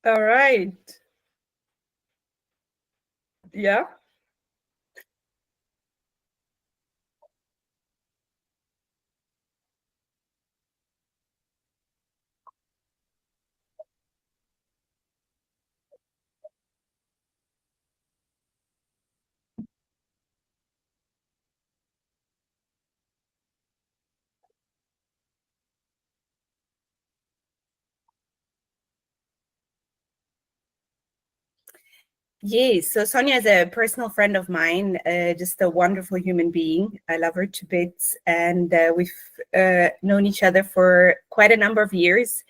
All right. Yeah. Yes, so Sonia is a personal friend of mine, just a wonderful human being. I love her to bits, and we've known each other for quite a number of years.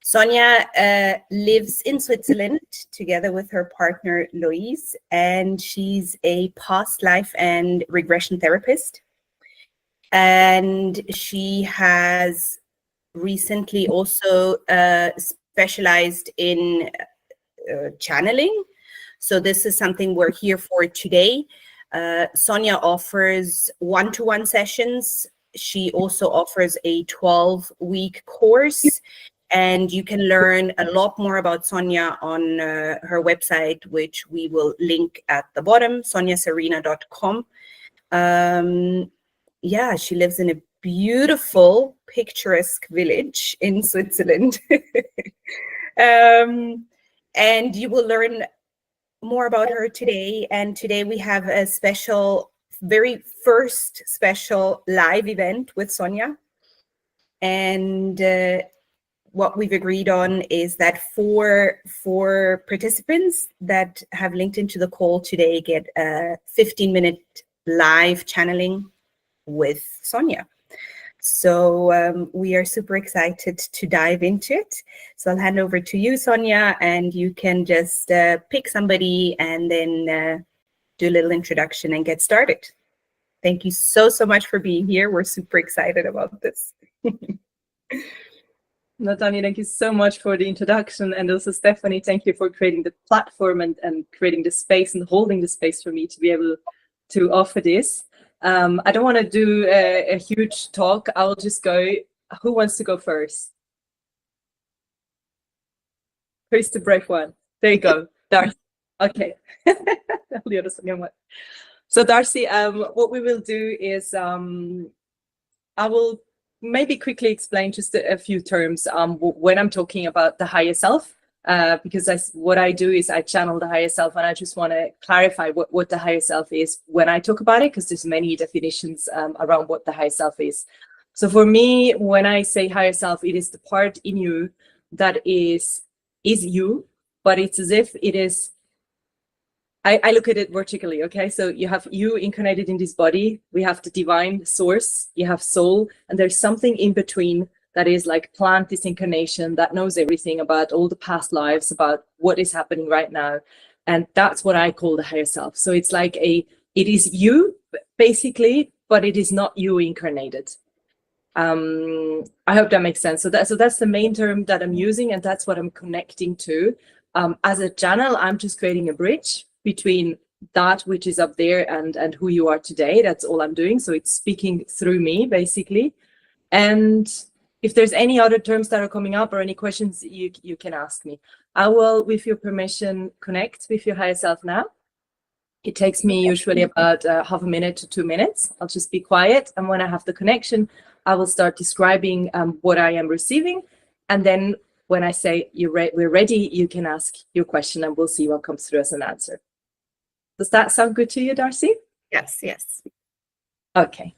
Sonia lives in Switzerland together with her partner, Louise, and she's a past life and regression therapist. And she has recently also specialized in channeling. So this is something we're here for today. Sonia offers one-to-one sessions. She also offers a 12-week course, and you can learn a lot more about Sonia on her website, which we will link at the bottom, soniasarina.com. Yeah, she lives in a beautiful, picturesque village in Switzerland. And you will learn more about her today. And today we have a special, very first special live event with Sonia. And what we've agreed on is that four participants that have linked into the call today get a 15-minute live channeling with Sonia. So we are super excited to dive into it. So I'll hand over to you, Sonia, and you can just pick somebody and then do a little introduction and get started. Thank you so much for being here. We're super excited about this. Natanya, thank you so much for the introduction. And also, Stephanie, thank you for creating the platform and creating the space and holding the space for me to be able to offer this. I don't want to do a huge talk. I'll just go. Who wants to go first? Who's the brave one? There you go, Darcy. Okay. So Darcy, what we will do is I will maybe quickly explain just a few terms when I'm talking about the higher self. Because what I do is I channel the higher self, and I just want to clarify what the higher self is when I talk about it, because there's many definitions around what the higher self is. So for me, when I say higher self, it is the part in you that is you, but it's as if it is, I look at it vertically, okay? So you have you incarnated in this body, we have the divine source, you have soul, and there's something in between that is like plant this incarnation that knows everything about all the past lives, about what is happening right now. And that's what I call the higher self. So it's like it is you, basically, but it is not you incarnated. I hope that makes sense. So that's the main term that I'm using, and that's what I'm connecting to. As a channel, I'm just creating a bridge between that which is up there and who you are today. That's all I'm doing. So it's speaking through me, basically. And if there's any other terms that are coming up or any questions, you can ask me. I will, with your permission, connect with your higher self now. It takes me usually about half a minute to 2 minutes. I'll just be quiet. And when I have the connection, I will start describing what I am receiving. And then when I say we're ready, you can ask your question and we'll see what comes through as an answer. Does that sound good to you, Darcy? Yes, yes. Okay.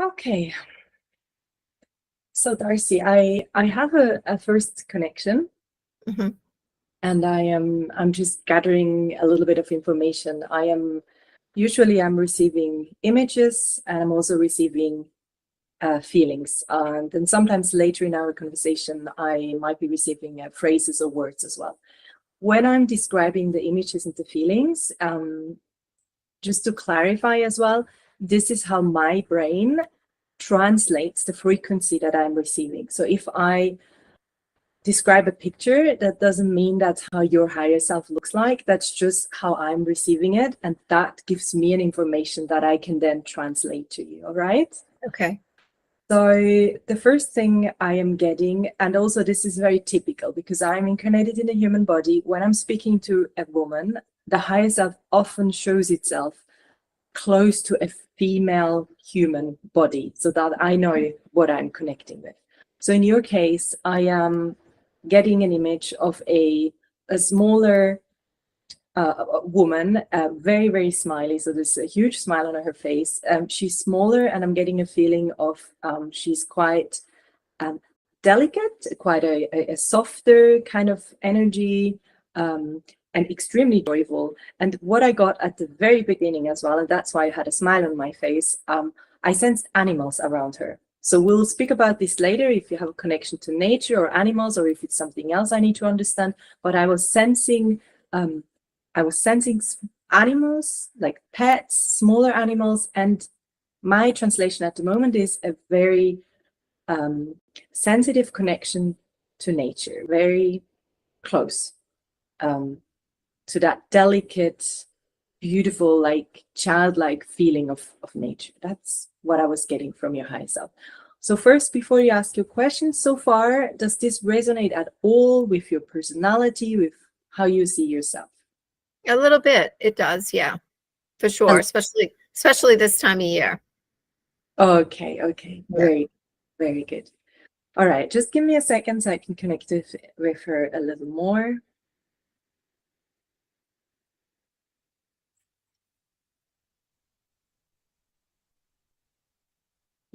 Okay. So Darcy, I have a first connection, and I'm just gathering a little bit of information. I am usually I'm receiving images, and I'm also receiving feelings. And then sometimes later in our conversation, I might be receiving phrases or words as well. When I'm describing the images and the feelings, just to clarify as well, this is how my brain translates the frequency that I'm receiving. So if I describe a picture, that doesn't mean that's how your higher self looks like. That's just how I'm receiving it. And that gives me an information that I can then translate to you. All right? Okay. So the first thing I am getting, and also this is very typical because I'm incarnated in a human body. When I'm speaking to a woman, the higher self often shows itself close to a female human body so that I know what I'm connecting with. So in your case, I am getting an image of a smaller woman, very, very smiley. So there's a huge smile on her face. She's smaller, and I'm getting a feeling of she's quite delicate, quite a softer kind of energy, and extremely joyful. And what I got at the very beginning as well, and that's why I had a smile on my face, I sensed animals around her. So we'll speak about this later, if you have a connection to nature or animals, or if it's something else I need to understand. But I was sensing animals, like pets, smaller animals, and my translation at the moment is a very sensitive connection to nature, very close to that delicate, beautiful, like childlike feeling of nature. That's what I was getting from your higher self. So first, before you ask your questions, so far, does this resonate at all with your personality, with how you see yourself? A little bit, it does, yeah, for sure, especially this time of year. Okay, Yeah. very, very good. All right, just give me a second so I can connect with her a little more.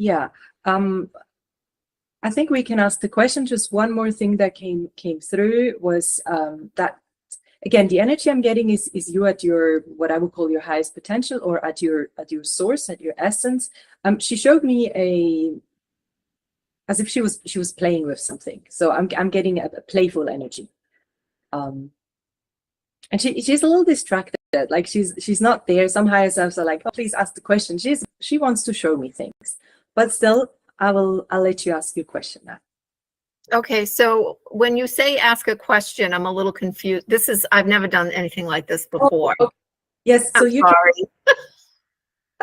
Yeah, I think we can ask the question. Just one more thing that came through was that, again, the energy I'm getting is you at your, what I would call your highest potential, or at your source, at your essence. She showed me as if she was playing with something. So I'm getting a playful energy. And she's a little distracted, like she's not there. Some higher selves are like, oh, please ask the question. She wants to show me things, but still, I'll let you ask your question now. Okay, so when you say ask a question, I'm a little confused. I've never done anything like this before. Oh, okay. Yes, so I'm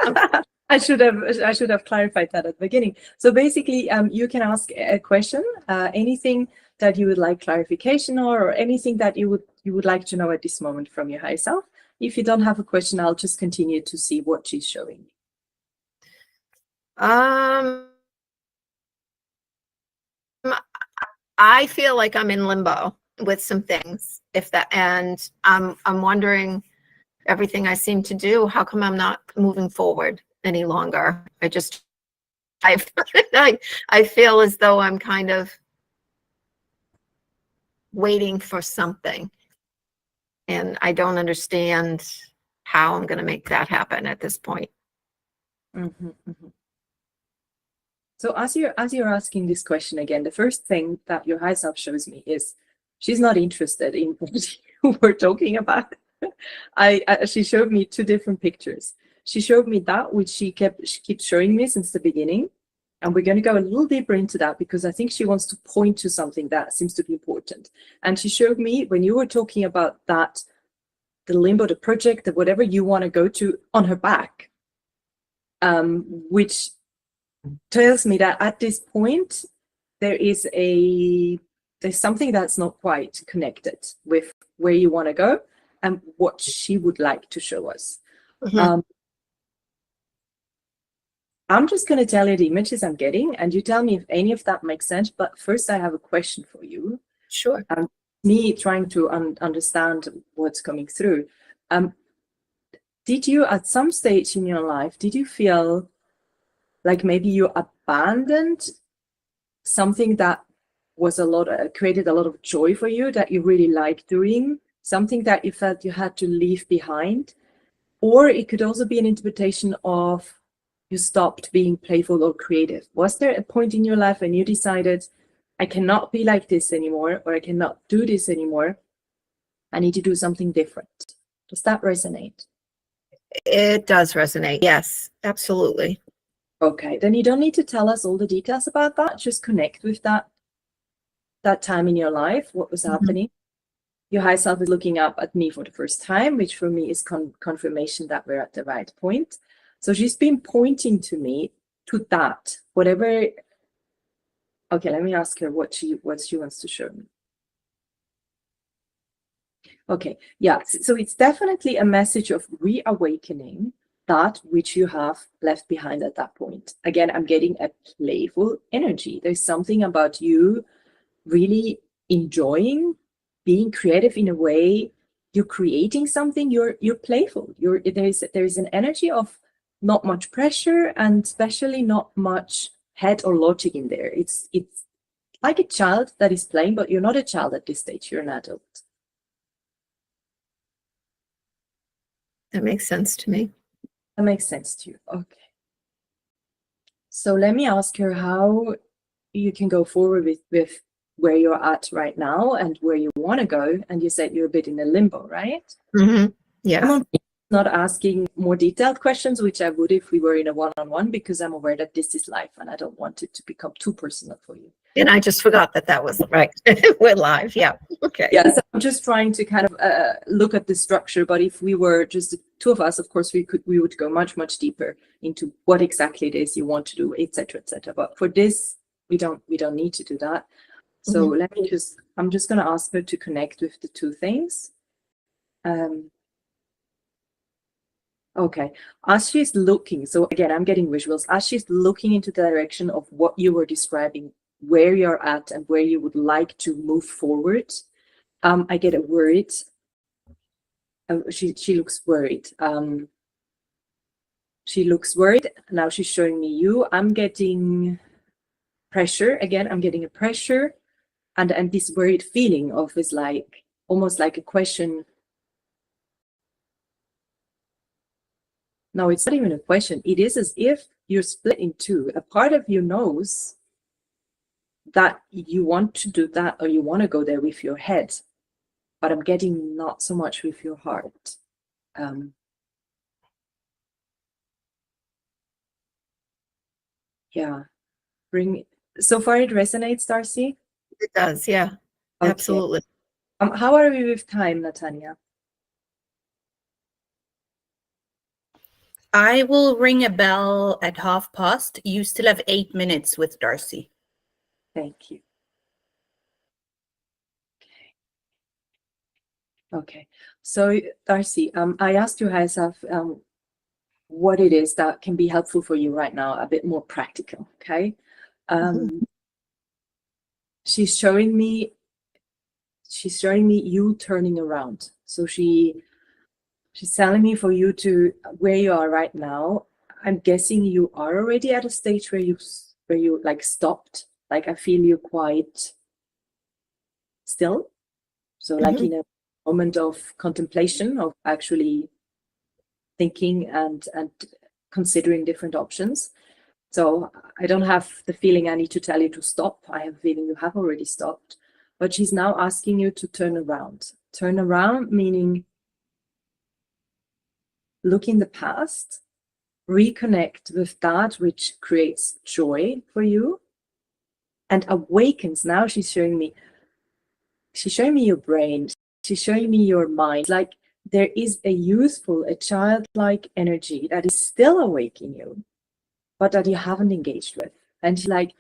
sorry. I should have clarified that at the beginning. So basically, you can ask a question, anything that you would like clarification or anything that you would like to know at this moment from your higher self. If you don't have a question, I'll just continue to see what she's showing. I feel like I'm in limbo with some things, and I'm wondering, everything I seem to do, how come I'm not moving forward any longer? I feel as though I'm kind of waiting for something, and I don't understand how I'm going to make that happen at this point. Mm-hmm, mm-hmm. So as you're asking this question again, the first thing that your higher self shows me is she's not interested in what you were talking about. She showed me two different pictures. She showed me that which she keeps showing me since the beginning, and we're going to go a little deeper into that because I think she wants to point to something that seems to be important. And she showed me, when you were talking about that, the limbo, the project, the whatever you want to go to, on her back, which tells me that at this point there's something that's not quite connected with where you want to go and what she would like to show us. Mm-hmm. I'm just going to tell you the images I'm getting, and you tell me if any of that makes sense. But first, I have a question for you. Sure. Me trying to understand what's coming through. Did you, at some stage in your life, did you feel like maybe you abandoned something that was created a lot of joy for you, that you really liked doing, something that you felt you had to leave behind Or it could also be an interpretation of you stopped being playful or creative. Was there a point in your life when you decided, I cannot be like this anymore, or I cannot do this anymore? I need to do something different. Does that resonate? It does resonate. Yes, absolutely. Okay, then you don't need to tell us all the details about that. Just connect with that time in your life, what was happening. Your high self is looking up at me for the first time, which for me is confirmation that we're at the right point. So she's been pointing to me to that, whatever. Okay, let me ask her what she wants to show me. Okay, yeah, so it's definitely a message of reawakening that which you have left behind at that point. Again, I'm getting a playful energy. There's something about you really enjoying being creative in a way. You're creating something, you're playful. There's an energy of not much pressure, and especially not much head or logic in there. It's like a child that is playing, but you're not a child at this stage, you're an adult. That makes sense to me. That makes sense to you. Okay. So let me ask her how you can go forward with where you're at right now and where you want to go. And you said you're a bit in a limbo, right? Yeah. I'm not asking more detailed questions, which I would if we were in a one-on-one, because I'm aware that this is life and I don't want it to become too personal for you. And I just forgot that was right. We're live. Yeah. Okay. Yeah, so I'm just trying to kind of look at the structure. But if we were just the two of us, of course, we would go much deeper into what exactly it is you want to do, etc., etc. But for this, we don't need to do that. So let me I'm just going to ask her to connect with the two things. Okay, as she's looking, so again, I'm getting visuals. As she's looking into the direction of what you were describing, where you're at and where you would like to move forward, I get a worried. She looks worried. She looks worried. Now she's showing me you. I'm getting pressure. Again, I'm getting a pressure. And this worried feeling of is like, almost like a question. No, it's not even a question. It is as if you're split in two. A part of you knows that you want to do that or you want to go there with your head, but I'm getting not so much with your heart. Yeah, so far it resonates, Darcy? It does, yeah. Okay. Absolutely. How are we with time, Natanya? I will ring a bell at past. You still have 8 minutes with Darcy. Thank you. Okay. So Darcy, I asked you, Haisaf, what it is that can be helpful for you right now, a bit more practical, okay? She's showing me you turning around. So she's telling me for you to where you are right now. I'm guessing you are already at a stage where you like stopped. Like I feel you quite still. So like in a moment of contemplation, of actually thinking and considering different options. So I don't have the feeling I need to tell you to stop. I have a feeling you have already stopped. But she's now asking you to turn around. Turn around meaning look in the past, reconnect with that which creates joy for you and awakens. Now she's showing me your brain. She's showing me your mind. Like there is a youthful, a childlike energy that is still awake in you, but that you haven't engaged with. And she's like,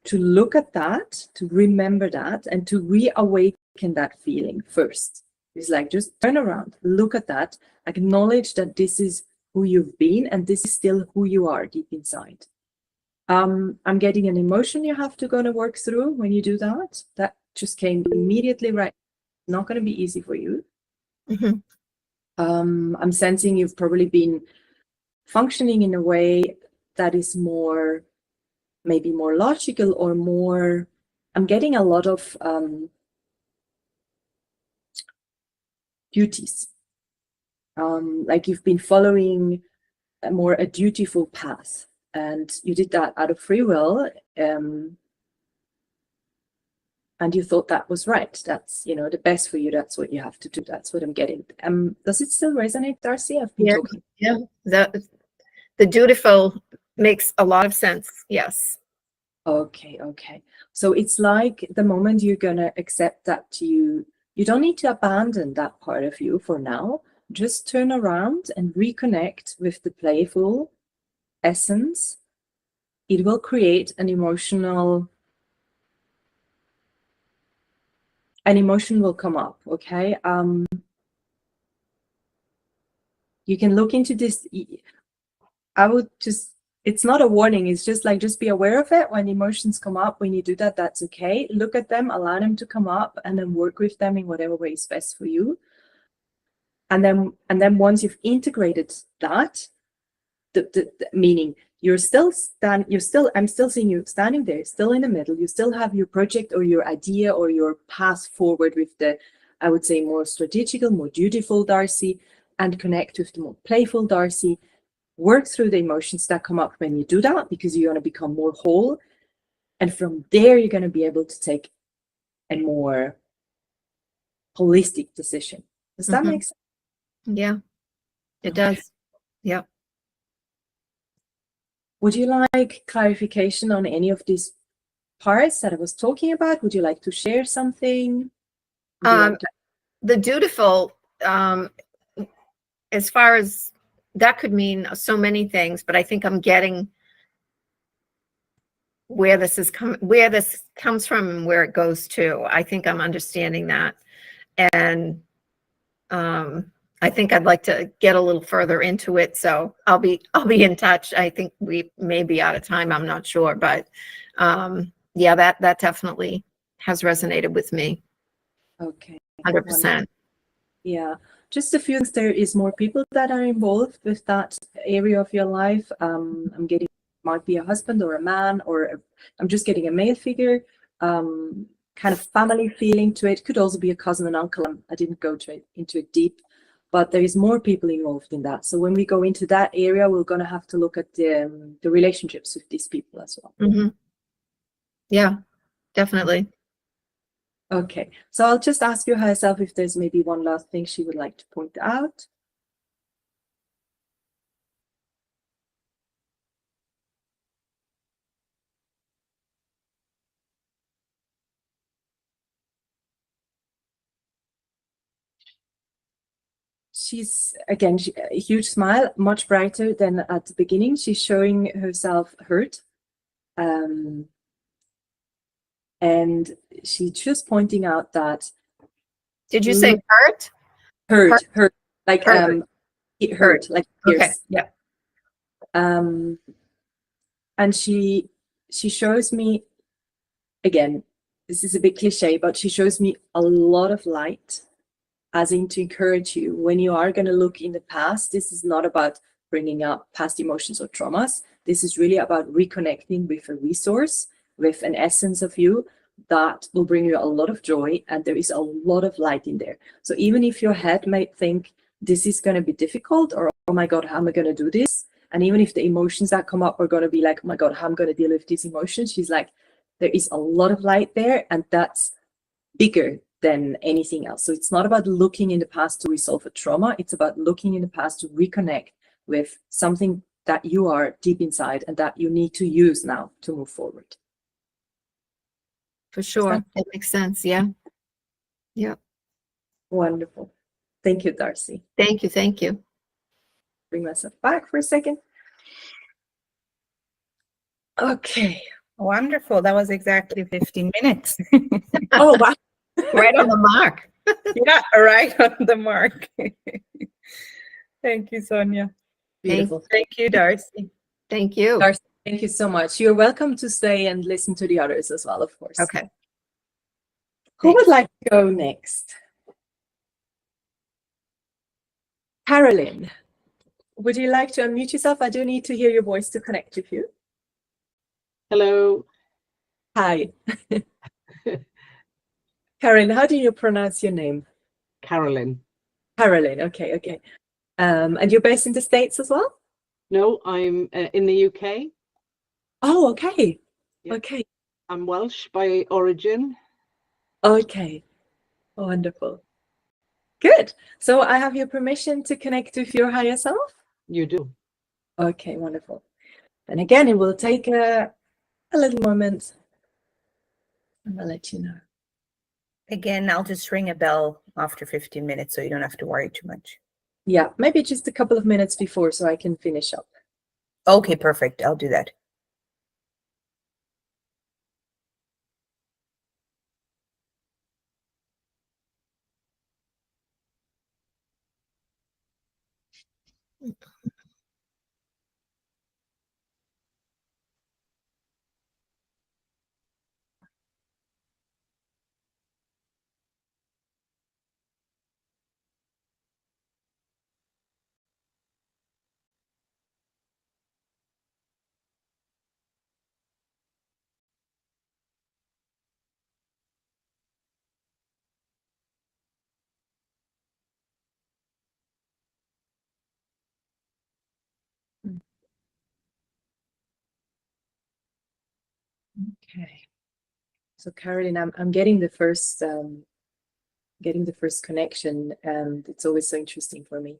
to look at that, to remember that, and to reawaken that feeling first. It's like, just turn around, look at that, acknowledge that this is who you've been, and this is still who you are deep inside. I'm getting an emotion you have to go to work through when you do that. That just came immediately right. Not going to be easy for you. I'm sensing you've probably been functioning in a way that is more, maybe more logical or more, I'm getting a lot of duties. like you've been following a dutiful path, and you did that out of free will, and you thought that was right. That's, you know, the best for you. That's what you have to do. That's what I'm getting. Does it still resonate, Darcy? I've been talking. Yeah, the dutiful makes a lot of sense. Yes. Okay. So it's like the moment you're gonna accept that you don't need to abandon that part of you for now. Just turn around and reconnect with the playful essence. It will create an emotion will come up. Okay. You can look into this. I would just, it's not a warning. It's just like, just be aware of it. When emotions come up, when you do that, that's okay. Look at them, allow them to come up, and then work with them in whatever way is best for you. And then once you've integrated that, the meaning I'm still seeing you standing there, still in the middle. You still have your project or your idea or your path forward with the, I would say, more strategical, more dutiful Darcy, and connect with the more playful Darcy. Work through the emotions that come up when you do that, because you're going to become more whole. And from there, you're going to be able to take a more holistic decision. Does that make sense? Yeah, it does. Yeah. Would you like clarification on any of these parts that I was talking about? Would you like to share something? The dutiful, as far as that could mean so many things, but I think I'm getting where this comes from and where it goes to. I think I'm understanding that. And I think I'd like to get a little further into it. So I'll be in touch. I think we may be out of time. I'm not sure, but yeah, that definitely has resonated with me. Okay. 100%. Yeah. Just a few things. There is more people that are involved with that area of your life. I'm getting, might be a husband or a man, or I'm just getting a male figure. Kind of family feeling to it. Could also be a cousin and uncle. I didn't go into it deep, but there is more people involved in that. So when we go into that area, we're going to have to look at the relationships with these people as well. Mm-hmm. Yeah, definitely. Okay, so I'll just ask your higher self if there's maybe one last thing she would like to point out. She's, again, a huge smile, much brighter than at the beginning. She's showing herself hurt. And she's just pointing out that. Did you say hurt? Hurt, like Hurt. it hurt, like Okay. pierce. Yeah. And she shows me, again, this is a bit cliche, but she shows me a lot of light, as in to encourage you when you are going to look in the past. This is not about bringing up past emotions or traumas. This is really about reconnecting with a resource, with an essence of you that will bring you a lot of joy, and there is a lot of light in there. So even if your head might think this is going to be difficult, or oh my God, how am I going to do this? And even if the emotions that come up are going to be like, oh my God, how am I going to deal with these emotions? She's like, there is a lot of light there, and that's bigger than anything else. So it's not about looking in the past to resolve a trauma. It's about looking in the past to reconnect with something that you are deep inside and that you need to use now to move forward. For sure. That makes sense. Yeah. Yeah. Wonderful. Thank you, Darcy. Thank you. Thank you. Bring myself back for a second. Okay. Wonderful. That was exactly 15 minutes. Oh, wow. Right on the mark. Yeah, right on the mark. Thank you, Sonia. Beautiful. Thank you, Darcy. Thank you. Darcy, thank you so much. You're welcome to stay and listen to the others as well, of course. Okay. Who would like to go next? Carolyn, would you like to unmute yourself? I do need to hear your voice to connect with you. Hello. Hi. Carolyn, how do you pronounce your name? Carolyn. Carolyn, okay. And you're based in the States as well? No, I'm in the UK. Oh, okay. Yeah. Okay. I'm Welsh by origin. Okay. Wonderful. Good. So I have your permission to connect with your higher self? You do. Okay, wonderful. And again, it will take a little moment, and I'll let you know. Again, I'll just ring a bell after 15 minutes so you don't have to worry too much. Yeah, maybe just a couple of minutes before so I can finish up. Okay, perfect. I'll do that. Okay. So Caroline, I'm getting the first connection, and it's always so interesting for me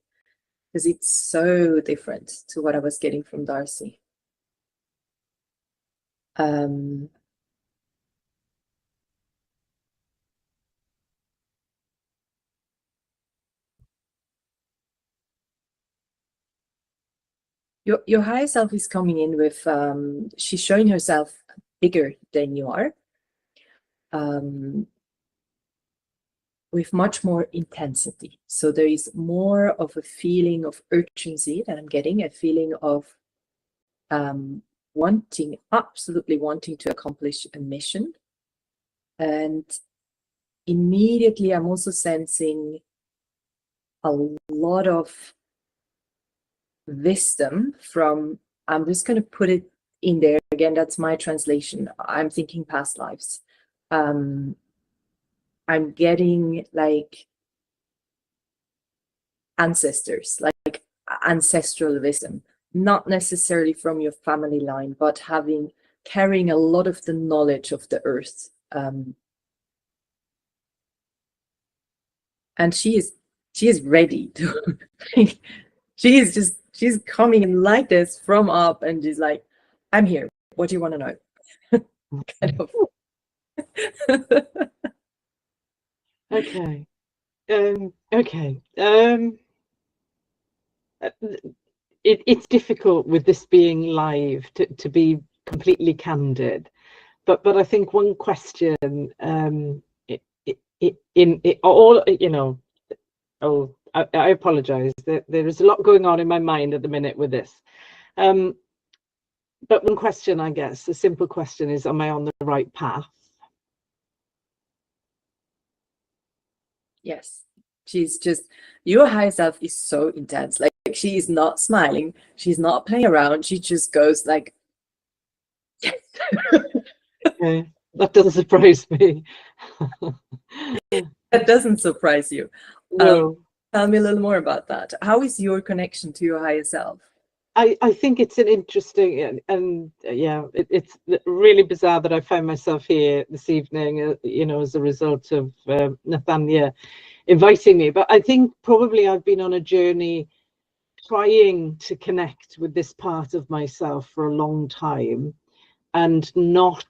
because it's so different to what I was getting from Darcy. Your higher self is coming in with she's showing herself bigger than you are, with much more intensity. So there is more of a feeling of urgency that I'm getting, a feeling of absolutely wanting to accomplish a mission. And immediately I'm also sensing a lot of wisdom from, I'm just going to put it in there again, that's my translation. I'm thinking past lives. I'm getting like ancestors, like ancestral wisdom, not necessarily from your family line, but carrying a lot of the knowledge of the earth. And she is ready to she's coming in like this from up, and she's like, I'm here, what do you want to know? Kind of. Okay. It's difficult with this being live to be completely candid, but I think one question I apologize. There is a lot going on in my mind at the minute with this. But one question, I guess, the simple question is, am I on the right path? Yes. She's just, your higher self is so intense. Like she is not smiling. She's not playing around. She just goes like, yes. Okay. That doesn't surprise me. That doesn't surprise you. No. Tell me a little more about that. How is your connection to your higher self? I think it's an interesting and yeah, it's really bizarre that I find myself here this evening, as a result of Nathania inviting me. But I think probably I've been on a journey trying to connect with this part of myself for a long time, and not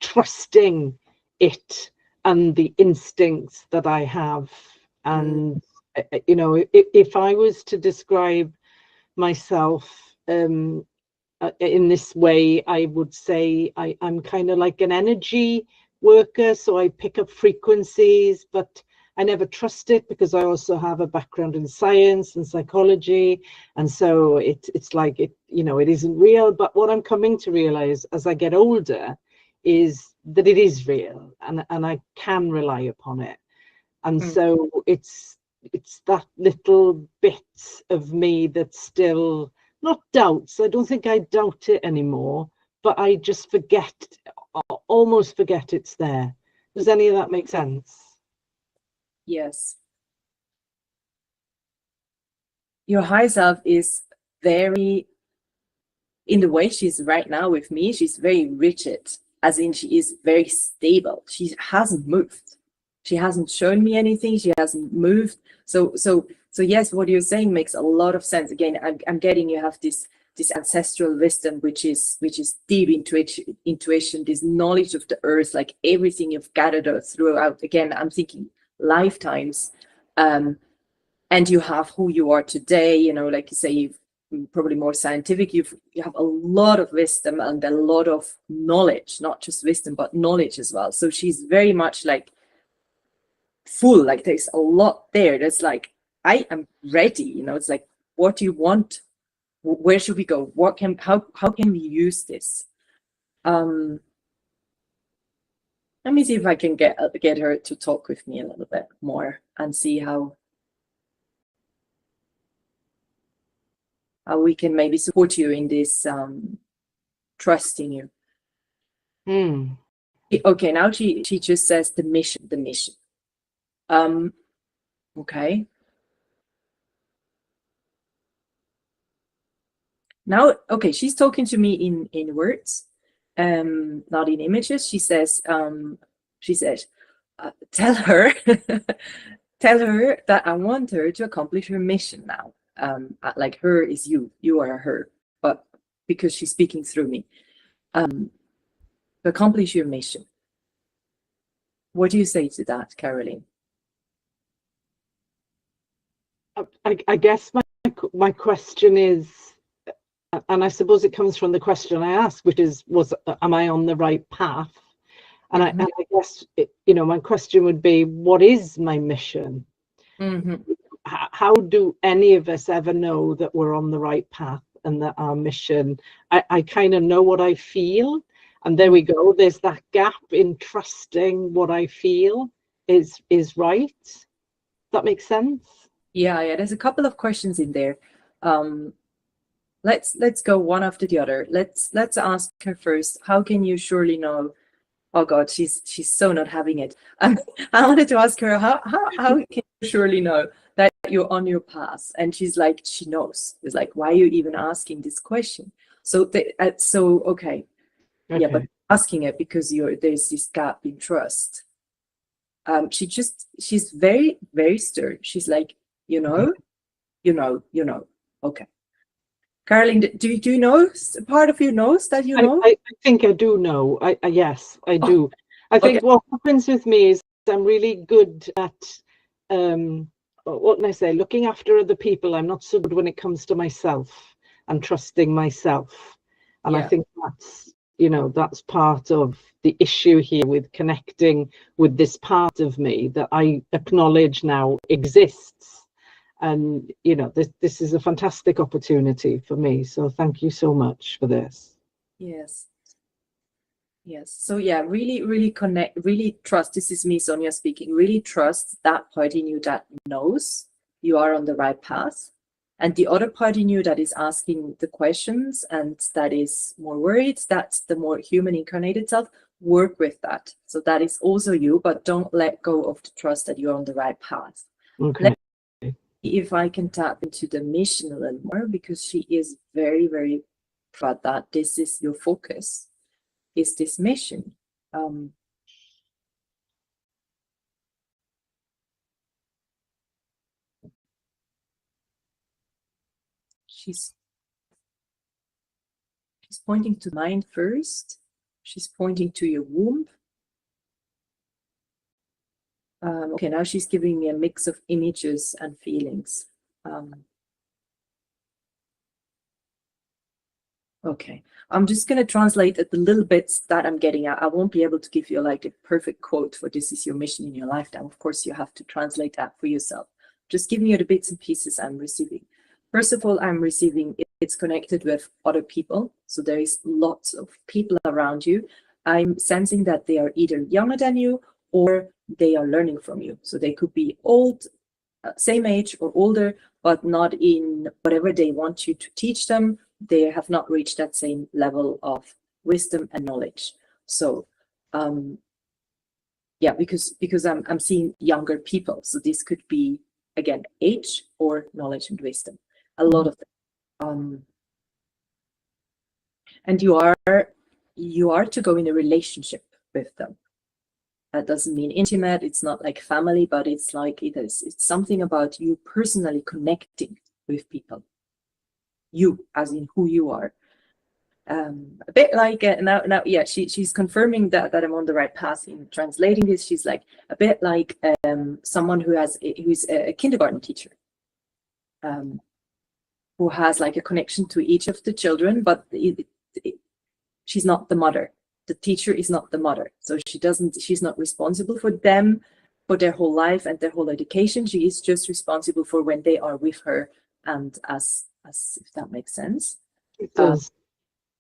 trusting it and the instincts that I have. And if I was to describe myself in this way, I would say I'm kind of like an energy worker. So I pick up frequencies, but I never trust it because I also have a background in science and psychology, and so it's like it isn't real. But what I'm coming to realize as I get older is that it is real, and I can rely upon it. And so it's that little bit of me that still not doubts. I don't think I doubt it anymore, but I just almost forget it's there. Does any of that make sense? Yes. your higher self is very, in the way she's right now with me, she's very rigid, as in she is very stable. She hasn't moved. She hasn't shown me anything. She hasn't moved. So yes, what you're saying makes a lot of sense. Again, I'm getting you have this ancestral wisdom, which is deep intuition, this knowledge of the earth, like everything you've gathered throughout. Again, I'm thinking lifetimes, and you have who you are today. You know, like you say, you've probably more scientific. You have a lot of wisdom and a lot of knowledge, not just wisdom, but knowledge as well. So she's very much like full. Like there's a lot there. That's like, I am ready. You know, it's like, what do you want? Where should we go? How can we use this? Let me see if I can get her to talk with me a little bit more and see how we can maybe support you in this trusting you. Okay, now she just says the mission. Okay. Now, okay, she's talking to me in words, not in images. She says, tell her, tell her that I want her to accomplish her mission now. Like her is you are her, but because she's speaking through me, to accomplish your mission. What do you say to that, Caroline? I guess my question is, and I suppose it comes from the question I asked, which is, am I on the right path? And I guess, my question would be, what is my mission? How do any of us ever know that we're on the right path and that our mission, I kind of know what I feel. And there we go. There's that gap in trusting what I feel is right. Does that make sense? Yeah. There's a couple of questions in there. Let's go one after the other. Let's ask her first. How can you surely know? Oh God, she's so not having it. I wanted to ask her how can you surely know that you're on your path? And she's like, she knows. It's like, why are you even asking this question? So okay. Yeah, but asking it because there's this gap in trust. She's very, very stern. She's like, you know. Okay. Caroline, do you know, part of you knows that you know? I think I do know. Yes, I do. I think what happens with me is I'm really good at, what can I say, looking after other people. I'm not so good when it comes to myself and trusting myself. And I think that's part of the issue here with connecting with this part of me that I acknowledge now exists. And this is a fantastic opportunity for me, so thank you so much for this. Yes. So yeah, really connect, really trust. This is me, Sonia, speaking. Really trust that part in you that knows you are on the right path, and the other part in you that is asking the questions and that is more worried. That's the more human incarnated self. Work with that. So that is also you, but don't let go of the trust that you're on the right path. Okay. If I can tap into the mission a little more, because she is very, very proud that this is your focus, is this mission. She's pointing to mind first. She's pointing to your womb. Okay, now she's giving me a mix of images and feelings. Okay, I'm just going to translate the little bits that I'm getting at. I won't be able to give you like a perfect quote for this is your mission in your lifetime. Of course, you have to translate that for yourself. Just giving you the bits and pieces I'm receiving. First of all, I'm receiving it's connected with other people. So there is lots of people around you. I'm sensing that they are either younger than you or they are learning from you. So they could be old, same age or older, but not in whatever they want you to teach them. They have not reached that same level of wisdom and knowledge. So yeah, because I'm seeing younger people. So this could be, again, age or knowledge and wisdom. a lot of them. And you are to go in a relationship with them. That doesn't mean intimate, it's not like family, but it's like it's something about you personally connecting with people. You, as in who you are. A bit like now yeah, she's confirming that I'm on the right path in translating this. She's like a bit like someone who's a kindergarten teacher, who has like a connection to each of the children, but she's not the mother. The teacher is not the mother, so she's not responsible for them, for their whole life and their whole education. She is just responsible for when they are with her, and as if that makes sense. It does.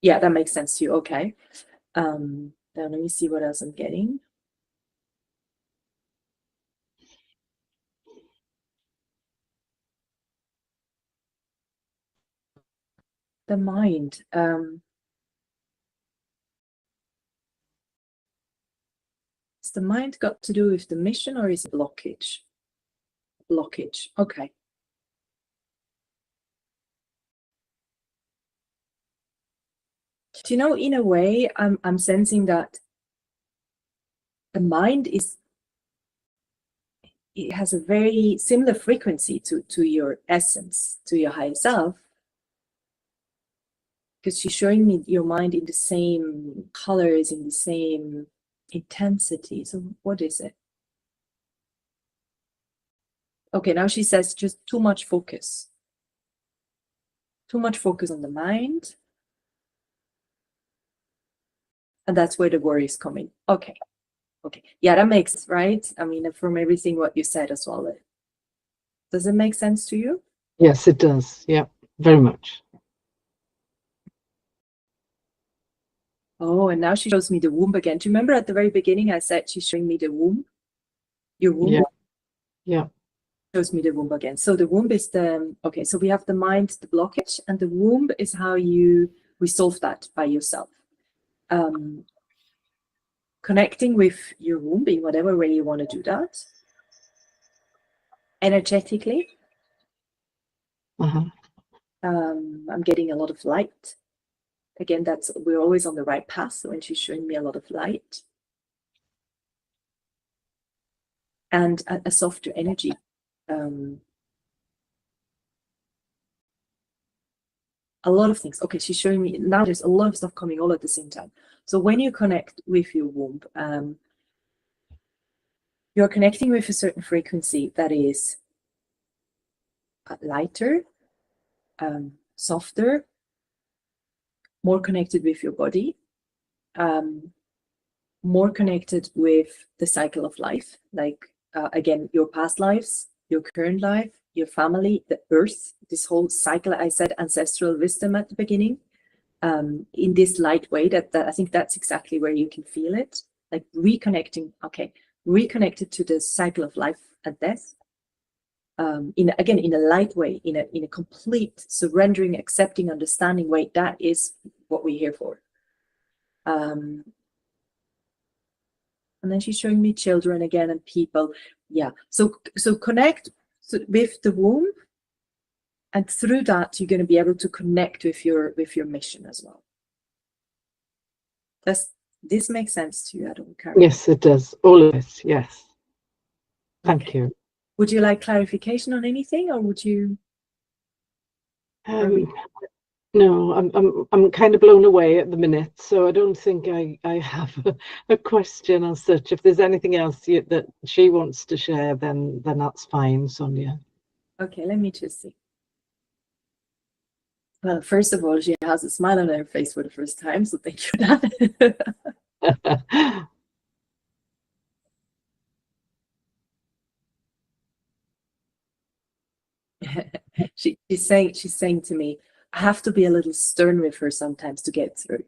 Yeah, that makes sense to you. Okay. Now let me see what else I'm getting. The mind. Has the mind got to do with the mission, or is it blockage? Blockage. Okay. Do you know, in a way, I'm sensing that the mind it has a very similar frequency to your essence, to your higher self, because she's showing me your mind in the same colors, in the same intensity. So what is it? Okay, now she says just too much focus. Too much focus on the mind. And that's where the worry is coming. Okay. Okay. Yeah, that makes sense, right? I mean, from everything what you said as well. Does it make sense to you? Yes, it does. Yeah, very much. Oh, and now she shows me the womb again. Do you remember at the very beginning I said she's showing me the womb? Your womb? Yeah. Yeah. Shows me the womb again. So the womb is okay, so we have the mind, the blockage, and the womb is how you resolve that by yourself. Connecting with your womb in whatever way you want to do that. Energetically. I'm getting a lot of light. Again, we're always on the right path. So when she's showing me a lot of light. And a softer energy. A lot of things. Okay, she's showing me now there's a lot of stuff coming all at the same time. So when you connect with your womb, you're connecting with a certain frequency that is lighter, softer, more connected with your body, more connected with the cycle of life, like again, your past lives, your current life, your family, the earth, this whole cycle. I said ancestral wisdom at the beginning, in this light way that I think that's exactly where you can feel it, like reconnecting. Okay, reconnected to the cycle of life and death. In a light way, in a complete surrendering, accepting, understanding way. That is what we're here for. And then she's showing me children again and people. Yeah. So connect with the womb, and through that you're going to be able to connect with your mission as well. Does this make sense to you? I don't care. Yes, it does. All of it. Yes. Thank you. Would you like clarification on anything, or would you? No, I'm kind of blown away at the minute, so I don't think I have a question as such. If there's anything else that she wants to share, then that's fine, Sonia. Okay, let me just see. Well, first of all, she has a smile on her face for the first time, so thank you for that. She's saying to me, I have to be a little stern with her sometimes to get through.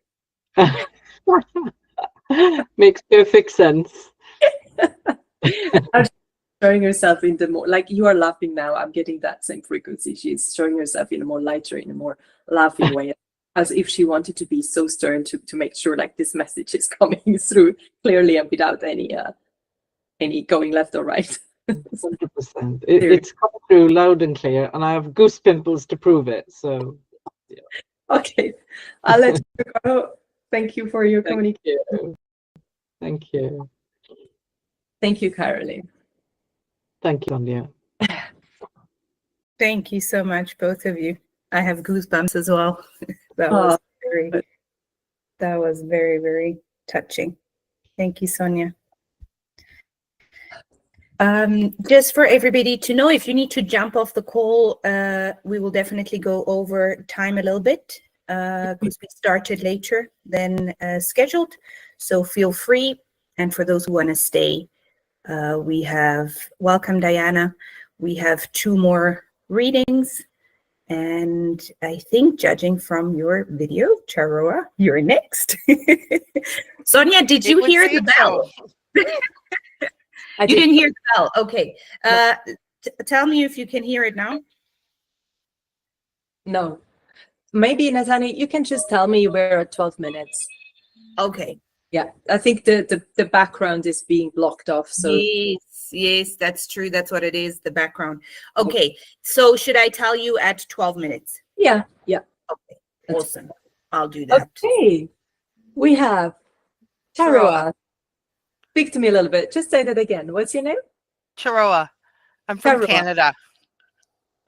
Makes perfect sense. Showing herself in the more, like you are laughing now, I'm getting that same frequency. She's showing herself in a more lighter, in a more laughing way, as if she wanted to be so stern to make sure like this message is coming through clearly and without any going left or right. 100%. It's come through loud and clear, and I have goose pimples to prove it. So, yeah. Okay, I'll let you go. Thank you for your Thank communication. you. Thank you. Thank you, Caroline. Thank you, Sonia. Thank you so much, both of you. I have goosebumps as well. That was very, very touching. Thank you, Sonia. Just for everybody to know, if you need to jump off the call, we will definitely go over time a little bit because we started later than scheduled. So feel free. And for those who want to stay, we have, welcome Diana. We have 2 more readings. And I think, judging from your video, Charoa, you're next. Sonia, did you hear the bell? You didn't hear the bell. Okay. Tell me if you can hear it now. No. Maybe, Natani, you can just tell me we're at 12 minutes. Okay. Yeah, I think the background is being blocked off. So Yes, that's true. That's what it is, the background. Okay. So should I tell you at 12 minutes? Yeah. Okay. Awesome. I'll do that. Okay. We have Charoa. Speak to me a little bit. Just say that again. What's your name? Charoa. I'm from Charoa. Canada.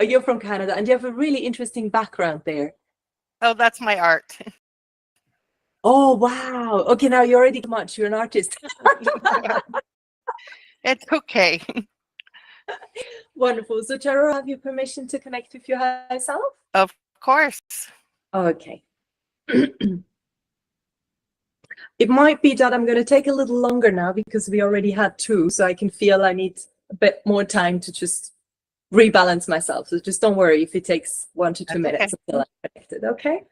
Oh, you're from Canada, and you have a really interesting background there. Oh, that's my art. Oh, wow. Okay, now you're already much. You're an artist. It's okay. Wonderful. So, Charoa, have you permission to connect with your higher self? Of course. Okay. It might be that I'm going to take a little longer now because we already had 2, so I can feel I need a bit more time to just rebalance myself. So just don't worry if it takes 1 to 2 minutes until I'm connected, okay?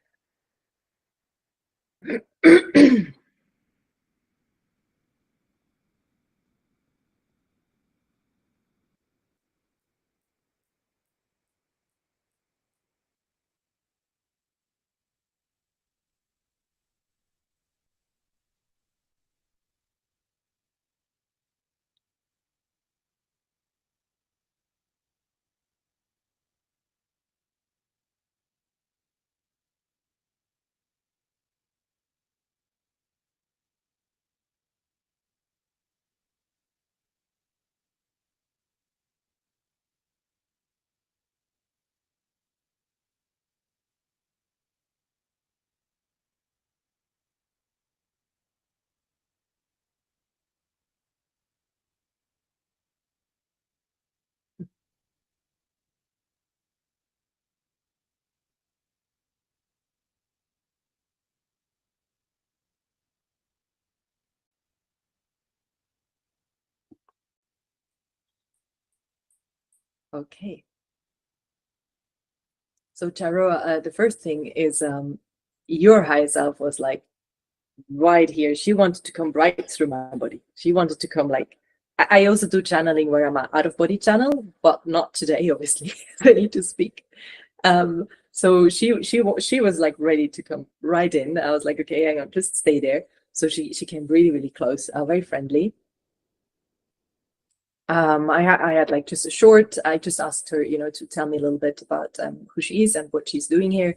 Okay. So, Charoa, the first thing is your higher self was like right here. She wanted to come right through my body. She wanted to come like, I also do channeling where I'm an out of body channel, but not today, obviously. I need to speak. So she was like ready to come right in. I was like, okay, hang on, just stay there. So she came really, really close, very friendly. I had like just a short, I just asked her, to tell me a little bit about who she is and what she's doing here.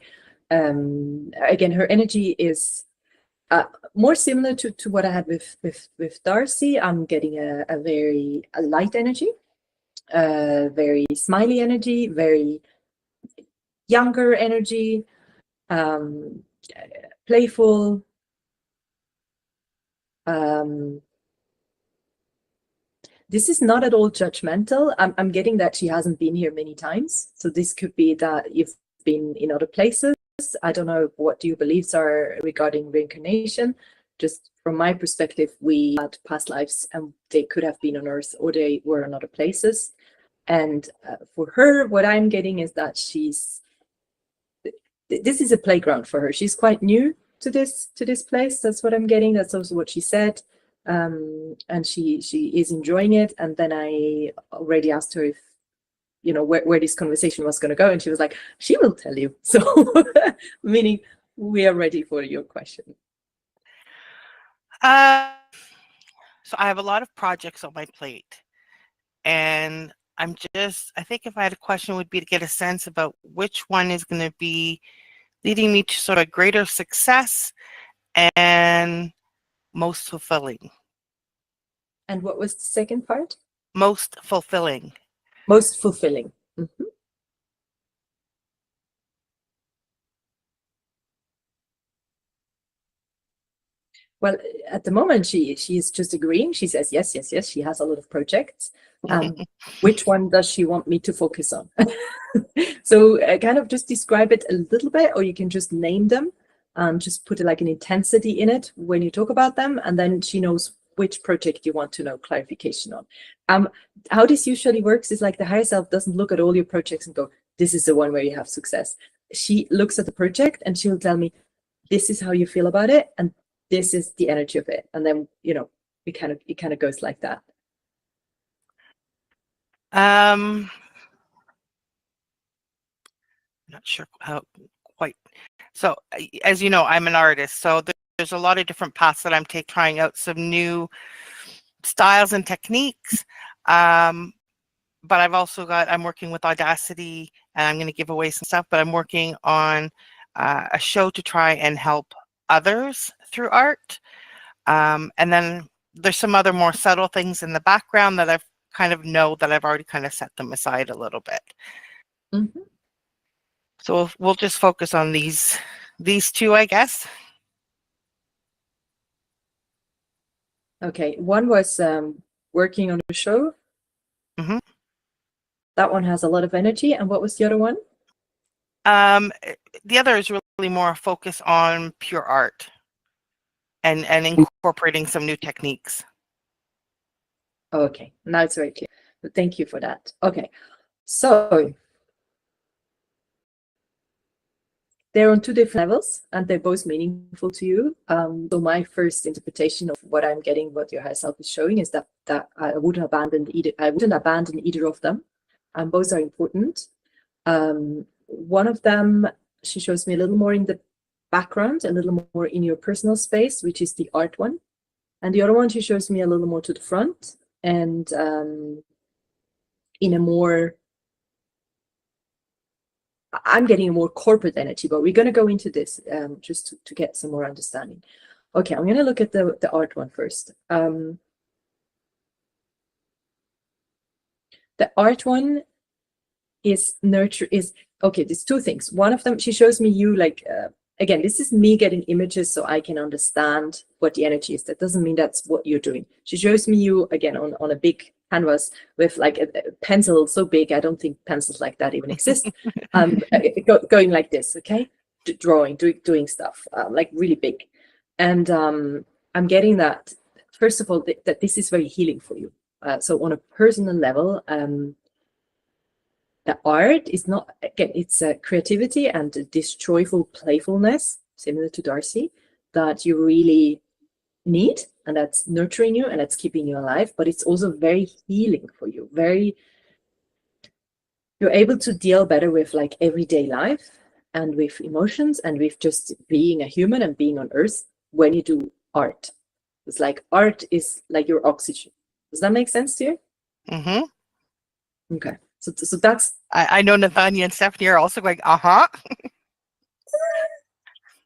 Again, her energy is more similar to what I had with Darcy. I'm getting a very light energy, very smiley energy, very younger energy, playful. This is not at all judgmental. I'm getting that she hasn't been here many times. So this could be that you've been in other places. I don't know what your beliefs are regarding reincarnation. Just from my perspective, we had past lives and they could have been on Earth or they were in other places. And for her, what I'm getting is that this is a playground for her. She's quite new to this place. That's what I'm getting. That's also what she said. And she is enjoying it. And then I already asked her if, where this conversation was going to go. And she was like, she will tell you. So meaning we are ready for your question. So I have a lot of projects on my plate. And I think if I had a question, would be to get a sense about which one is going to be leading me to sort of greater success and most fulfilling. And what was the second part? Most fulfilling. Most fulfilling. Mhm. Well, at the moment, she's just agreeing. She says yes, yes, yes. She has a lot of projects. Which one does she want me to focus on? So kind of just describe it a little bit, or you can just name them and just put like an intensity in it when you talk about them, and then she knows which project you want to know clarification on. How this usually works is like the higher self doesn't look at all your projects and go, this is the one where you have success. She looks at the project and she'll tell me, this is how you feel about it, and this is the energy of it. And then, it kind of goes like that. Not sure how quite. So as you know, I'm an artist, so there's a lot of different paths that I'm trying out some new styles and techniques. But I'm working with Audacity, and I'm going to give away some stuff, but I'm working on a show to try and help others through art. And then there's some other more subtle things in the background that I've already kind of set them aside a little bit. Mm-hmm. So we'll just focus on these two, I guess. Okay, one was working on a show. Mm-hmm. That one has a lot of energy. And what was the other one? The other is really more a focus on pure art and incorporating some new techniques. Okay, now it's very clear. But thank you for that. Okay, so they're on two different levels, and they're both meaningful to you. So my first interpretation of what I'm getting, what your higher self is showing, is that I wouldn't abandon either of them. Both are important. One of them, she shows me a little more in the background, a little more in your personal space, which is the art one. And the other one, she shows me a little more to the front and in a more, I'm getting a more corporate energy, but we're going to go into this just to get some more understanding. Okay, I'm going to look at the art one first. The art one is okay, there's two things. One of them, she shows me you like, again, this is me getting images so I can understand what the energy is. That doesn't mean that's what you're doing. She shows me you, again, on a big canvas with like a pencil so big, I don't think pencils like that even exist. Going like this, okay? Drawing, doing stuff, like really big. And I'm getting that, first of all, that this is very healing for you. So on a personal level, the art is not, again, it's a creativity and this joyful playfulness, similar to Darcy, that you really need, and that's nurturing you and that's keeping you alive, but it's also very healing for you. You're able to deal better with like everyday life and with emotions and with just being a human and being on earth when you do art. It's like art is like your oxygen. Does that make sense to you? Mm-hmm. Okay. So that's... I know Nathania and Stephanie are also going, uh-huh.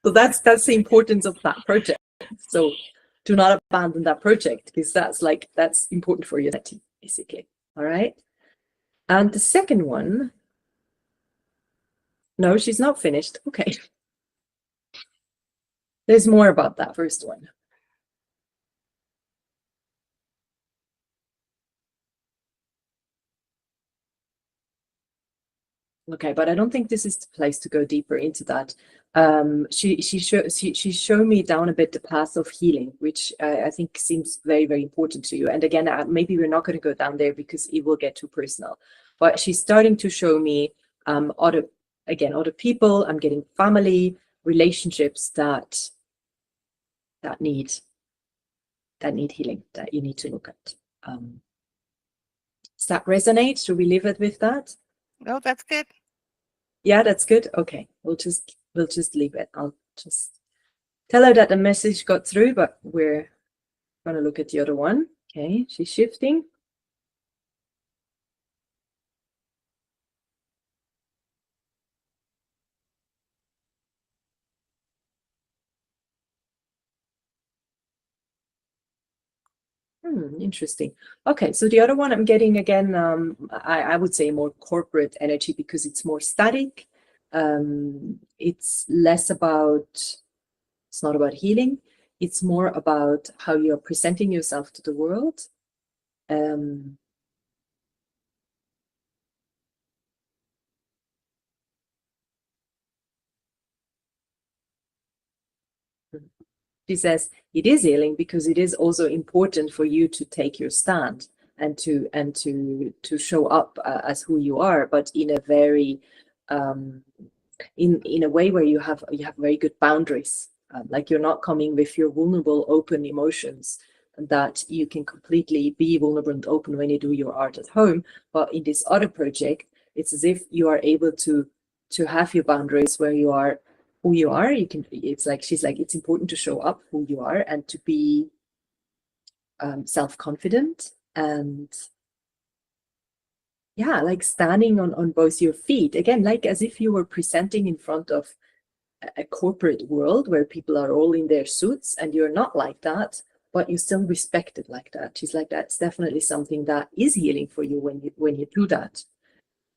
So that's the importance of that project. So do not abandon that project, because that's important for your identity, basically. All right. And the second one, no, she's not finished. Okay. There's more about that first one. Okay, but I don't think this is the place to go deeper into that. She showed me down a bit the path of healing, which I think seems very, very important to you. And again, maybe we're not going to go down there because it will get too personal. But she's starting to show me other people. I'm getting family relationships that need healing, that you need to look at. Does that resonate? Should we leave it with that? Oh, that's good. Yeah, that's good. Okay, we'll just leave it. I'll just tell her that the message got through, but we're going to look at the other one. Okay, she's shifting. Interesting. Okay, so the other one I'm getting again, I would say more corporate energy because it's more static. It's less about, it's not about healing. It's more about how you're presenting yourself to the world. She says it is healing because it is also important for you to take your stand and to show up as who you are, but in a very in a way where you have very good boundaries. Like you're not coming with your vulnerable, open emotions, that you can completely be vulnerable and open when you do your art at home. But in this other project, it's as if you are able to have your boundaries where you are who you are. You can, it's like, she's like, it's important to show up who you are and to be self-confident and yeah, like standing on both your feet. Again, like as if you were presenting in front of a corporate world where people are all in their suits and you're not like that, but you still respect it like that. She's like, that's definitely something that is healing for you when you do that.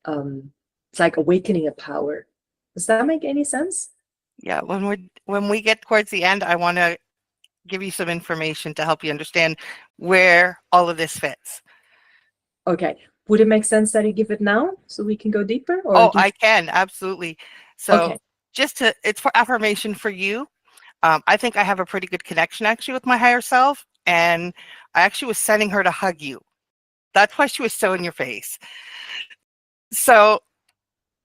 It's like awakening a power. Does that make any sense? Yeah, when we get towards the end, I want to give you some information to help you understand where all of this fits. Okay. Would it make sense that I give it now so we can go deeper? Or Oh, I can, absolutely. So okay. it's for affirmation for you. I think I have a pretty good connection actually with my higher self. And I actually was sending her to hug you. That's why she was so in your face. So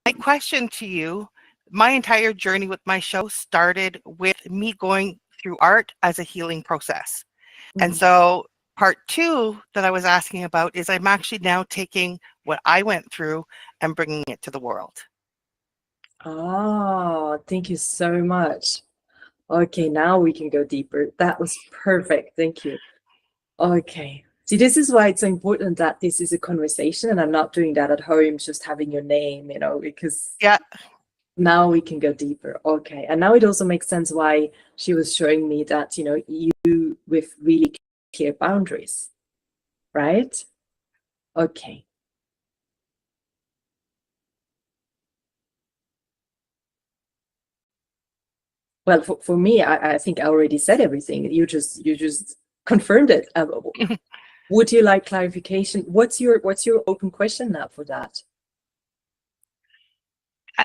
my question to you, my entire journey with my show started with me going through art as a healing process. And so part 2 that I was asking about is I'm actually now taking what I went through and bringing it to the world. Oh, thank you so much. Okay, now we can go deeper. That was perfect. Thank you. Okay. See, this is why it's so important that this is a conversation and I'm not doing that at home, just having your name, because Yeah. Now we can go deeper. Okay. And now it also makes sense why she was showing me that, you with really clear boundaries, right? Okay. Well, for me, I think I already said everything. You just confirmed it. Would you like clarification? What's your open question now for that?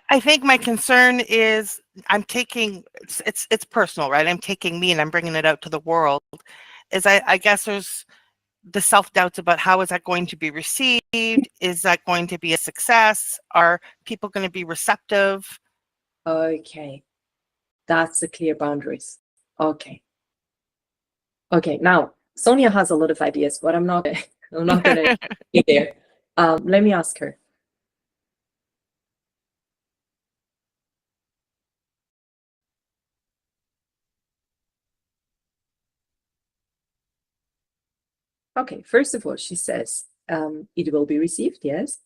I think my concern is I'm taking, it's personal, right? I'm taking me and I'm bringing it out to the world. I guess there's the self-doubts about how is that going to be received? Is that going to be a success? Are people going to be receptive? Okay. That's the clear boundaries. Okay. Okay. Now, Sonia has a lot of ideas, but I'm not going to be there. Let me ask her. Okay. First of all, she says, it will be received. Yes.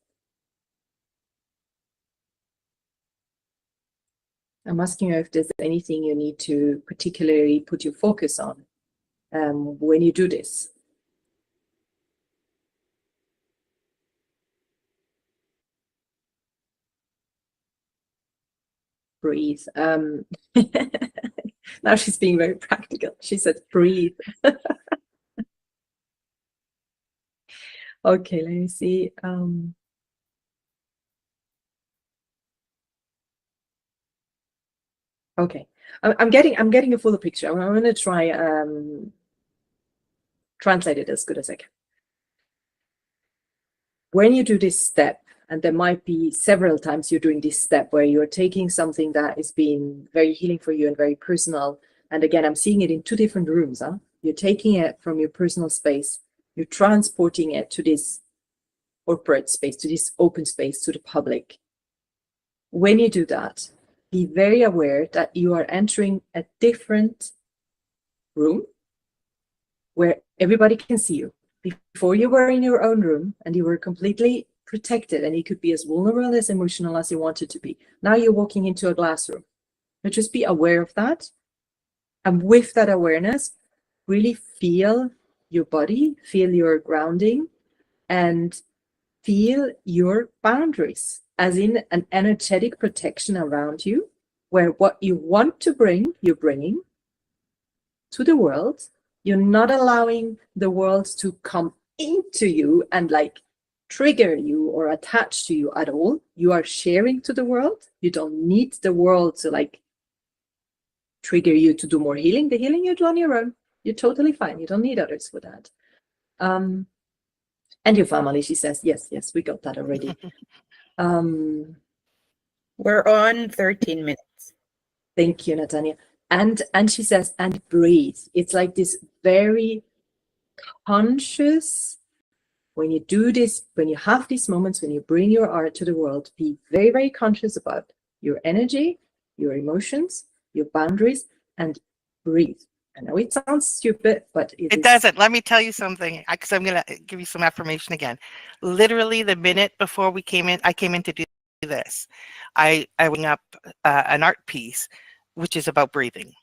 I'm asking her if there's anything you need to particularly put your focus on when you do this. Breathe. Now she's being very practical. She said, breathe. Okay, let me see. Okay, I'm getting a fuller picture. I'm going to try translate it as good as I can. When you do this step, and there might be several times you're doing this step where you're taking something that is being very healing for you and very personal. And again, I'm seeing it in 2 different rooms. You're taking it from your personal space, you're transporting it to this corporate space, to this open space, to the public. When you do that, be very aware that you are entering a different room where everybody can see you. Before you were in your own room and you were completely protected and you could be as vulnerable, as emotional as you wanted to be. Now you're walking into a glass room. Now just be aware of that. And with that awareness, really feel your body, feel your grounding, and feel your boundaries, as in an energetic protection around you, where what you want to bring, you're bringing to the world. You're not allowing the world to come into you and like trigger you or attach to you at all. You are sharing to the world. You don't need the world to like trigger you to do more healing. The healing you do on your own. You're totally fine. You don't need others for that. And your family, she says, yes, we got that already. We're on 13 minutes. Thank you, Natania. And she says, and breathe. It's like this very conscious, when you do this, when you have these moments, when you bring your art to the world, be very, very conscious about your energy, your emotions, your boundaries, and breathe. I know it sounds stupid, but It doesn't. Let me tell you something, because I'm going to give you some affirmation again. Literally, the minute before I came in to do this. I went up an art piece, which is about breathing.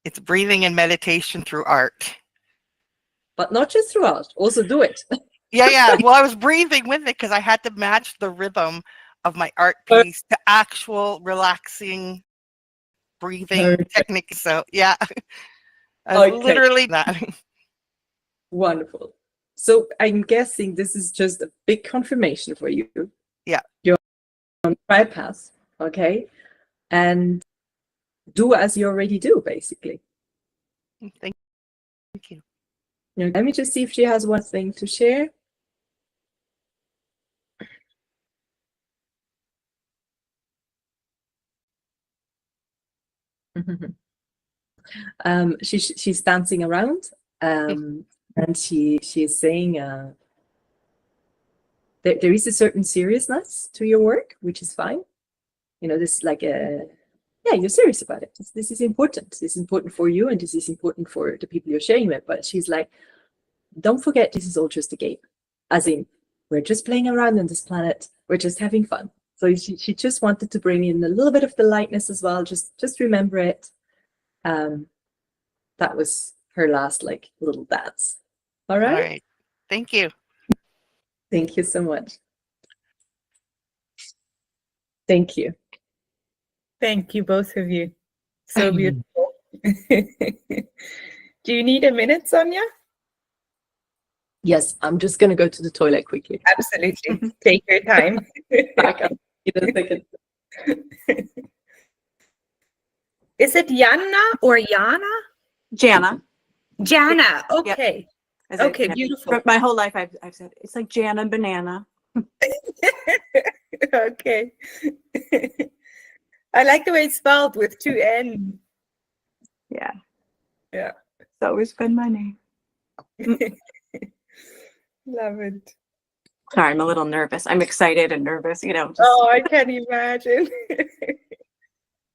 It's breathing and meditation through art. But not just through art, also do it. Yeah. Well, I was breathing with it because I had to match the rhythm of my art piece to actual relaxing breathing technique. So yeah, I was literally that. Wonderful. So I'm guessing this is just a big confirmation for you. Yeah. You're on the right path, okay? And do as you already do, basically. Thank you. Now, let me just see if she has one thing to share. She's dancing around, and she's saying there is a certain seriousness to your work, which is fine. You know, this is like you're serious about it. This is important. This is important for you, and this is important for the people you're sharing with. But she's like, don't forget, this is all just a game. As in, we're just playing around on this planet. We're just having fun. So she just wanted to bring in a little bit of the lightness as well. Just remember it. That was her last like little dance. All right. All right. Thank you. Thank you so much. Thank you. Thank you, both of you. So beautiful. Do you need a minute, Sonia? Yes, I'm just going to go to the toilet quickly. Absolutely. Take your time. Back up in a second. Is it Jana or Jana? Jana. Jana. Okay. Yep. Okay, beautiful. My whole life I've said it's like Jana banana. Okay. I like the way it's spelled with 2 N. Yeah. Yeah. It's always been my name. Love it. Sorry, I'm a little nervous. I'm excited and nervous, you know. Oh, I can imagine.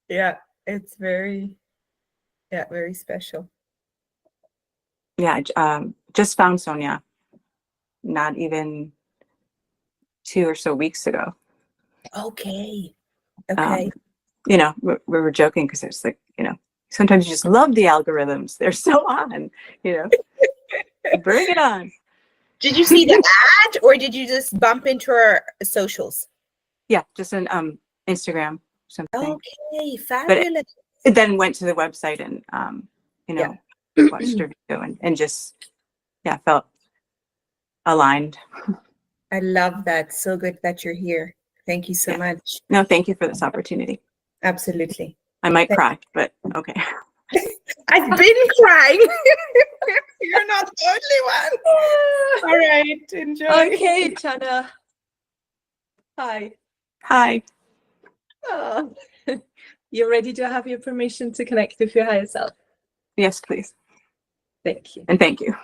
Yeah, it's very special. Yeah, just found Sonia not even 2 or so weeks ago. Okay. Okay. You know, we were joking because it's like, you know, sometimes you just love the algorithms. They're so on, you know. Bring it on. Did you see the ad or did you just bump into our socials? Yeah, just an Instagram something. Okay, fabulous. It then went to the website and you know, watched her video and just felt aligned. I love that. So good that you're here. Thank you so much. No, thank you for this opportunity. Absolutely. I might cry, but okay. I've been crying. You're not the only one. All right, enjoy. Okay, Jana. Hi. Hi. Oh. You're ready to have your permission to connect with your higher self. Yes, please. Thank you. And thank you.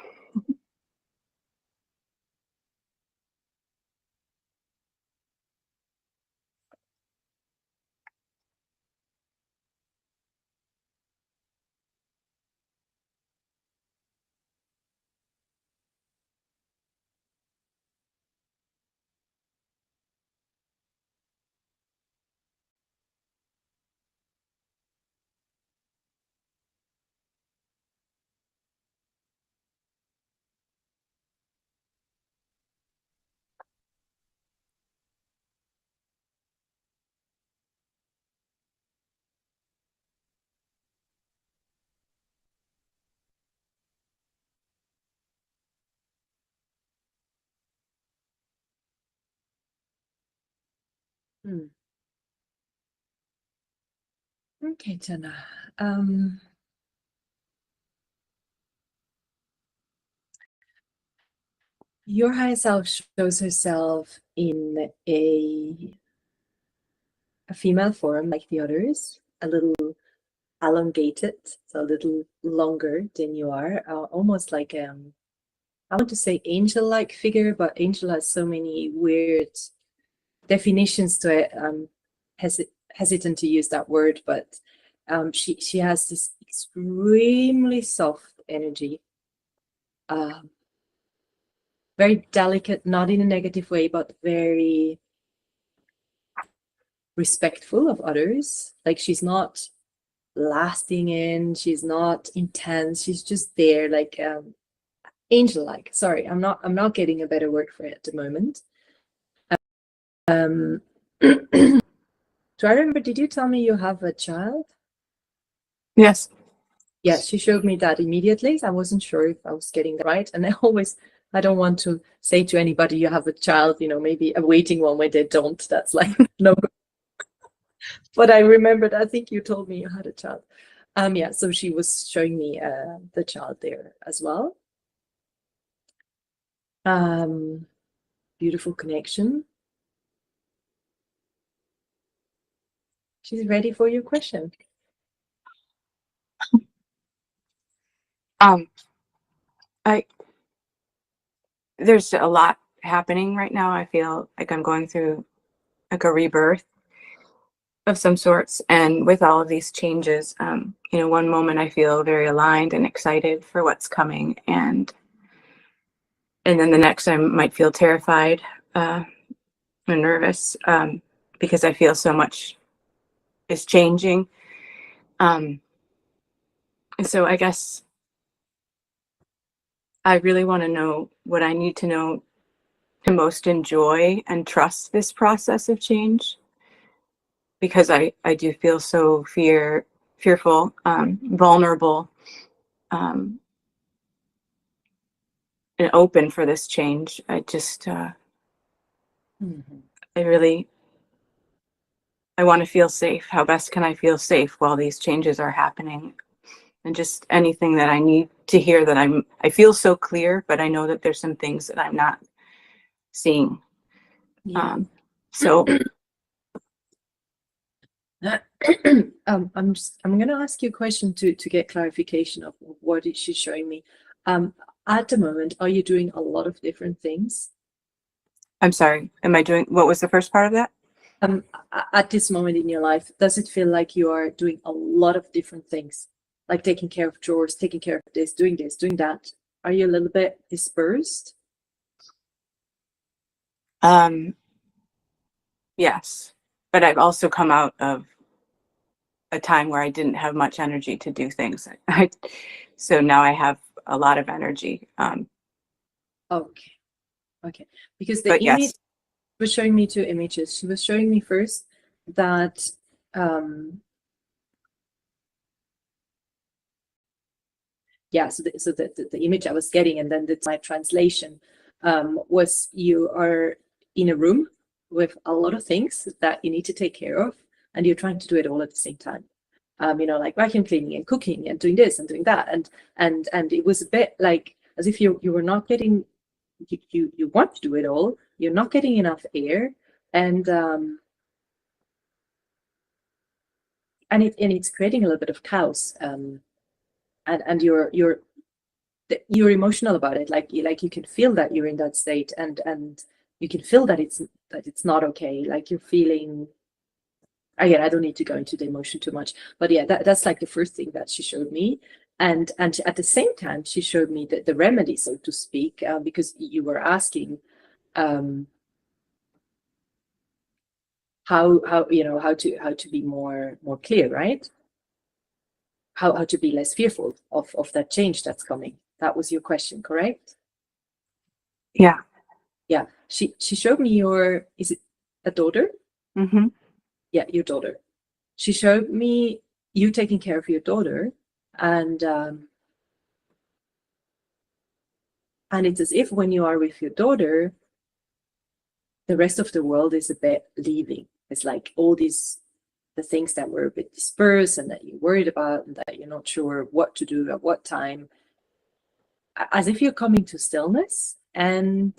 Okay, Jenna. Your higher self shows herself in a female form like the others, a little elongated, so a little longer than you are, almost like I want to say angel-like figure, but angel has so many weird definitions to it. Hesitant to use that word, but she has this extremely soft energy, very delicate, not in a negative way, but very respectful of others. Like she's not lasting in, she's not intense, she's just there, like angel-like. Sorry, I'm not getting a better word for it at the moment. Do I remember, did you tell me you have a child? Yes. Yes, she showed me that immediately. I wasn't sure if I was getting that right. And I don't want to say to anybody you have a child, maybe a waiting one when they don't. That's like, no. But I remembered, I think you told me you had a child. Yeah, so she was showing me the child there as well. Beautiful connection. She's ready for your question. There's a lot happening right now. I feel like I'm going through like a rebirth of some sorts, and with all of these changes, one moment I feel very aligned and excited for what's coming, and then the next I might feel terrified and nervous because I feel so much is changing. And so I guess I really want to know what I need to know to most enjoy and trust this process of change, because I do feel so fearful, vulnerable, and open for this change. I just I want to feel safe. How best can I feel safe while these changes are happening? And just anything that I need to hear, that I feel so clear, but I know that there's some things that I'm not seeing. Yeah. So I'm going to ask you a question to get clarification of what she's showing me. At the moment, are you doing a lot of different things? I'm sorry, am I doing, what was the first part of that? At this moment in your life, does it feel like you are doing a lot of different things, like taking care of chores, taking care of this, doing that? Are you a little bit dispersed? Yes, but I've also come out of a time where I didn't have much energy to do things. So now I have a lot of energy. Okay. Because the image was showing me two images. She was showing me first that so the image I was getting, and then my translation was you are in a room with a lot of things that you need to take care of, and you're trying to do it all at the same time. Like vacuum cleaning and cooking and doing this and doing that, and it was a bit like as if you were not getting, you want to do it all, you're not getting enough air, and it's creating a little bit of chaos, and you're emotional about it, like you can feel that you're in that state, and you can feel that it's not okay, like you're feeling. Again, I don't need to go into the emotion too much, but yeah, that's like the first thing that she showed me. And at the same time, she showed me the remedy, so to speak, because you were asking how to be more clear, right? How to be less fearful of that change that's coming. That was your question, correct? Yeah. She showed me is it a daughter? Mm-hmm. Yeah, your daughter. She showed me you taking care of your daughter, and it's as if when you are with your daughter, the rest of the world is a bit leaving. It's like all these, the things that were a bit dispersed and that you're worried about and that you're not sure what to do at what time, as if you're coming to stillness and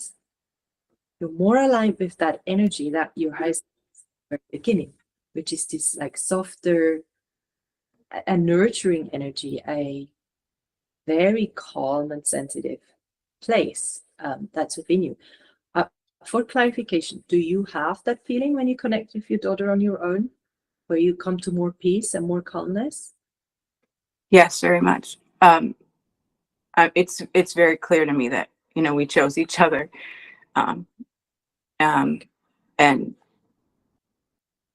you're more aligned with that energy that your highest at the beginning, which is this like softer and nurturing energy, a very calm and sensitive place that's within you. For clarification, do you have that feeling when you connect with your daughter on your own, where you come to more peace and more calmness? Yes, very much. It's very clear to me that, you know, we chose each other, and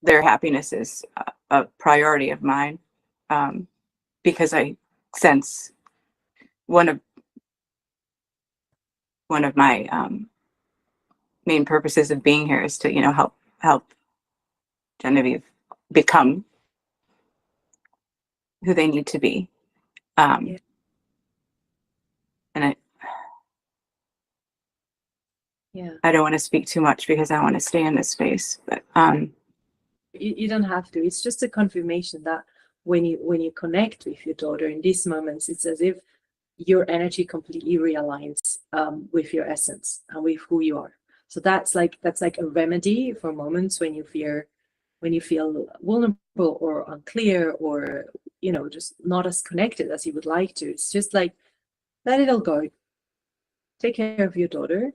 their happiness is a priority of mine, because I sense one of my main purposes of being here is to, you know, help Genevieve become who they need to be. Yeah. And Yeah. I don't want to speak too much because I want to stay in this space, but You don't have to. It's just a confirmation that when you connect with your daughter in these moments, it's as if your energy completely realigns with your essence and with who you are. So that's like a remedy for moments when you feel vulnerable or unclear, or, you know, just not as connected as you would like to. It's just like, let it all go. Take care of your daughter.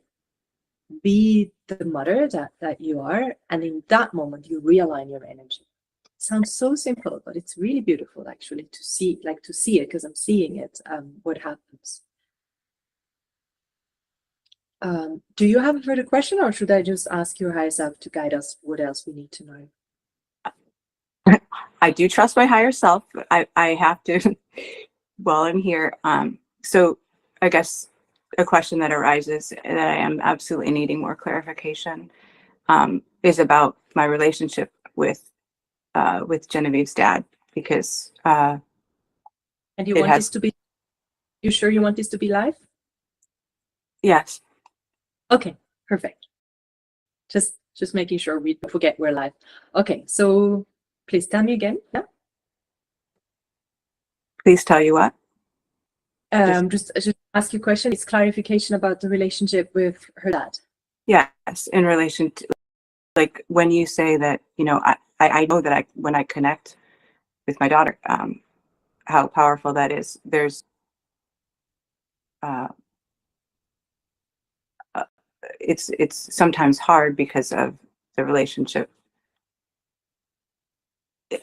Be the mother that you are, and in that moment you realign your energy. It sounds so simple, but it's really beautiful actually to see it, because I'm seeing it, what happens. Do you have a further question, or should I just ask your higher self to guide us what else we need to know? I do trust my higher self. I have to while I'm here. So I guess a question that arises that I am absolutely needing more clarification is about my relationship with Genevieve's dad, because And you want this to be, you sure you want this to be live? Yes. Okay, perfect. Just making sure we don't forget we're live. Okay, so please tell me again. Yeah. Please tell you what. Just ask you a question. It's clarification about the relationship with her dad. Yes, in relation to, like, when you say that, you know, I know that when I connect with my daughter, how powerful that is. There's it's sometimes hard because of the relationship,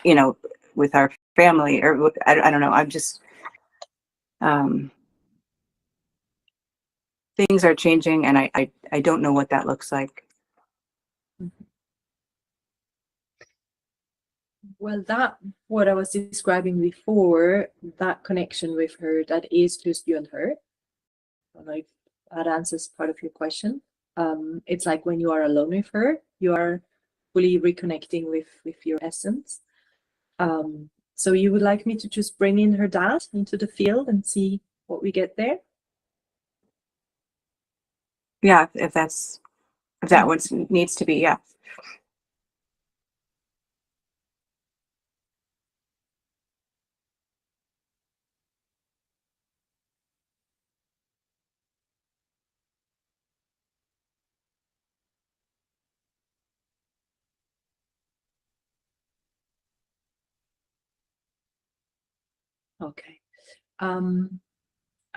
you know, with our family, or I don't know. I'm just things are changing, and I don't know what that looks like. Well, that what I was describing before, that connection with her, that is just you and her. I don't know if that answers part of your question. It's like when you are alone with her, you are fully reconnecting with your essence. So you would like me to just bring in her dad into the field and see what we get there? Yeah, if that what needs to be, yeah. Okay. I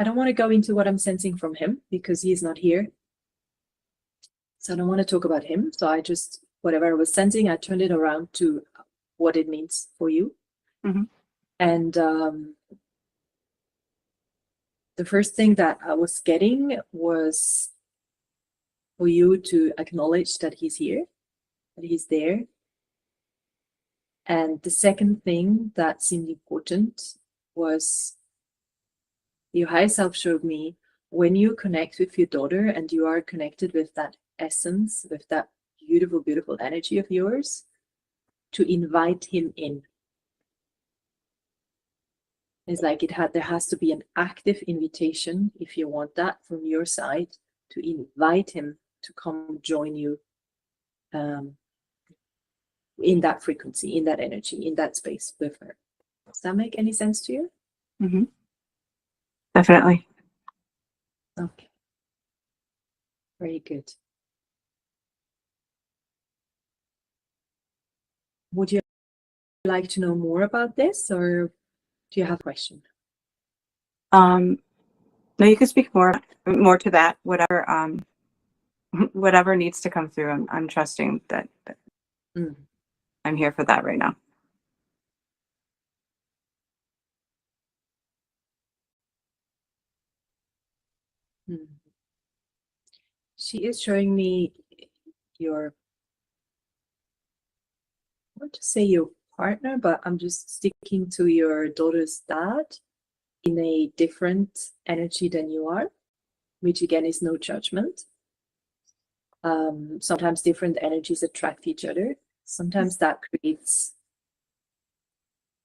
don't want to go into what I'm sensing from him because he's not here. So I don't want to talk about him. So I just, whatever I was sensing, I turned it around to what it means for you. Mm-hmm. And the first thing that I was getting was for you to acknowledge that he's here, that he's there. And the second thing that seemed important was your higher self showed me when you connect with your daughter and you are connected with that essence, with that beautiful, beautiful energy of yours, to invite him in. It's like there has to be an active invitation, if you want that from your side, to invite him to come join you in that frequency, in that energy, in that space with her. Does that make any sense to you? Mm-hmm. Definitely. Okay. Very good. Would you like to know more about this, or do you have a question? No, you could speak more to that. Whatever needs to come through. I'm trusting that I'm here for that right now. She is showing me your, I want to say your partner, but I'm just sticking to your daughter's dad in a different energy than you are, which again is no judgment. Sometimes different energies attract each other. Sometimes that creates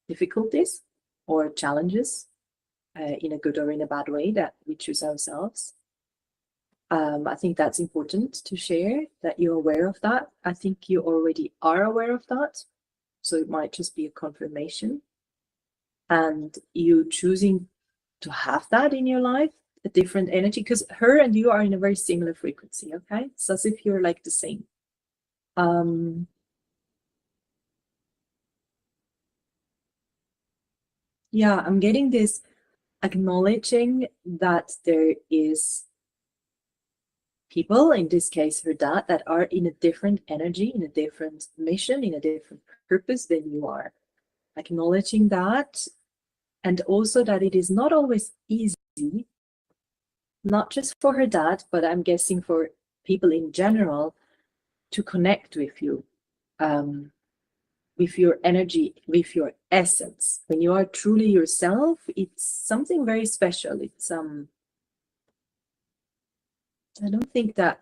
difficulties or challenges in a good or in a bad way that we choose ourselves. I think that's important to share, that you're aware of that. I think you already are aware of that. So it might just be a confirmation. And you choosing to have that in your life, a different energy, because her and you are in a very similar frequency, okay? It's as if you're like the same. Yeah, I'm getting this acknowledging that there is people, in this case her dad, that are in a different energy, in a different mission, in a different purpose than you are. Acknowledging that, and also that it is not always easy, not just for her dad, but I'm guessing for people in general, to connect with you, with your energy, with your essence. When you are truly yourself, it's something very special. It's I don't think that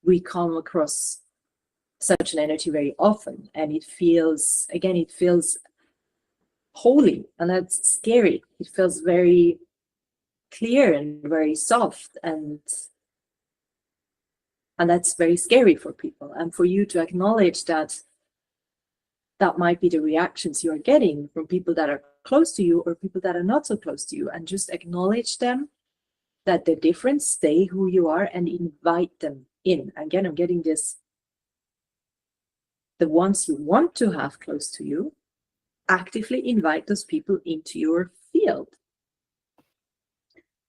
we come across such an energy very often, and it feels, again, it feels holy, and that's scary. It feels very clear and very soft, and that's very scary for people. And for you to acknowledge that that might be the reactions you are getting from people that are close to you or people that are not so close to you, and just acknowledge them, that they're different, stay who you are, and invite them in. Again, I'm getting this, the ones you want to have close to you, actively invite those people into your field.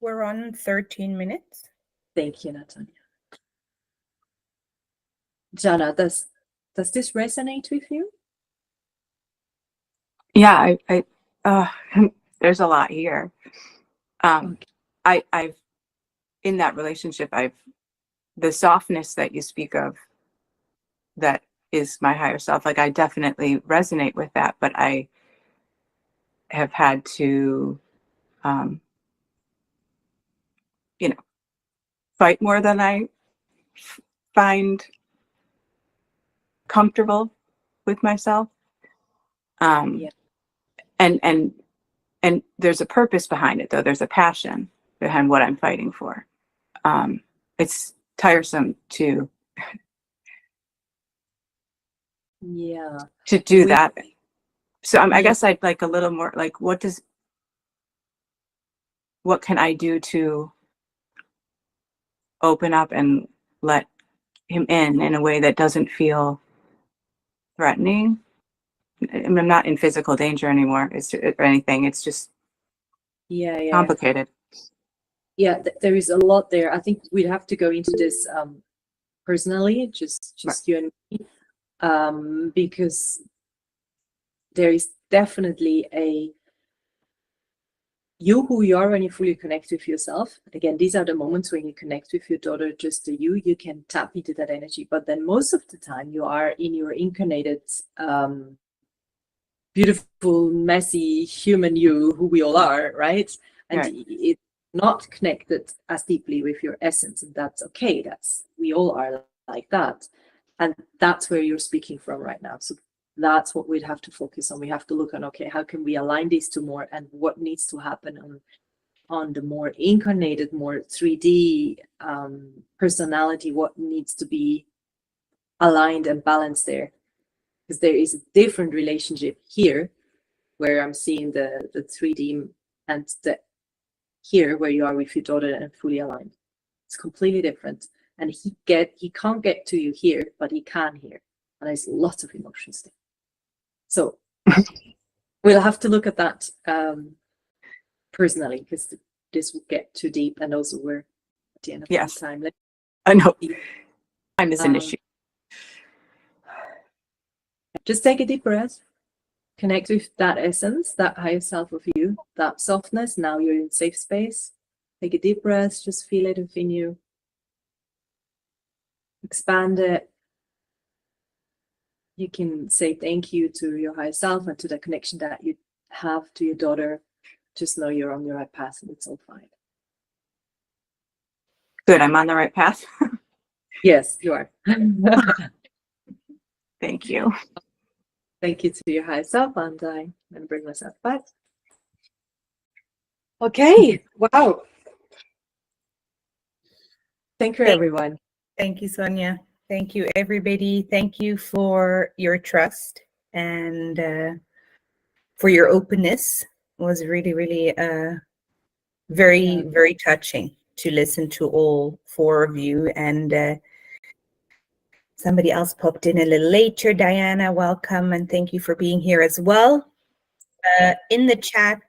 We're on 13 minutes. Thank you, Natalia. Jana, does this resonate with you? Yeah, there's a lot here. I've in that relationship, the softness that you speak of, that is my higher self. Like, I definitely resonate with that, but I have had to, fight more than I find comfortable with myself. Yeah. And there's a purpose behind it, though. There's a passion behind what I'm fighting for. It's tiresome to do that. So I guess I'd like a little more, like, what can I do to open up and let him in a way that doesn't feel threatening? I'm not in physical danger anymore, or anything. It's just complicated. Yeah, there is a lot there. I think we'd have to go into this personally, just right. You and me, because there is definitely you who you are when you fully connect with yourself. Again, these are the moments when you connect with your daughter, just you can tap into that energy. But then most of the time you are in your incarnated, beautiful, messy human you, who we all are, right? And right. It's not connected as deeply with your essence, and that's okay. We all are like that. And that's where you're speaking from right now. So that's what we'd have to focus on. We have to look on, okay, how can we align these two more, and what needs to happen on the more incarnated, more 3D personality, what needs to be aligned and balanced there. because there is a different relationship here where I'm seeing the 3D and the here where you are with your daughter and fully aligned. It's completely different. And he can't get to you here, but he can here. And there's lots of emotions there. So we'll have to look at that personally, because this will get too deep, and also we're at the end of Yes. the time. I know. Time is an issue. Just take a deep breath. Connect with that essence, that higher self of you, that softness. Now you're in safe space. Take a deep breath. Just feel it within you. Expand it. You can say thank you to your higher self and to the connection that you have to your daughter. Just know you're on the right path and it's all fine. Good, I'm on the right path. Yes, you are. Thank you. Thank you to your higher self, and I'm going to bring myself back. Okay, wow. Thank you, everyone. Thank you, Sonia. Thank you, everybody. Thank you for your trust and for your openness. It was really, really very, very touching to listen to all four of you. And somebody else popped in a little later. Diana, welcome, and thank you for being here as well. In the chat,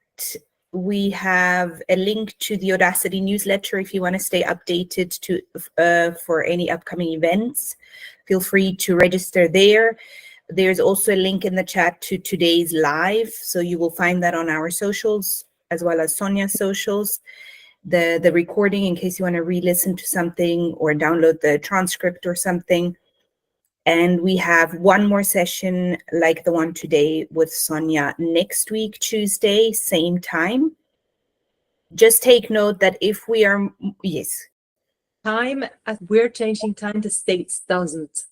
we have a link to the Audacity newsletter if you want to stay updated for any upcoming events. Feel free to register there. There's also a link in the chat to today's live, so you will find that on our socials as well as Sonia's socials. The recording, in case you want to re-listen to something or download the transcript or something. And we have one more session like the one today with Sonia next week, Tuesday, same time. Just take note that if we are, yes. Time, as we're changing time, the States doesn't.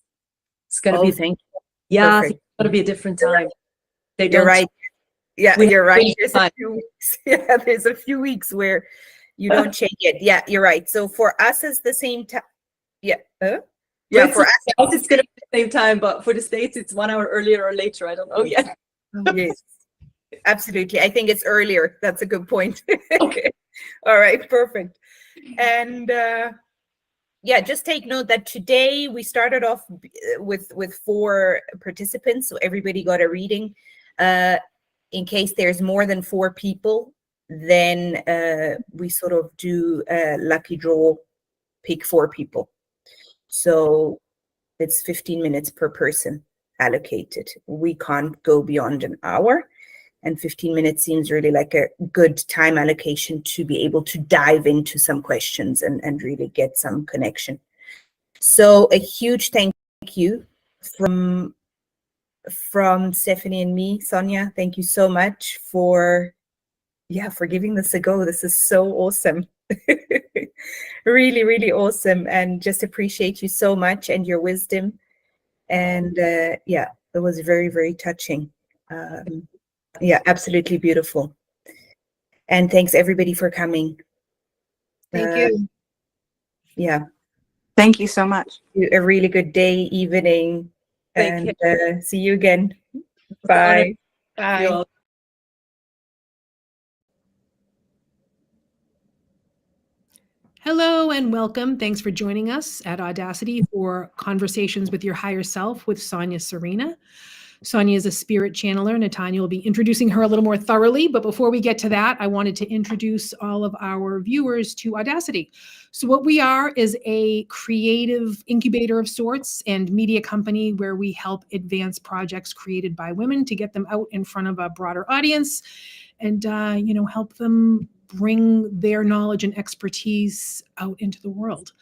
It's going to be, Thank you. yeah, Perfect. it's going to be a different time. They You're don't. right. Yeah, We you're right. change There's time. a few weeks. Yeah, there's a few weeks where you don't change it. Yeah, you're right. So for us, it's the same time. Yeah. Yeah, for us, it's going to be the same time, but for the States, it's 1 hour earlier or later. I don't know yet. yes, absolutely. I think it's earlier. That's a good point. Okay. All right, perfect. And yeah, just take note that today we started off with 4 participants, so everybody got a reading. In case there's more than 4 people, then we sort of do a lucky draw, pick 4 people. So it's 15 minutes per person allocated. We can't go beyond an hour, and 15 minutes seems really like a good time allocation to be able to dive into some questions and really get some connection. So a huge thank you from Stephanie and me. Sonia, thank you so much for giving this a go. This is so awesome. Really, really awesome, and just appreciate you so much and your wisdom. And yeah, it was very, very touching. Yeah, absolutely beautiful. And thanks everybody for coming. Thank you. Yeah. Thank you so much. A really good day, evening, Thank and see you again. Bye. Bye. You all. Hello and welcome. Thanks for joining us at Audacity for Conversations with Your Higher Self with Sonia Sarina. Sonia is a spirit channeler. Natanya will be introducing her a little more thoroughly. But before we get to that, I wanted to introduce all of our viewers to Audacity. So what we are is a creative incubator of sorts and media company where we help advance projects created by women to get them out in front of a broader audience and, help them bring their knowledge and expertise out into the world.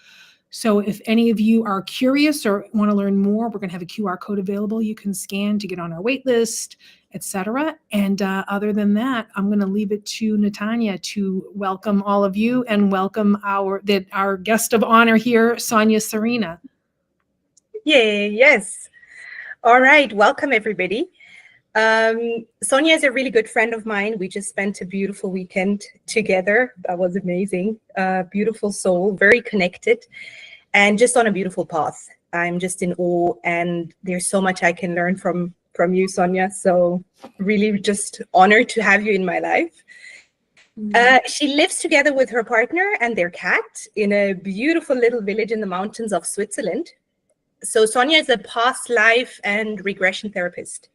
So if any of you are curious or want to learn more, we're going to have a QR code available you can scan to get on our wait list, etc. And other than that, I'm going to leave it to Natanya to welcome all of you and welcome our guest of honor here, Sonia Sarina. Yay, yes. All right, welcome everybody. Sonia is a really good friend of mine. We just spent a beautiful weekend together. That was amazing. Beautiful soul, very connected, and just on a beautiful path. I'm just in awe, and there's so much I can learn from you, Sonia. So really just honored to have you in my life. She lives together with her partner and their cat in a beautiful little village in the mountains of Switzerland. So Sonia is a past life and regression therapist.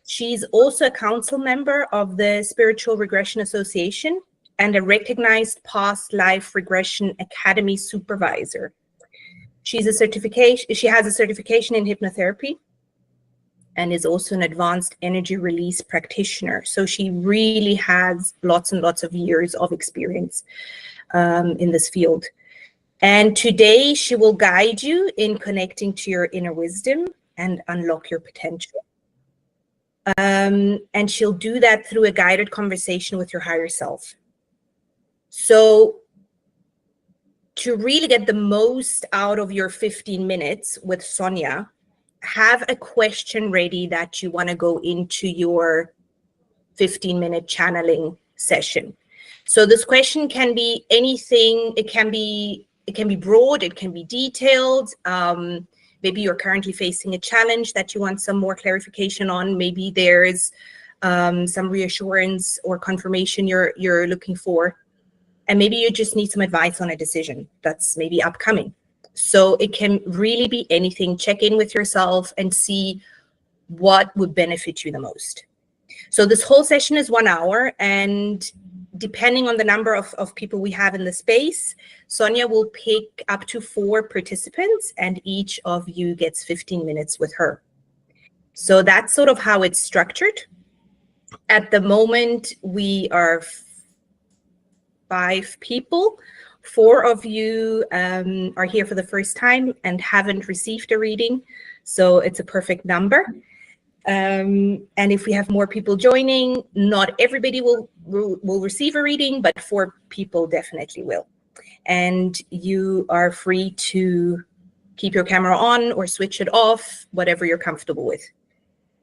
She's also a council member of the Spiritual Regression Association and a recognized Past Life Regression Academy supervisor. She has a certification in hypnotherapy and is also an advanced energy release practitioner. So she really has lots and lots of years of experience in this field. And today she will guide you in connecting to your inner wisdom and unlock your potential. And she'll do that through a guided conversation with your higher self. So to really get the most out of your 15 minutes with Sonia, have a question ready that you want to go into your 15-minute channeling session. So this question can be anything. It can be broad, it can be detailed. Maybe you're currently facing a challenge that you want some more clarification on. Maybe there's some reassurance or confirmation you're looking for. And maybe you just need some advice on a decision that's maybe upcoming. So it can really be anything. Check in with yourself and see what would benefit you the most. So this whole session is 1 hour, and depending on the number of people we have in the space, Sonia will pick up to 4 participants, and each of you gets 15 minutes with her. So that's sort of how it's structured. At the moment, we are 5 people. 4 of you are here for the first time and haven't received a reading, so it's a perfect number. And if we have more people joining, not everybody will receive a reading, but 4 people definitely will. And you are free to keep your camera on or switch it off, whatever you're comfortable with.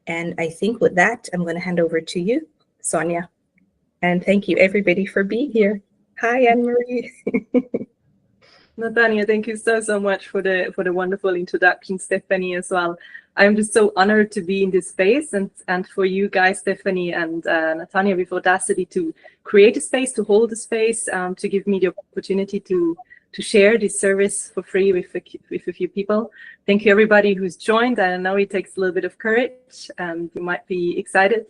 And I think with that, I'm going to hand over to you, Sonia. And thank you, everybody, for being here. Hi, Anne-Marie. Natania, thank you so much for the wonderful introduction, Stephanie, as well. I'm just so honored to be in this space, and for you guys, Stephanie and Natania, with audacity to create a space, to hold a space, to give me the opportunity to share this service for free with a few people. Thank you, everybody who's joined. I know it takes a little bit of courage, and you might be excited.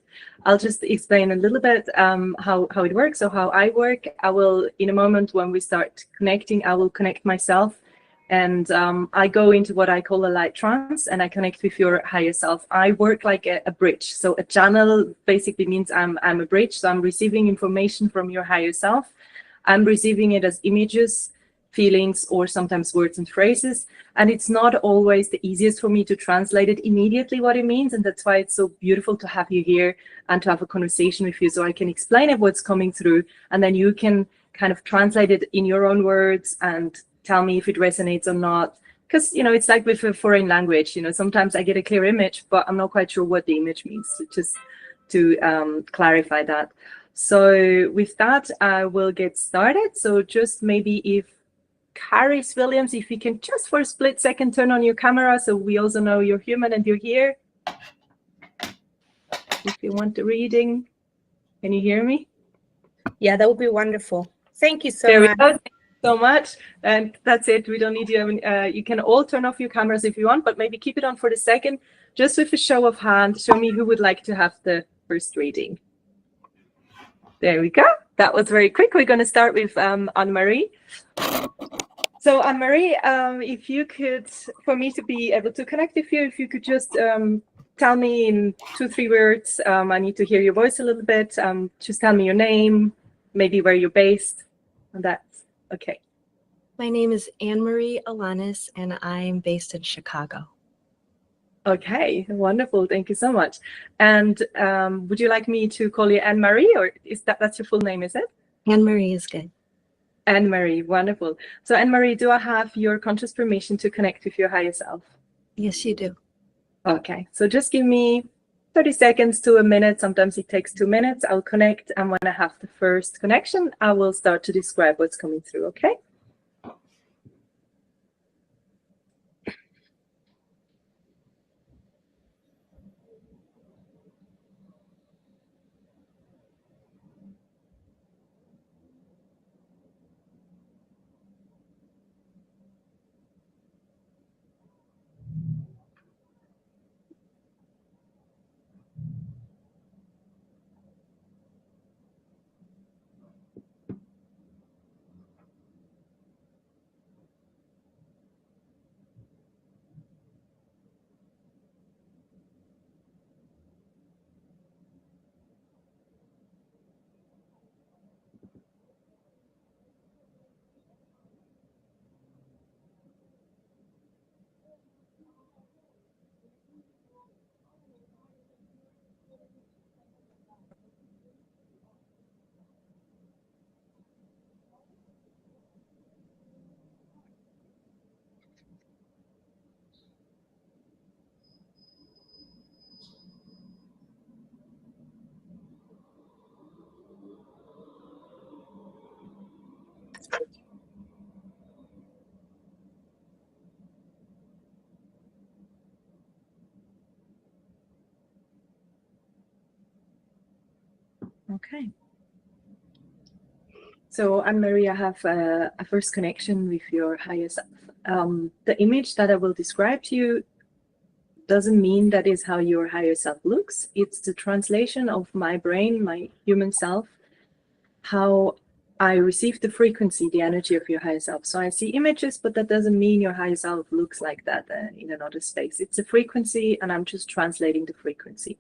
I'll just explain a little bit how it works, or how I work. I will, in a moment when we start connecting, I will connect myself, and I go into what I call a light trance, and I connect with your higher self. I work like a bridge. So a channel basically means I'm a bridge. So I'm receiving information from your higher self. I'm receiving it as images, feelings, or sometimes words and phrases. And it's not always the easiest for me to translate it immediately what it means. And that's why it's so beautiful to have you here and to have a conversation with you, so I can explain it, what's coming through, and then you can kind of translate it in your own words and tell me if it resonates or not. Because, you know, it's like with a foreign language, you know, sometimes I get a clear image, but I'm not quite sure what the image means, so just to clarify that. So with that, I will get started. So just maybe if Caris Williams, if you can just for a split second turn on your camera so we also know you're human and you're here. If you want the reading, can you hear me? Yeah, that would be wonderful. Thank you so there much. We go. Thank you so much. And that's it. We don't need you. You can all turn off your cameras if you want, but maybe keep it on for the second. Just with a show of hands, show me who would like to have the first reading. There we go. That was very quick. We're going to start with Anne-Marie. So Anne-Marie, if you could, for me to be able to connect with you, if you could just tell me in 2-3 words, I need to hear your voice a little bit. Just tell me your name, maybe where you're based, and that's okay. My name is Anne-Marie Alanis, and I'm based in Chicago. Okay, wonderful. Thank you so much. And would you like me to call you Anne-Marie, or is that's your full name, is it? Anne-Marie is good. Anne-Marie, wonderful. So Anne-Marie, do I have your conscious permission to connect with your higher self? Yes, you do. Okay, so just give me 30 seconds to a minute. Sometimes it takes 2 minutes. I'll connect, and when I have the first connection, I will start to describe what's coming through, okay? Okay. So, Anne-Marie, I have a first connection with your higher self. The image that I will describe to you doesn't mean that is how your higher self looks. It's the translation of my brain, my human self, how I receive the frequency, the energy of your higher self. So I see images, but that doesn't mean your higher self looks like that in another space. It's a frequency, and I'm just translating the frequency.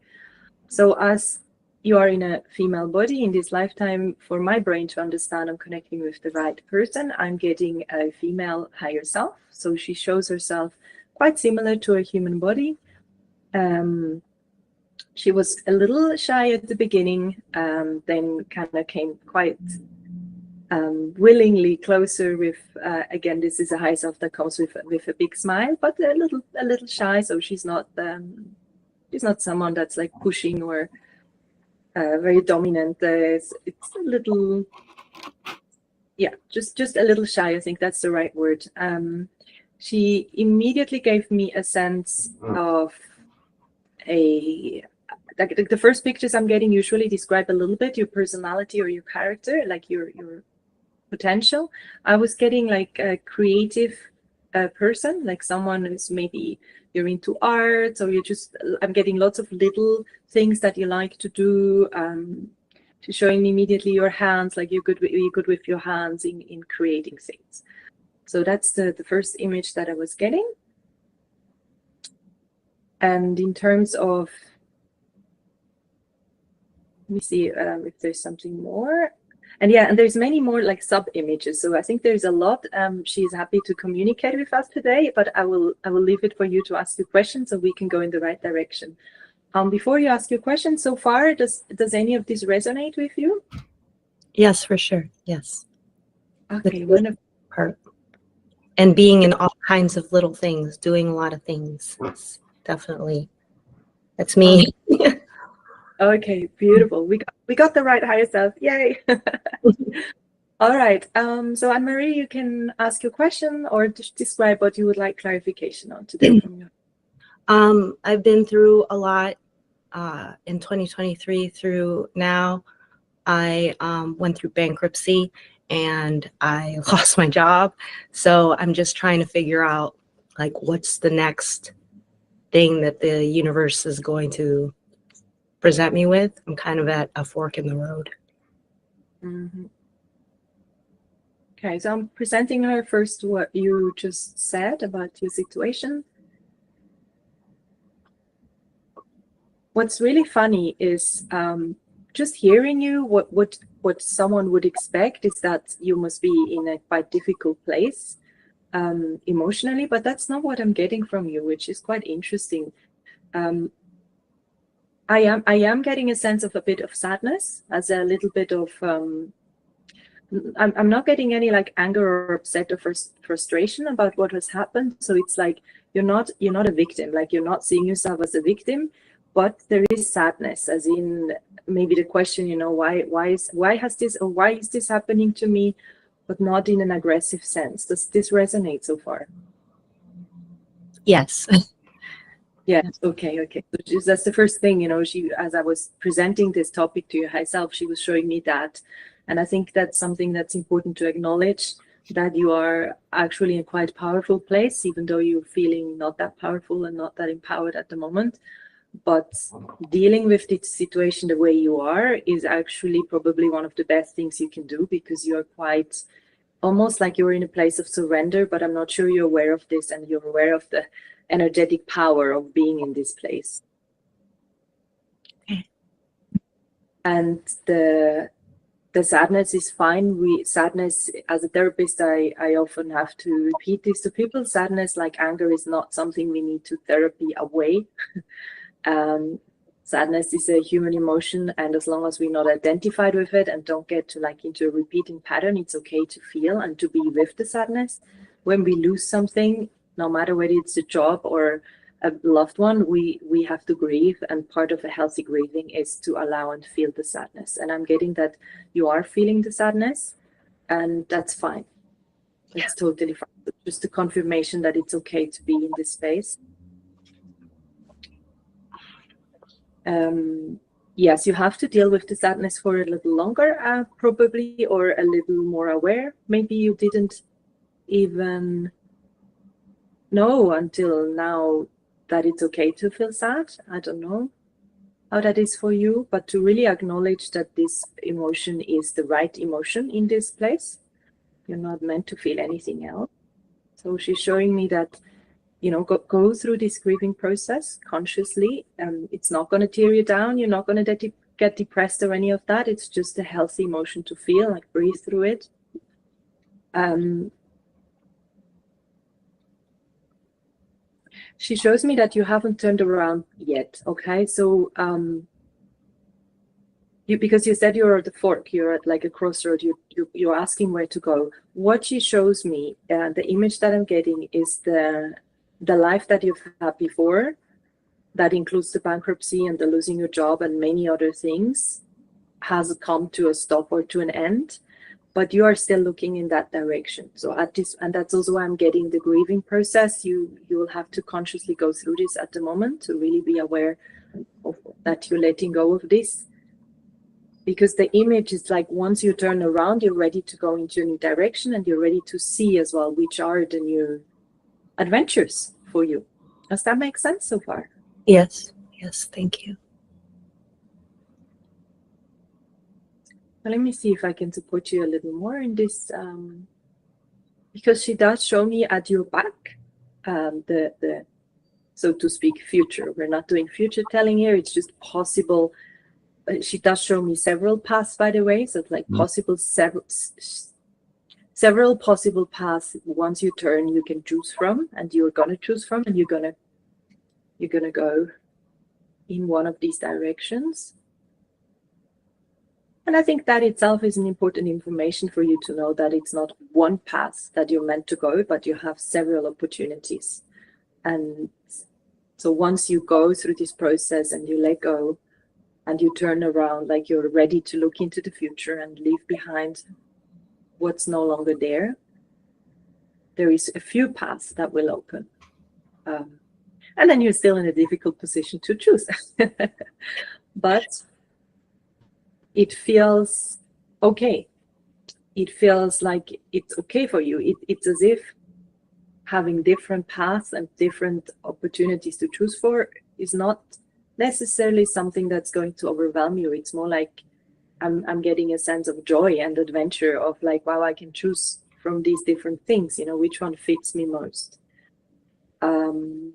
So as you are in a female body in this lifetime, for my brain to understand I'm connecting with the right person, I'm getting a female higher self. So she shows herself quite similar to a human body. She was a little shy at the beginning, then kind of came quite willingly closer with, again, this is a high self that comes with a big smile, but a little shy. So she's not someone that's like pushing or very dominant. It's a little, yeah, just a little shy. I think that's the right word. She immediately gave me a sense of the first pictures I'm getting usually describe a little bit your personality or your character, like your potential. I was getting like a creative person, like someone who's maybe you're into art, or I'm getting lots of little things that you like to do. To showing me immediately your hands, like you're good with your hands in creating things. So that's the first image that I was getting. And in terms of, let me see if there's something more. And yeah, and there's many more like sub images. So I think there's a lot. She's happy to communicate with us today, but I will leave it for you to ask your questions so we can go in the right direction. Before you ask your question, so far, does any of this resonate with you? Yes, for sure. Yes. Okay, wonderful. Part. And being in all kinds of little things, doing a lot of things. It's definitely, that's me. Okay, beautiful. We got the right higher self. Yay. All right. So Anne-Marie, you can ask your question or just describe what you would like clarification on today from you. I've been through a lot in 2023 through now. I went through bankruptcy and I lost my job. So I'm just trying to figure out like what's the next thing that the universe is going to present me with. I'm kind of at a fork in the road. Mm-hmm. Okay, so I'm presenting her first what you just said about your situation. What's really funny is just hearing you, what someone would expect is that you must be in a quite difficult place emotionally, but that's not what I'm getting from you, which is quite interesting. I am getting a sense of a bit of sadness, as a little bit of I'm not getting any like anger or upset or frustration about what has happened. So it's like you're not a victim, like you're not seeing yourself as a victim, but there is sadness, as in maybe the question, why is this happening to me, but not in an aggressive sense. Does this resonate so far? Yes. Yeah. Okay. So that's the first thing, as I was presenting this topic to your high self, she was showing me that. And I think that's something that's important to acknowledge, that you are actually in a quite powerful place, even though you're feeling not that powerful and not that empowered at the moment. But dealing with this situation the way you are is actually probably one of the best things you can do, because you're quite almost like you're in a place of surrender, but I'm not sure you're aware of this and you're aware of the energetic power of being in this place. And the sadness is fine. Sadness, as a therapist, I often have to repeat this to people. Sadness, like anger, is not something we need to therapy away. Sadness is a human emotion, and as long as we're not identified with it and don't get to into a repeating pattern, it's okay to feel and to be with the sadness. When we lose something, no matter whether it's a job or a loved one, we have to grieve, and part of a healthy grieving is to allow and feel the sadness. And I'm getting that you are feeling the sadness, and that's fine. It's totally fine. Just a confirmation that it's okay to be in this space. yes, you have to deal with the sadness for a little longer, probably, or a little more aware. Maybe you didn't even know until now that it's okay to feel sad. I don't know how that is for you, but to really acknowledge that this emotion is the right emotion in this place. You're not meant to feel anything else. So she's showing me that, go through this grieving process consciously. It's not going to tear you down. You're not going to get depressed or any of that. It's just a healthy emotion to feel, like breathe through it. She shows me that you haven't turned around yet. Okay, so because you said you're at the fork, you're at like a crossroad, you're asking where to go. What she shows me, the image that I'm getting, is the life that you've had before, that includes the bankruptcy and the losing your job and many other things, has come to a stop or to an end, but you are still looking in that direction. So at this, and that's also why I'm getting the grieving process. You will have to consciously go through this at the moment to really be aware of that you're letting go of this. Because the image is like, once you turn around, you're ready to go into a new direction, and you're ready to see as well which are the new adventures for you. Does that make sense so far? Yes. Yes. Thank you. Let me see if I can support you a little more in this, because she does show me at your back the so to speak future. We're not doing future telling here. It's just possible. She does show me several paths, by the way. So it's like possible several possible paths. Once you turn, you can choose from, and you're gonna choose from, and you're gonna go in one of these directions. And I think that itself is an important information for you to know, that it's not one path that you're meant to go, but you have several opportunities. And so once you go through this process and you let go and you turn around, like you're ready to look into the future and leave behind what's no longer there, there is a few paths that will open. And then you're still in a difficult position to choose. But it feels okay. It feels like it's okay for you. It's as if having different paths and different opportunities to choose for is not necessarily something that's going to overwhelm you. It's more like I'm getting a sense of joy and adventure of like, wow, I can choose from these different things, which one fits me most.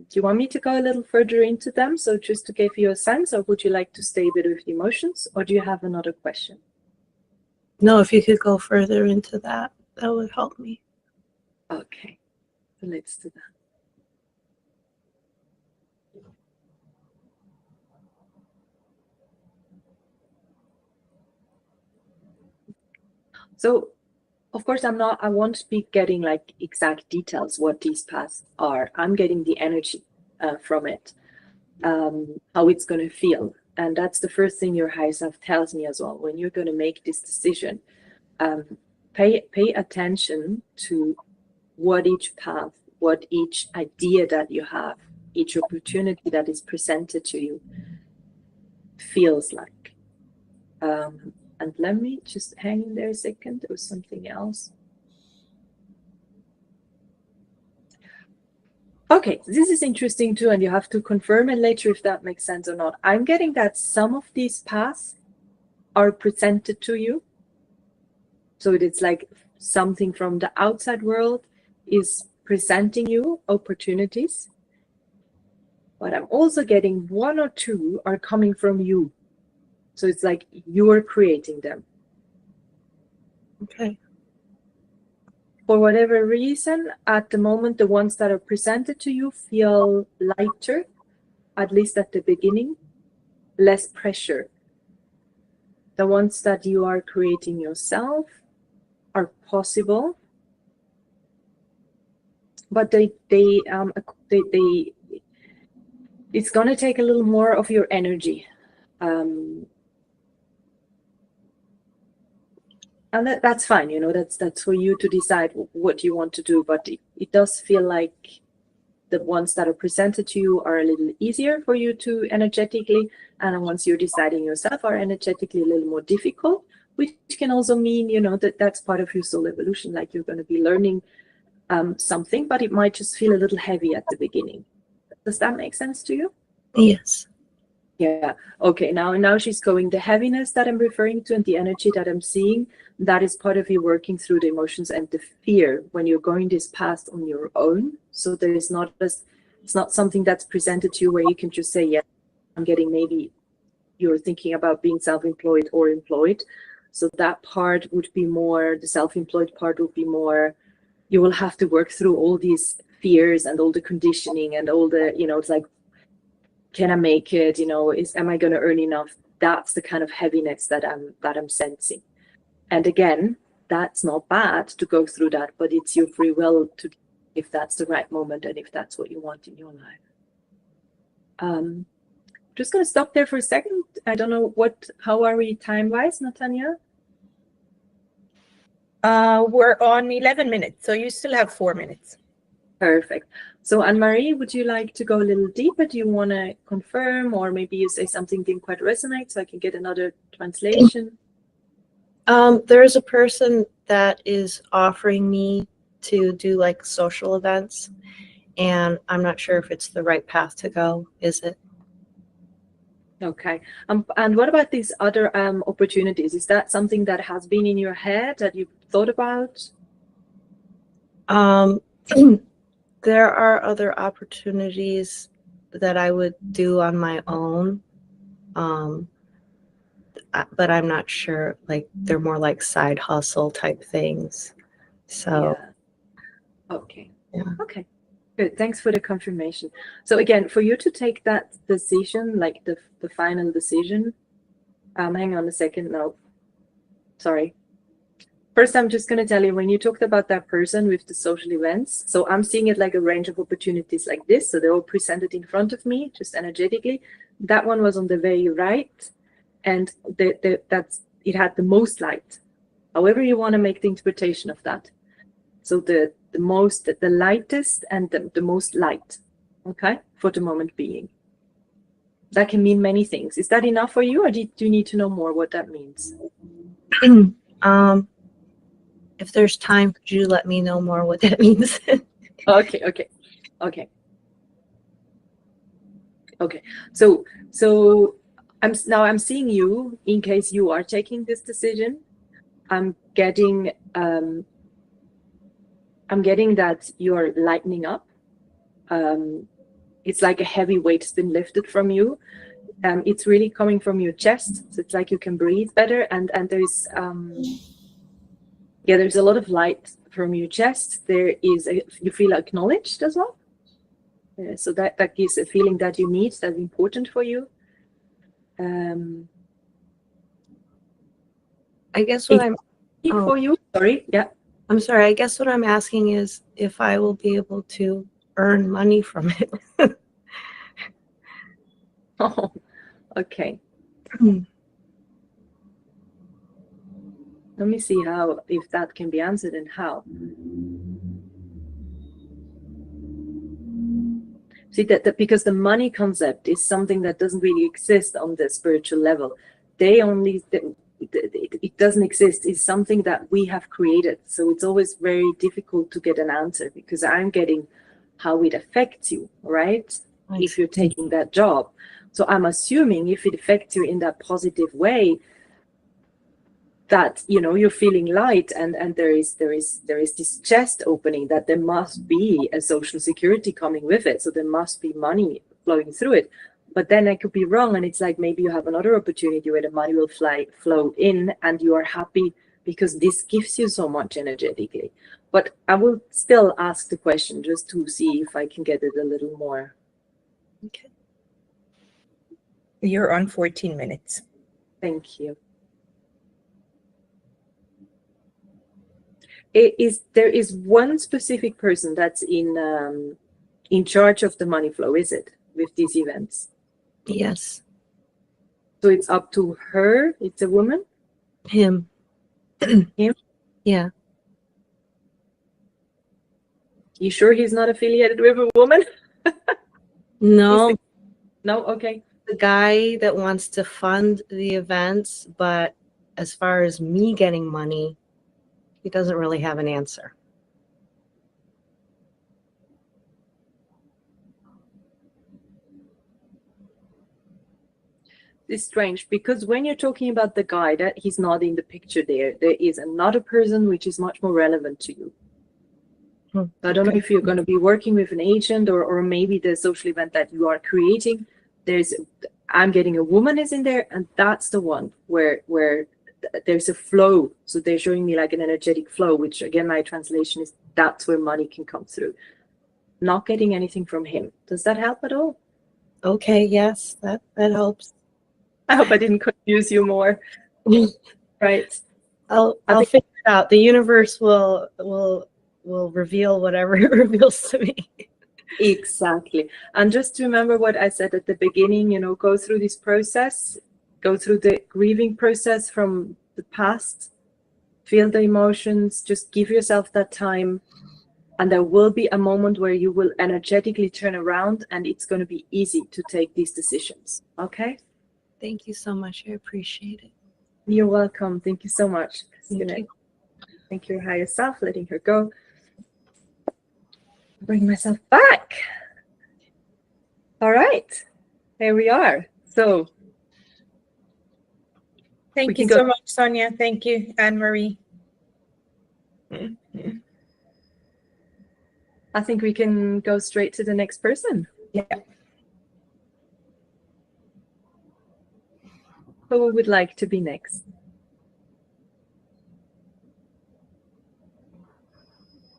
Do you want me to go a little further into them? So just to give you a sense, or would you like to stay a bit with the emotions, or do you have another question? No, if you could go further into that, that would help me. Okay, so let's do that. So, of course, I won't be getting like exact details what these paths are. I'm getting the energy from it, how it's going to feel. And that's the first thing your higher self tells me as well. When you're going to make this decision, pay attention to what each path, what each idea that you have, each opportunity that is presented to you feels like. And let me just hang in there a second. There was something else. Okay, this is interesting too, and you have to confirm it later if that makes sense or not. I'm getting that some of these paths are presented to you. So it's like something from the outside world is presenting you opportunities. But I'm also getting one or two are coming from you. So it's like you're creating them. Okay. For whatever reason, at the moment, the ones that are presented to you feel lighter, at least at the beginning, less pressure. The ones that you are creating yourself are possible, but it's going to take a little more of your energy. And that's fine, that's for you to decide what you want to do. But it does feel like the ones that are presented to you are a little easier for you to energetically, and the ones you're deciding yourself are energetically a little more difficult, which can also mean, you know, that that's part of your soul evolution, like you're going to be learning something, but it might just feel a little heavy at the beginning. Does that make sense to you? Yes. Yeah. Okay. Now she's going, the heaviness that I'm referring to and the energy that I'm seeing, that is part of you working through the emotions and the fear when you're going this path on your own. So there is not this, it's not something that's presented to you where you can just say, yeah, I'm getting, maybe you're thinking about being self-employed or employed. So that part would be more, the self-employed part would be more, you will have to work through all these fears and all the conditioning and all the, you know, it's like, can I make it? You know, am I going to earn enough? That's the kind of heaviness that I'm sensing. And again, that's not bad to go through that, but it's your free will to, if that's the right moment and if that's what you want in your life. Just going to stop there for a second. I don't know how are we time-wise, Natanya? We're on 11 minutes, so you still have 4 minutes. Perfect. So Anne-Marie, would you like to go a little deeper? Do you want to confirm, or maybe you say something didn't quite resonate so I can get another translation? There's a person that is offering me to do like social events, and I'm not sure if it's the right path to go. Is it? Okay. And what about these other opportunities? Is that something that has been in your head that you've thought about? There are other opportunities that I would do on my own, but I'm not sure. Like, they're more like side hustle type things. So, yeah. Okay. Yeah. Okay. Good. Thanks for the confirmation. So again, for you to take that decision, like the final decision, hang on a second. No, sorry. First, I'm just going to tell you, when you talked about that person with the social events, so I'm seeing it like a range of opportunities like this. So they're all presented in front of me, just energetically. That one was on the very right, and that's, it had the most light. However you want to make the interpretation of that. So the lightest and the most light, okay, for the moment being. That can mean many things. Is that enough for you, or do you need to know more what that means? if there's time, could you let me know more what that means? Okay. So I'm seeing you, in case you are taking this decision. I'm getting that you're lightening up. It's like a heavy weight's been lifted from you. It's really coming from your chest, so it's like you can breathe better, and there's there's a lot of light from your chest. There is you feel acknowledged as well. So that gives a feeling that you need, that's important for you. I guess what I'm for you. Sorry, yeah. I'm sorry. I guess what I'm asking is if I will be able to earn money from it. Oh, okay. Let me see if that can be answered and how. See that because the money concept is something that doesn't really exist on the spiritual level. It doesn't exist. It's something that we have created. So it's always very difficult to get an answer, because I'm getting how it affects you, right? If you're taking that job. So I'm assuming if it affects you in that positive way, that, you know, you're feeling light, and there is this chest opening, that there must be a social security coming with it. So there must be money flowing through it. But then I could be wrong, and it's like maybe you have another opportunity where the money will flow in, and you are happy because this gives you so much energetically. But I will still ask the question just to see if I can get it a little more. Okay. You're on 14 minutes. Thank you. There is one specific person that's in charge of the money flow, is it, with these events? Yes. So it's up to her. It's a woman? Him. Him? Yeah. You sure he's not affiliated with a woman? No, No? Okay. the guy that wants to fund the events, but as far as me getting money, he doesn't really have an answer. It's strange because when you're talking about the guy, that he's not in the picture there. There is another person which is much more relevant to you. I don't know if you're going to be working with an agent or maybe the social event that you are creating. I'm getting a woman is in there, and that's the one where there's a flow. So they're showing me like an energetic flow, which again, my translation is that's where money can come through. Not getting anything from him. Does that help at all? Okay, yes, that helps. I hope I didn't confuse you more. Right. I'll figure it out. The universe will reveal whatever it reveals to me. Exactly. And just remember what I said at the beginning, go through this process, go through the grieving process from the past, feel the emotions, just give yourself that time. And there will be a moment where you will energetically turn around and it's going to be easy to take these decisions. Okay? Thank you so much. I appreciate it. You're welcome. Thank you so much. Thank you. Thank your higher self, letting her go. Bring myself back. All right. There we are. So Thank you so much, Sonia. Thank you, Anne-Marie. I think we can go straight to the next person. Yeah. Who would like to be next?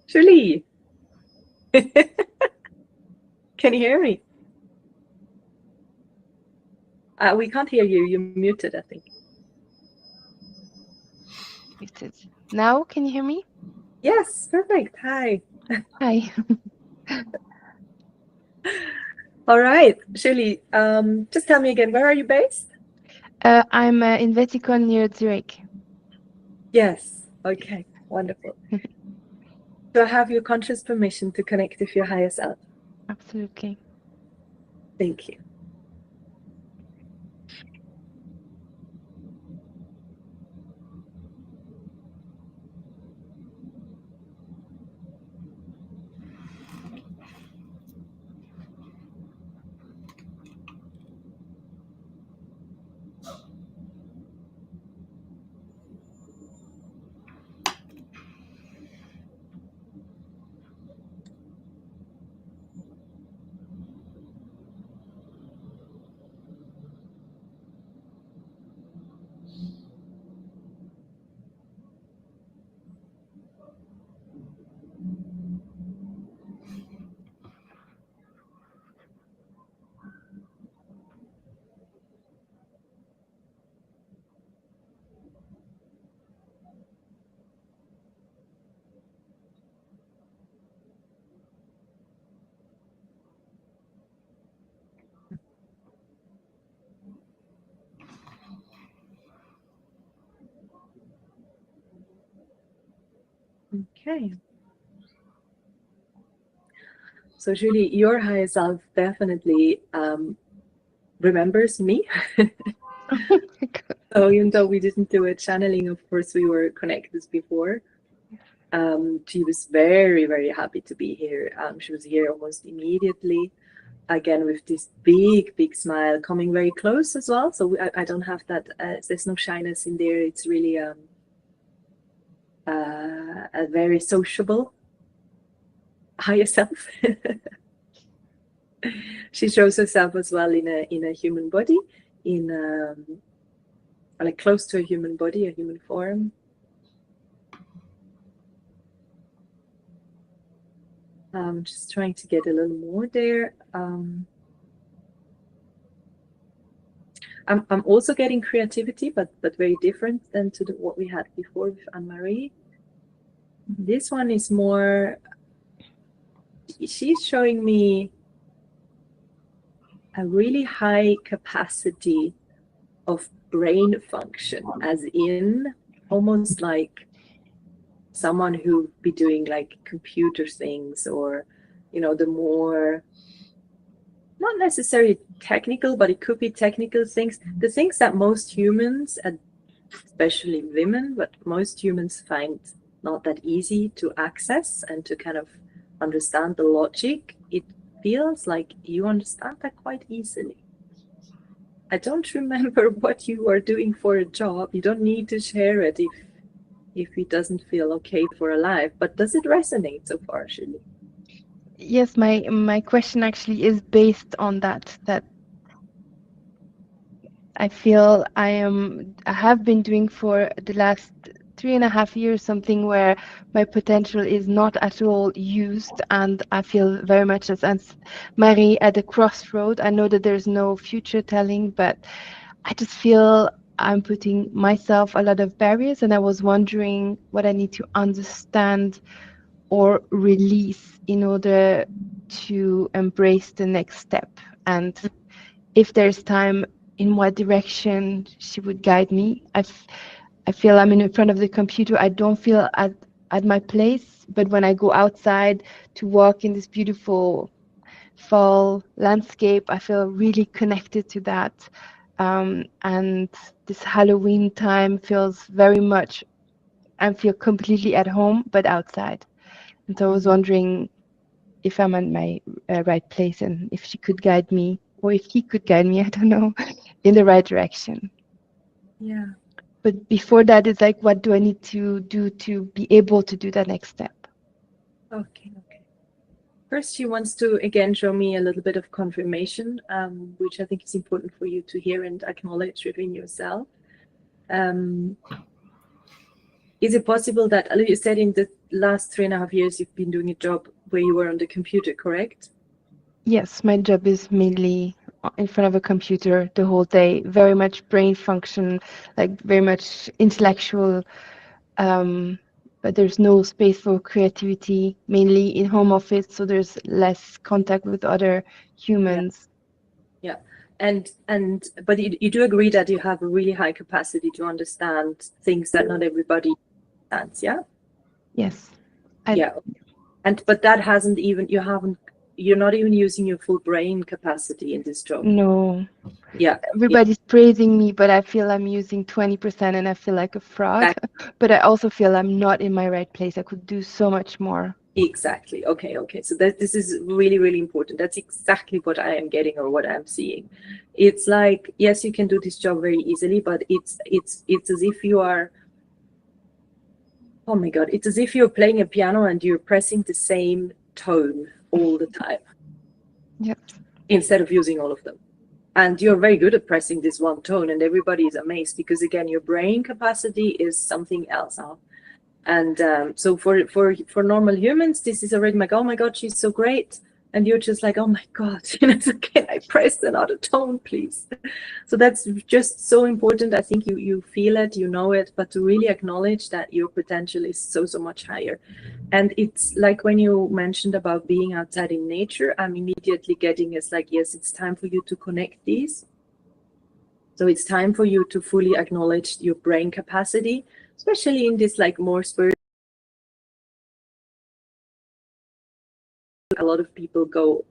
Julie. Can you hear me? We can't hear you. You're muted, I think. Now, can you hear me? Yes, perfect. Hi. Hi. All right, Julie, just tell me again, where are you based? I'm in Vatican near Zurich. Yes. Okay, wonderful. Do I have your conscious permission to connect with your higher self? Absolutely. Thank you. Okay. So Julie, your higher self definitely remembers me. So even though we didn't do a channeling, of course, we were connected before. She was very, very happy to be here. She was here almost immediately. Again, with this big, big smile, coming very close as well. So I don't have that, there's no shyness in there. It's really a very sociable higher self. She shows herself as well in a human body, like close to a human body, a human form. Just trying to get a little more there. I'm also getting creativity, but very different than to what we had before with Anne-Marie. This one is more, she's showing me a really high capacity of brain function, as in almost like someone who be doing like computer things, or the more, not necessarily technical, but it could be technical things, the things that most humans, and especially women, but most humans find not that easy to access and to kind of understand the logic. It feels like you understand that quite easily. I don't remember what you are doing for a job. You don't need to share it if it doesn't feel okay for a life. But does it resonate so far, Shirley? Yes, my question actually is based on that I feel I have been doing for the last 3.5 years something where my potential is not at all used, and I feel very much as Marie at a crossroad. I know that there's no future telling, but I just feel I'm putting myself a lot of barriers, and I was wondering what I need to understand or release in order to embrace the next step, and if there's time, in what direction she would guide me. I feel I'm in front of the computer. I don't feel at my place, but when I go outside to walk in this beautiful fall landscape, I feel really connected to that. And this Halloween time feels very much, I feel completely at home, but outside. And so I was wondering if I'm in my right place, and if she could guide me, or if he could guide me, I don't know, in the right direction. Yeah. But before that, it's like, what do I need to do to be able to do that next step? Okay. First, she wants to again show me a little bit of confirmation, which I think is important for you to hear and acknowledge within yourself. Is it possible that you said in the last 3.5 years you've been doing a job where you were on the computer, correct? Yes, my job is mainly in front of a computer the whole day, very much brain function, like very much intellectual, but there's no space for creativity, mainly in home office, so there's less contact with other humans. Yeah. But you do agree that you have a really high capacity to understand things that not everybody understands, yeah? Yes. But that hasn't even, you're not even using your full brain capacity in this job. No. Yeah. Everybody's praising me, but I feel I'm using 20% and I feel like a fraud. But I also feel I'm not in my right place. I could do so much more. Exactly. Okay. So this is really, really important. That's exactly what I am getting, or what I'm seeing. It's like, yes, you can do this job very easily, but it's as if you are, oh my God, it's as if you're playing a piano and you're pressing the same tone all the time. Yes. Instead of using all of them. And you're very good at pressing this one tone, and everybody is amazed because, again, your brain capacity is something else. And so for normal humans, this is already like, oh my God, she's so great. And you're just like, oh my God, can I press another tone, please? So that's just so important. I think you feel it, you know it, but to really acknowledge that your potential is so much higher. And it's like when you mentioned about being outside in nature, I'm immediately getting it's like, yes, it's time for you to connect these. So it's time for you to fully acknowledge your brain capacity, especially in this like more spiritual. A lot of people go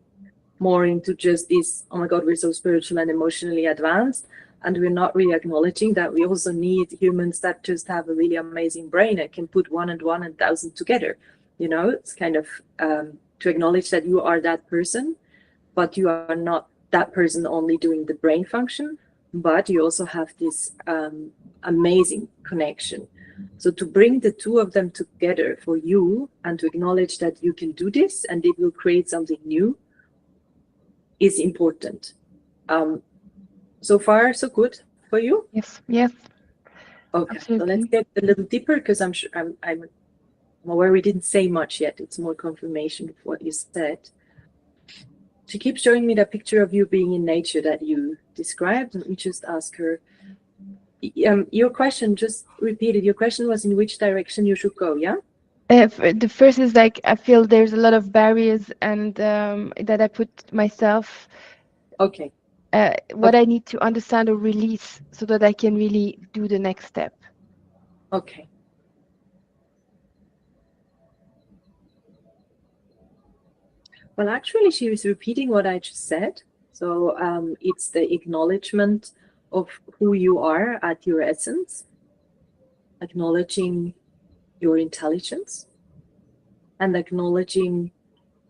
more into just this, oh my God, we're so spiritual and emotionally advanced. And we're not really acknowledging that we also need humans that just have a really amazing brain and can put 1 and 1 and 1,000 together. It's kind of to acknowledge that you are that person, but you are not that person only doing the brain function, but you also have this amazing connection. So to bring the two of them together for you and to acknowledge that you can do this and it will create something new is important. So far, so good for you? Yes. Okay, Absolutely. so let's get a little deeper because I'm sure I'm aware we didn't say much yet. It's more confirmation of what you said. She keeps showing me that picture of you being in nature that you described. Let me just ask her. Your question, just repeat it. Your question was in which direction you should go, yeah? The first is like, I feel there's a lot of barriers and that I put myself. Okay. What I need to understand or release so that I can really do the next step. Okay. Well, actually, she was repeating what I just said. So it's the acknowledgement of who you are at your essence, acknowledging your intelligence, and acknowledging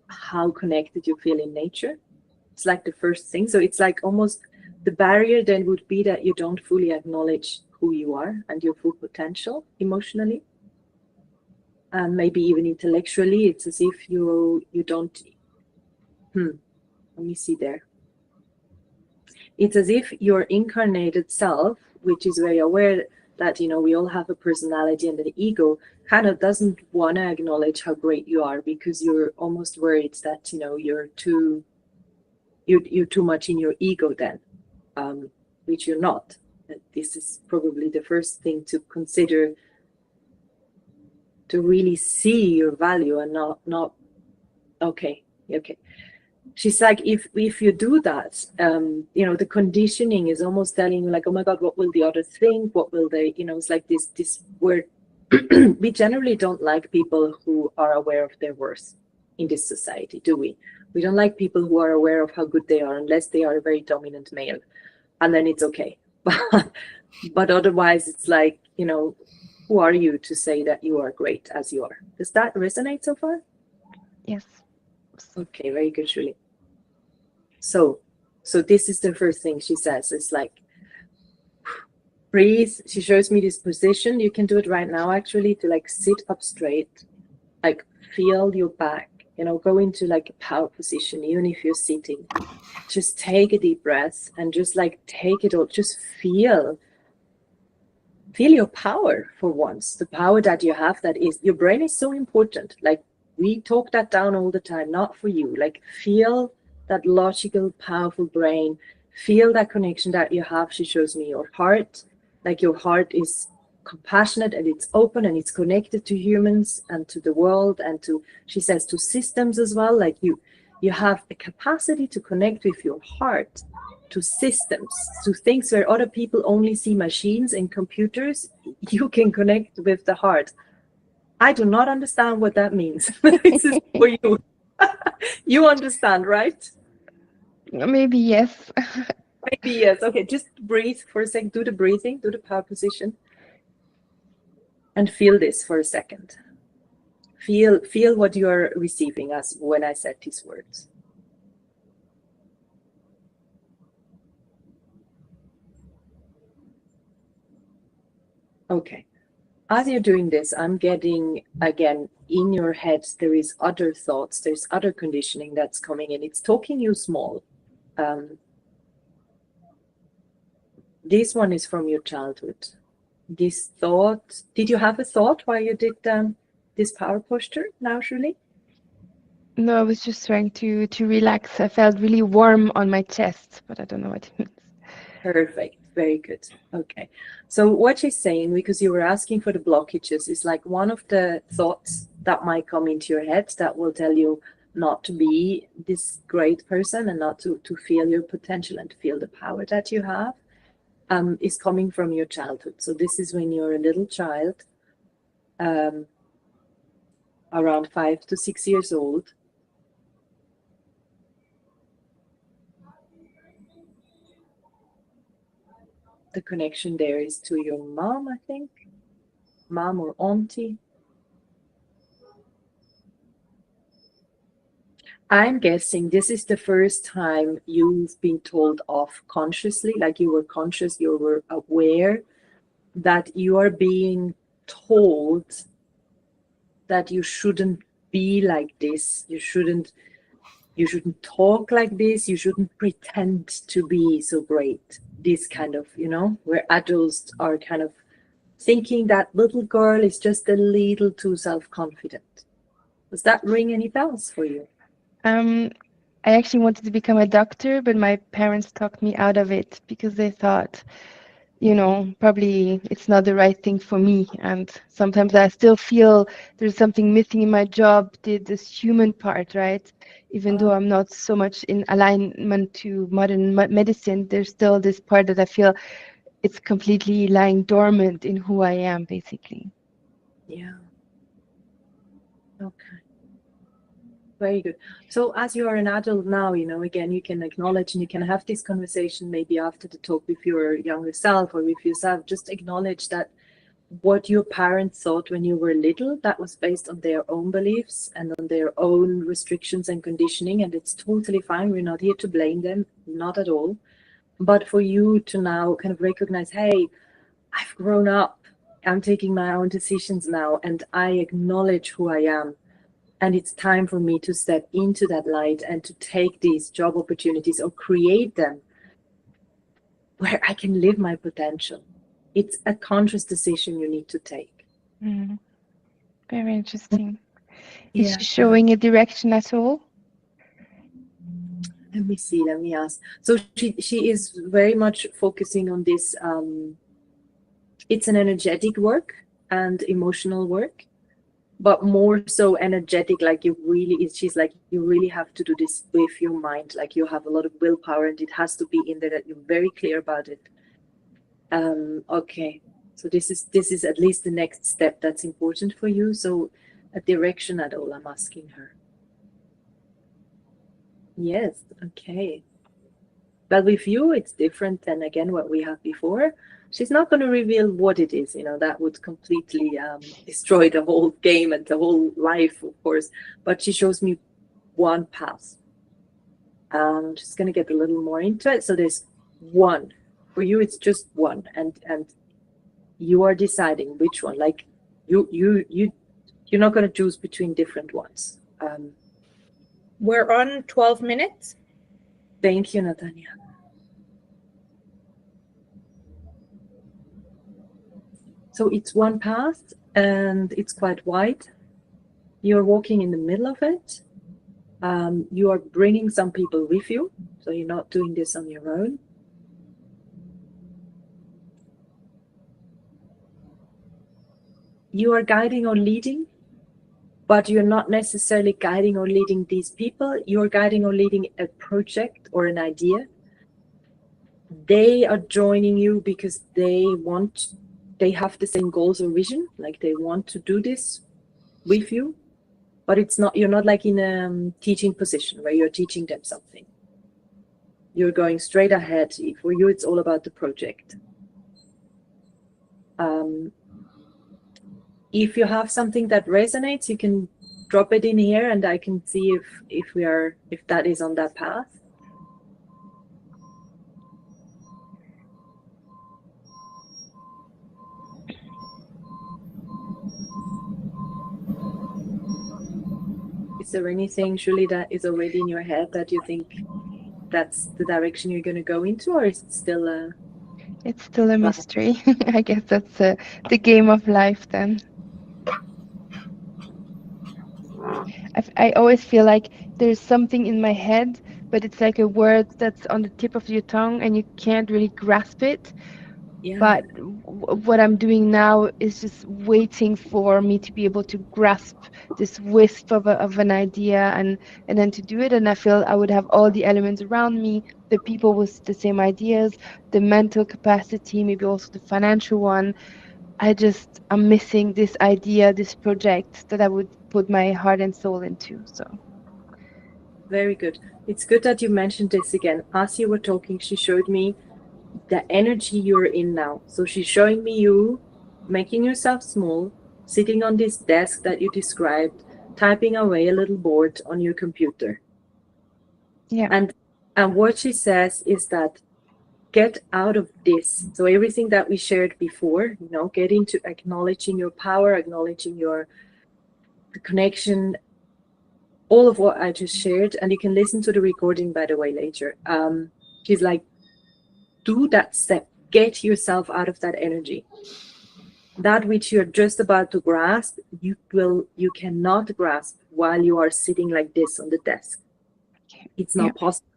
how connected you feel in nature. It's like the first thing. So it's like almost the barrier then would be that you don't fully acknowledge who you are and your full potential emotionally. And maybe even intellectually, it's as if you don't, let me see there. It's as if your incarnated self, which is very aware that, you know, we all have a personality and an ego, kind of doesn't want to acknowledge how great you are because you're almost worried that, you know, you're too much in your ego then, which you're not. This is probably the first thing to consider, to really see your value and not okay. She's like, if you do that, you know, the conditioning is almost telling you like, oh my God, what will the other think? What will they, you know, it's like this word. We generally don't like people who are aware of their worth in this society, do we? We don't like people who are aware of how good they are unless they are a very dominant male, and then it's okay. But otherwise, it's like, you know, who are you to say that you are great as you are? Does that resonate so far? Yes. Okay, very good, Julie. So this is the first thing she says. It's like, breathe. She shows me this position. You can do it right now, actually, to like sit up straight, like feel your back, you know, go into like a power position, even if you're sitting. Just take a deep breath and just like take it all. Just feel your power for once. The power that you have, that is, your brain is so important. Like we talk that down all the time, not for you. Like feel that logical, powerful brain. Feel that connection that you have. She shows me your heart. Like your heart is compassionate and it's open and it's connected to humans and to the world and to, she says, to systems as well. Like you have a capacity to connect with your heart to systems, to things where other people only see machines and computers. You can connect with the heart. I do not understand what that means. This is for you. You understand, right? Maybe yes. Maybe yes. Okay, just breathe for a second. Do the breathing, do the power position. And feel this for a second. Feel what you are receiving as when I said these words. Okay. As you're doing this, I'm getting, again, in your head, there is other thoughts, there's other conditioning that's coming in. It's talking you small. This one is from your childhood. This thought, did you have a thought while you did this power posture now, Julie? No, I was just trying to relax. I felt really warm on my chest, but I don't know what it means. Perfect. Very good. Okay. So what she's saying, because you were asking for the blockages, is like one of the thoughts that might come into your head that will tell you not to be this great person and not to feel your potential and to feel the power that you have, is coming from your childhood. So this is when you're a little child, around 5 to 6 years old. The connection there is to your mom, I think. Mom or auntie. I'm guessing this is the first time you've been told off consciously, like you were conscious, you were aware that you are being told that you shouldn't be like this, you shouldn't talk like this, you shouldn't pretend to be so great. This kind of, you know, where adults are kind of thinking that little girl is just a little too self-confident. Does that ring any bells for you? I actually wanted to become a doctor, but my parents talked me out of it because they thought, you know, probably it's not the right thing for me. And sometimes I still feel there's something missing in my job, this human part, right? Even though I'm not so much in alignment to modern medicine, there's still this part that I feel it's completely lying dormant in who I am, basically. Yeah. Okay. Very good. So as you are an adult now, you know, again, you can acknowledge and you can have this conversation maybe after the talk with your younger self or with yourself. Just acknowledge that what your parents thought when you were little, that was based on their own beliefs and on their own restrictions and conditioning. And it's totally fine. We're not here to blame them, not at all. But for you to now kind of recognize, hey, I've grown up. I'm taking my own decisions now, and I acknowledge who I am. And it's time for me to step into that light and to take these job opportunities or create them where I can live my potential. It's a conscious decision you need to take. Mm. Very interesting. Yeah. Is she showing a direction at all? Let me see, let me ask. So she is very much focusing on this. It's an energetic work and emotional work, but more so energetic, like she's like, you really have to do this with your mind, like you have a lot of willpower and it has to be in there, that you're very clear about it. Okay, so this is at least the next step that's important for you. So a direction at all, I'm asking her. Yes, okay. But with you, it's different than, again, what we had before. She's not going to reveal what it is, you know, that would completely destroy the whole game and the whole life, of course. But she shows me one path. I'm just going to get a little more into it. So there's one. For you, it's just one. And you are deciding which one. Like, you're not going to choose between different ones. We're on 12 minutes. Thank you, Natania. So it's one path and it's quite wide. You're walking in the middle of it. You are bringing some people with you. So you're not doing this on your own. You are guiding or leading, but you're not necessarily guiding or leading these people. You're guiding or leading a project or an idea. They are joining you because they have the same goals or vision, like they want to do this with you, but you're not like in a teaching position where you're teaching them something. You're going straight ahead. For you, it's all about the project. If you have something that resonates, you can drop it in here and I can see if that is on that path. Is there anything, Julie, that is already in your head that you think that's the direction you're going to go into, or is it still a... It's still a mystery. I guess that's the game of life then. I always feel like there's something in my head, but it's like a word that's on the tip of your tongue and you can't really grasp it. Yeah. But what I'm doing now is just waiting for me to be able to grasp this wisp of an idea and then to do it. And I feel I would have all the elements around me, the people with the same ideas, the mental capacity, maybe also the financial one. I'm missing this idea, this project that I would put my heart and soul into. So very good. It's good that you mentioned this again. As you were talking, she showed me the energy you're in now. So she's showing me you making yourself small, sitting on this desk that you described, typing away a little board on your computer. Yeah. And what she says is that get out of this. So everything that we shared before, you know, get into acknowledging your power, acknowledging the connection, all of what I just shared. And you can listen to the recording, by the way, later. She's like, do that step, get yourself out of that energy. That which you're just about to grasp, you cannot grasp while you are sitting like this on the desk. It's not possible.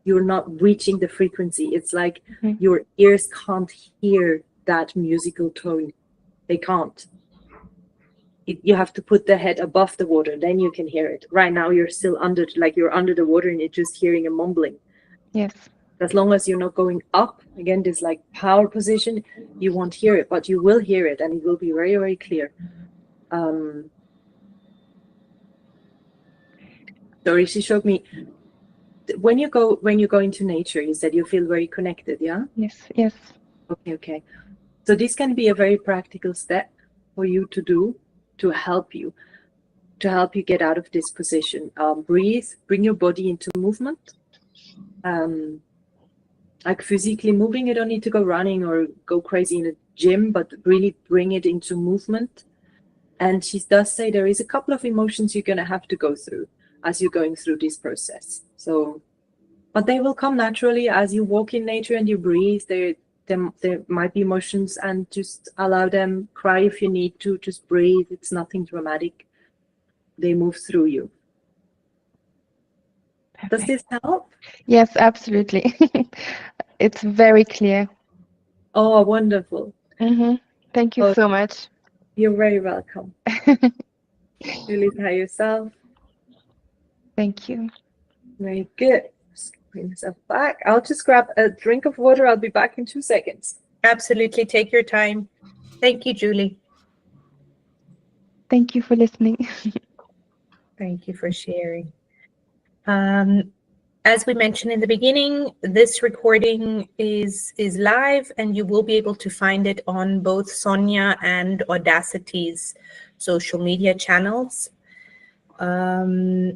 You're not reaching the frequency. It's like your ears can't hear that musical tone. They can't. You have to put the head above the water, then you can hear it. Right now you're still under the water and you're just hearing a mumbling. Yes. As long as you're not going up, again, this like power position, you won't hear it, but you will hear it and it will be very, very clear. story. She showed me when you go into nature, you said you feel very connected, yeah? Yes, yes. Okay. So this can be a very practical step for you to do to help you get out of this position. Breathe, bring your body into movement. Like physically moving, you don't need to go running or go crazy in a gym, but really bring it into movement. And she does say there is a couple of emotions you're going to have to go through as you're going through this process. So, but they will come naturally as you walk in nature and you breathe. There might be emotions, and just allow them. Cry if you need to. Just breathe. It's nothing dramatic. They move through you. Does this help? Yes, absolutely. It's very clear. Oh, wonderful. Thank you so much. You're very welcome. Release yourself. Thank you. Very good. Just bring myself back. I'll just grab a drink of water. I'll be back in 2 seconds. Absolutely. Take your time. Thank you, Julie. Thank you for listening. Thank you for sharing. As we mentioned in the beginning, this recording is live, and you will be able to find it on both Sonia and Audacity's social media channels. So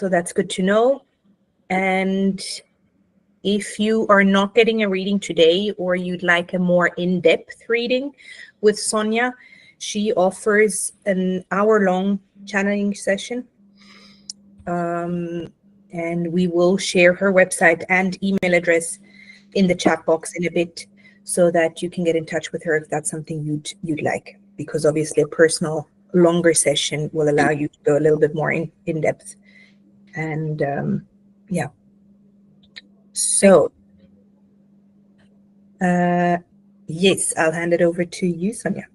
that's good to know. And if you are not getting a reading today, or you'd like a more in-depth reading with Sonia, she offers an hour-long channeling session. And we will share her website and email address in the chat box in a bit, so that you can get in touch with her if that's something you'd like, because obviously a personal longer session will allow you to go a little bit more in depth. And yeah. So yes, I'll hand it over to you, Sonia.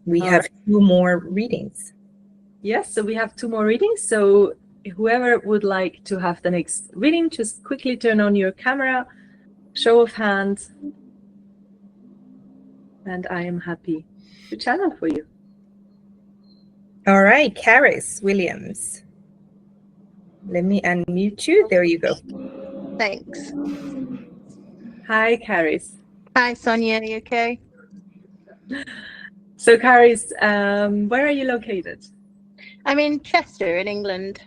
We have 2 more readings. Yes, so we have 2 more readings. So whoever would like to have the next reading, just quickly turn on your camera, show of hands, and I am happy to channel for you. All right, Caris Williams. Let me unmute you. There you go. Thanks. Hi, Caris. Hi, Sonia. Are you okay? So, Caris, where are you located? I'm in Chester, in England.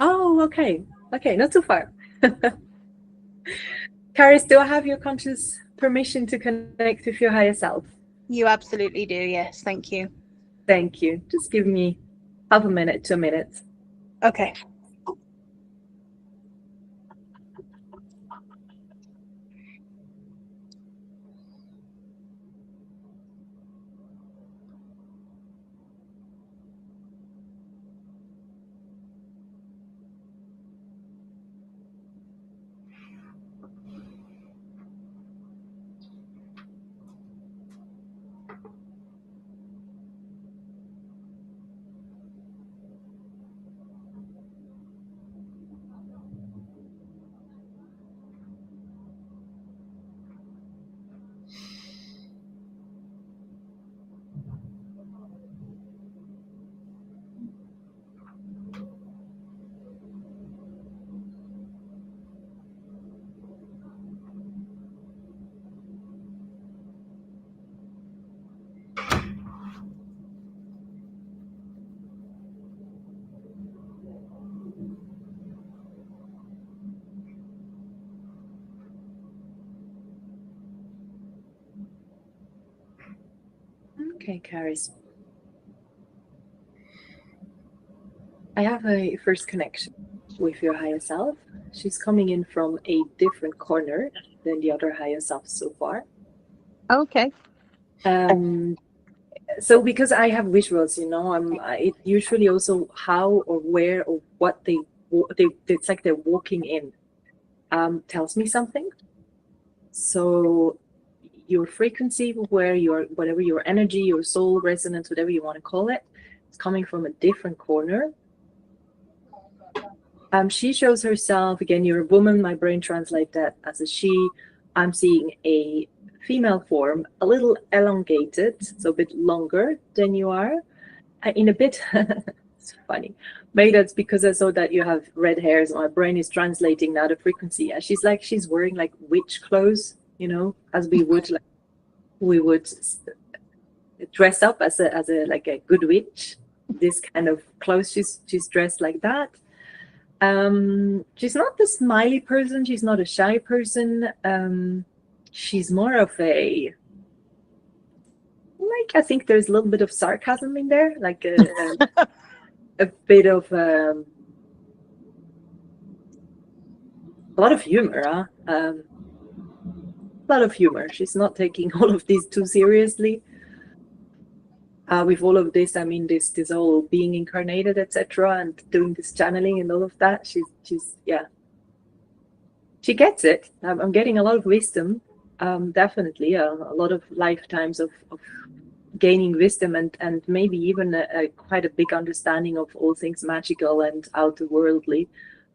Oh, okay. Okay, not too far. Caris, do I have your conscious permission to connect with your higher self? You absolutely do, yes. Thank you. Thank you. Just give me half a minute to a minute. Okay. Okay, Caris. I have a first connection with your higher self. She's coming in from a different corner than the other higher self so far. Okay. So because I have visuals, it usually also how or where or what it's like they're walking in tells me something. So your frequency, whatever your energy, your soul resonance, whatever you want to call it, it's coming from a different corner. She shows herself, again, you're a woman, my brain translates that as a she. I'm seeing a female form, a little elongated, so a bit longer than you are, in a bit It's funny. Maybe that's because I saw that you have red hairs. My brain is translating now the frequency. And she's wearing like witch clothes, you know, as we would dress up as a like a good witch. This kind of clothes. She's dressed like that. She's not the smiley person. She's not a shy person. She's more of a, like, I think there's a little bit of sarcasm in there, like a bit of a lot of humor. A lot of humor. She's not taking all of this too seriously. With all of this, I mean, this whole being incarnated, etc., and doing this channeling and all of that. She's yeah. She gets it. I'm getting a lot of wisdom. Definitely a lot of lifetimes of gaining wisdom and maybe even quite a big understanding of all things magical and outer-worldly,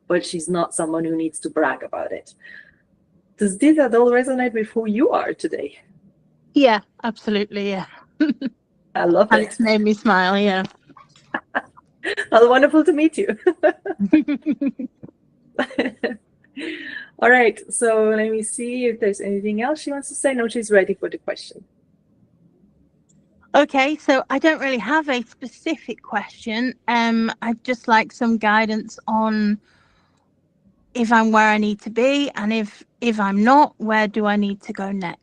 but she's not someone who needs to brag about it. Does this at all resonate with who you are today? Yeah, absolutely. Yeah. I love it. It's made me smile. Yeah. Well, wonderful to meet you. All right, so let me see if there's anything else she wants to say. No, she's ready for the question. Okay, so I don't really have a specific question. I'd just like some guidance on if I'm where I need to be, and if I'm not, where do I need to go next?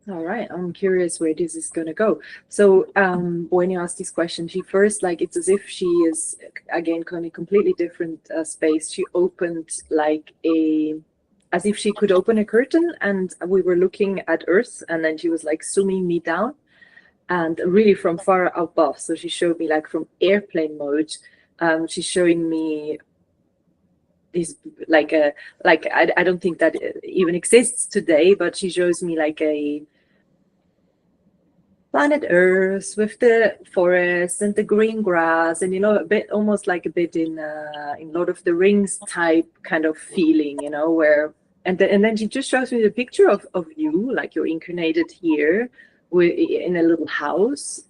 All right, I'm curious where this is going to go. So when you asked this question, she first, like, it's as if she is, again, kind of completely different space. She opened like as if she could open a curtain, and we were looking at Earth, and then she was like zooming me down and really from far above. So she showed me like from airplane mode. She's showing me this I don't think that it even exists today, but she shows me like a planet Earth with the forest and the green grass, and, you know, a bit almost like a bit in Lord of the Rings type kind of feeling, you know, where and then she just shows me the picture of you, like you're incarnated here in a little house,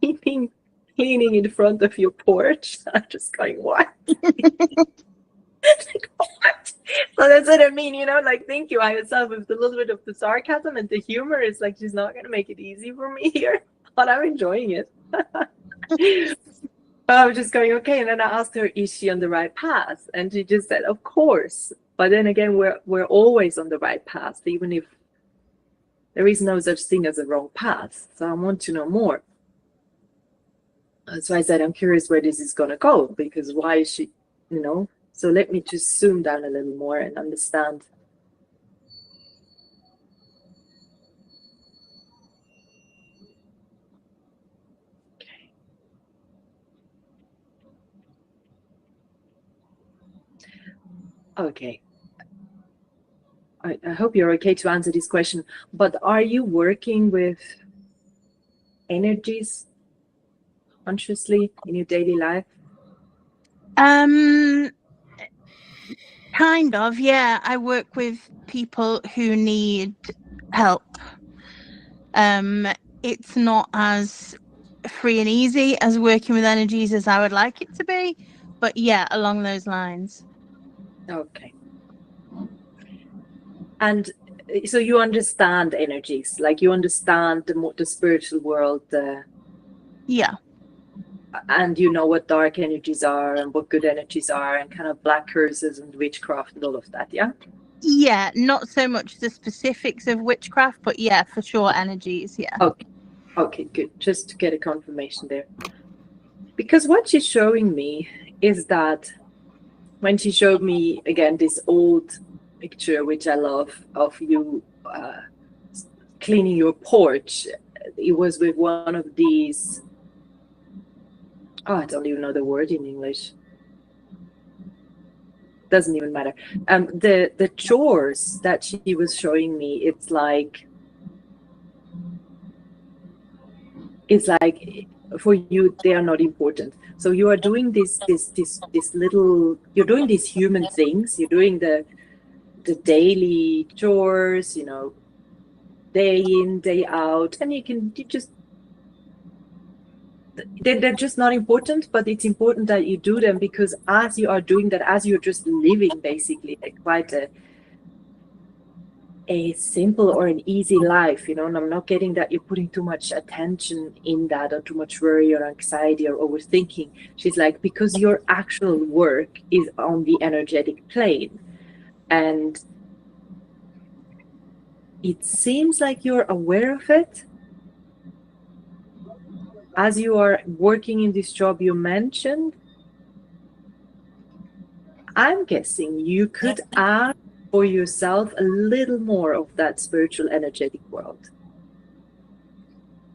cleaning in front of your porch. I'm just going, what? Like, what? So that's what I mean, you know, like, thank you. I myself with a little bit of the sarcasm and the humor is like, she's not going to make it easy for me here, but I'm enjoying it. I was just going, okay. And then I asked her, is she on the right path? And she just said, of course. But then again, we're always on the right path, even if there is no such thing as a wrong path. So I want to know more. So I said, I'm curious where this is going to go, because why is she, you know? So let me just zoom down a little more and understand. Okay. I hope you're okay to answer this question, but are you working with energies consciously in your daily life? Kind of, yeah. I work with people who need help. It's not as free and easy as working with energies as I would like it to be, but yeah, along those lines. Okay. And so you understand energies, like you understand the spiritual world. Yeah. And you know what dark energies are and what good energies are, and kind of black curses and witchcraft and all of that, yeah? Yeah, not so much the specifics of witchcraft, but yeah, for sure, energies, yeah. Okay, good. Just to get a confirmation there. Because what she's showing me is that when she showed me, again, this old picture, which I love, of you cleaning your porch, it was with one of these Oh, I don't even know the word in English. Doesn't even matter. The chores that she was showing me, it's like for you they are not important. So you are doing this little, you're doing these human things, you're doing the daily chores, you know, day in, day out, and they're just not important, but it's important that you do them, because as you are doing that, as you're just living basically quite a simple or an easy life, you know, and I'm not getting that you're putting too much attention in that, or too much worry or anxiety or overthinking. She's like, because your actual work is on the energetic plane, and it seems like you're aware of it. As you are working in this job you mentioned, I'm guessing you could add for yourself a little more of that spiritual energetic world.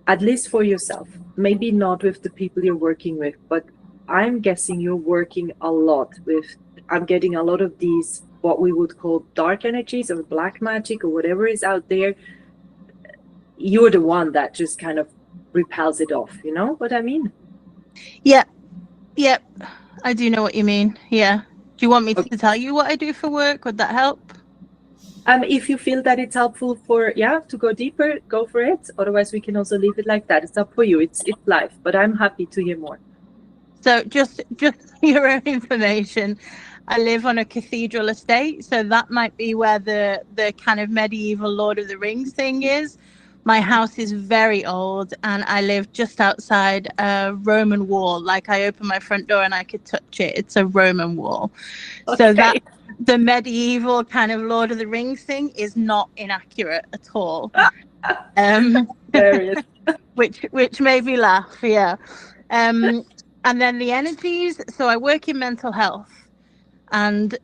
At least for yourself. Maybe not with the people you're working with, but I'm guessing you're working a lot with, I'm getting a lot of these, what we would call dark energies or black magic or whatever is out there. You're the one that just kind of repels it off, you know what I mean? Yep. I do know what you mean. Yeah. Do you want me to tell you what I do for work? Would that help? If you feel that it's helpful to go deeper, go for it. Otherwise, we can also leave it like that. It's up for you. It's life, but I'm happy to hear more. So just for your own information, I live on a cathedral estate, so that might be where the kind of medieval Lord of the Rings thing is. My house is very old, and I live just outside a Roman wall. Like, I open my front door and I could touch it. It's a Roman wall. Okay. So that the medieval kind of Lord of the Rings thing is not inaccurate at all. which made me laugh. Yeah. And then the energies. So I work in mental health, and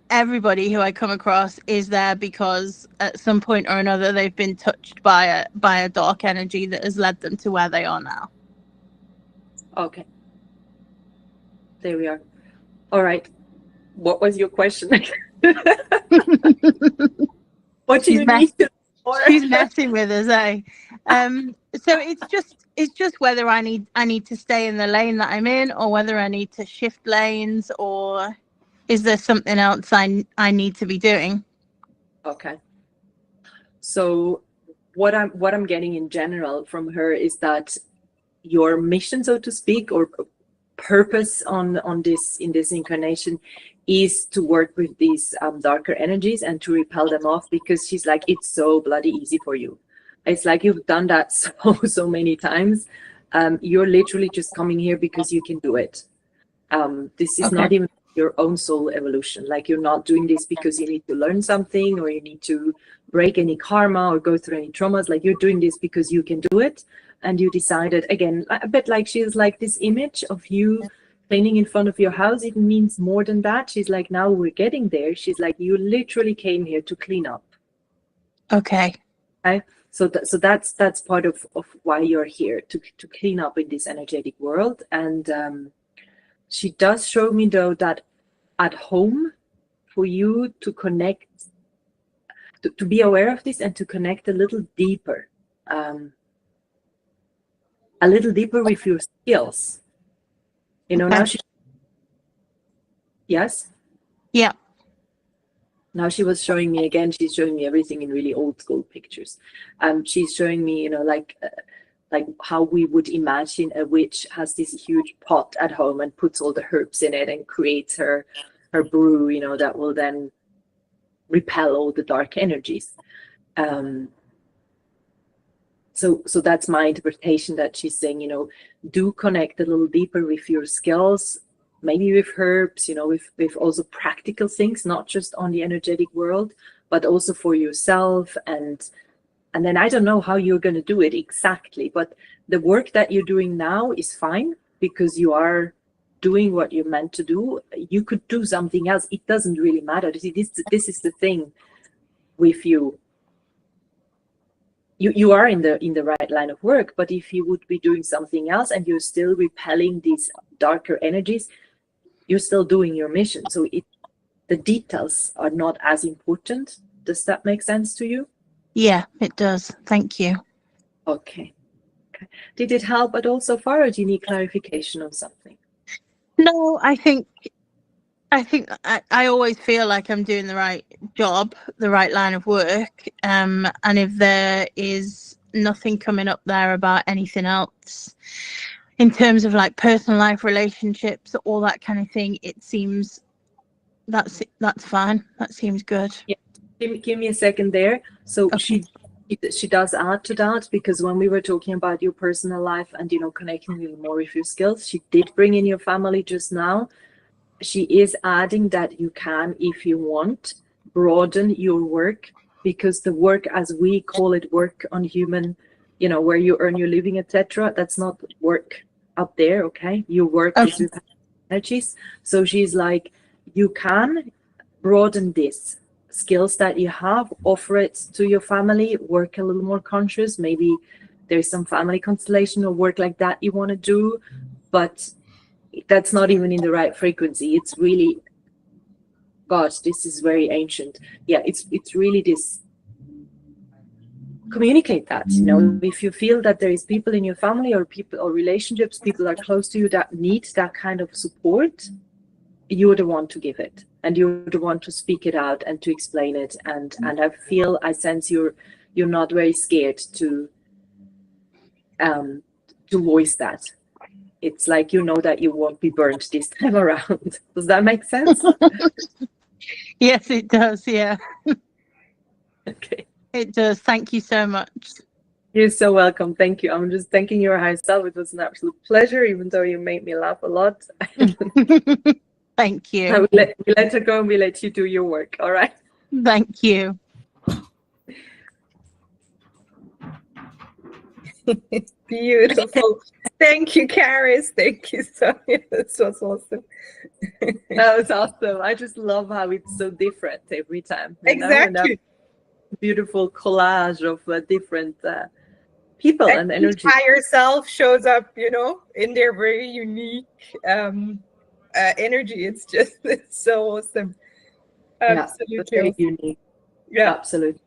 everybody who I come across is there because at some point or another they've been touched by a dark energy that has led them to where they are now. Okay. There we are. All right. What was your question? What do you need to know? She's messing with us, eh? So it's just whether I need to stay in the lane that I'm in, or whether I need to shift lanes, or is there something else I need to be doing? Okay. So what I'm getting in general from her is that your mission, so to speak, or purpose in this incarnation is to work with these darker energies and to repel them off, because she's like, it's so bloody easy for you. It's like you've done that so many times. You're literally just coming here because you can do it. This is not even your own soul evolution. Like, you're not doing this because you need to learn something, or you need to break any karma or go through any traumas. Like, you're doing this because you can do it. And you decided, again, a bit like she's like this image of you cleaning in front of your house. It means more than that. She's like, now we're getting there. She's like, you literally came here to clean up. Okay. So that's part of why you're here, to clean up in this energetic world. And she does show me, though, that at home, for you to connect, to be aware of this and to connect a little deeper with your skills. You know, now yes? Yeah. Now she was showing me again, she's showing me everything in really old school pictures. She's showing me, you know, like how we would imagine a witch has this huge pot at home and puts all the herbs in it and creates her brew, you know, that will then repel all the dark energies. So that's my interpretation, that she's saying, you know, do connect a little deeper with your skills, maybe with herbs, you know, with also practical things, not just on the energetic world, but also for yourself. And then I don't know how you're going to do it exactly, but the work that you're doing now is fine, because you are doing what you're meant to do. You could do something else. It doesn't really matter. This is the thing with you. you are in the right line of work. But if you would be doing something else and you're still repelling these darker energies, you're still doing your mission. So the details are not as important. Does that make sense to you? Yeah, it does. Thank you. Okay. Did it help at all so far, or do you need clarification on something? No, I think I always feel like I'm doing the right job, the right line of work. And if there is nothing coming up there about anything else in terms of like personal life, relationships, all that kind of thing, it seems that's fine. That seems good. Yeah. Give me a second there. So Okay. she does add to that, because when we were talking about your personal life and, you know, connecting a little more with your skills, she did bring in your family just now. She is adding that you can, if you want, broaden your work, because the work, as we call it, work on human, you know, where you earn your living, etc., that's not work up there. Okay, your work is with energies. So she's like, you can broaden this skills that you have, offer it to your family, work a little more conscious. Maybe there's some family constellation or work like that you want to do, but that's not even in the right frequency. It's really, gosh, this is very ancient. Yeah, it's really this. Communicate that, you know, if you feel that there is people in your family or people or relationships, people are close to you that need that kind of support, you're the one to give it, and you're the one to speak it out and to explain it. And I sense you're not very scared to voice that. It's like, you know, that you won't be burnt this time around. Does that make sense? Yes, it does. Yeah, Okay. it does. Thank you so much. You're so welcome. Thank you. I'm just thanking your higher self. It was an absolute pleasure, even though you made me laugh a lot. Thank you. We let her go and we let you do your work. All right. Thank you. Beautiful. Thank you, Karis. Thank you, Sonia. This was awesome. That was awesome. I just love how it's so different every time. You know? And Exactly. that beautiful collage of different people and Each energy. higher self shows up, you know, in their very unique energy. It's just, it's so awesome. Absolutely. Yeah, very unique. Yeah. Absolutely.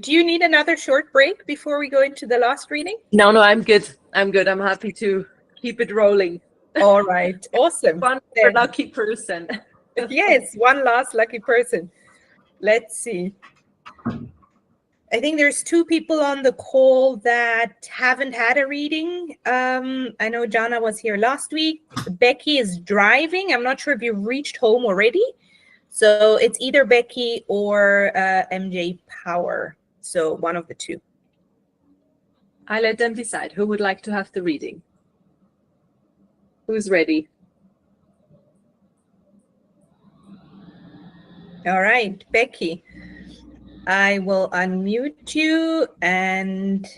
Do you need another short break before we go into the last reading? No, I'm good. I'm good. I'm happy to keep it rolling. All right. Awesome. One more lucky person. Yes, one last lucky person. Let's see. I think there's two people on the call that haven't had a reading. I know Jana was here last week. Becky is driving. I'm not sure if you've reached home already. So it's either Becky or MJ Power. So one of the two. I let them decide who would like to have the reading. Who's ready? All right, Becky. I will unmute you and...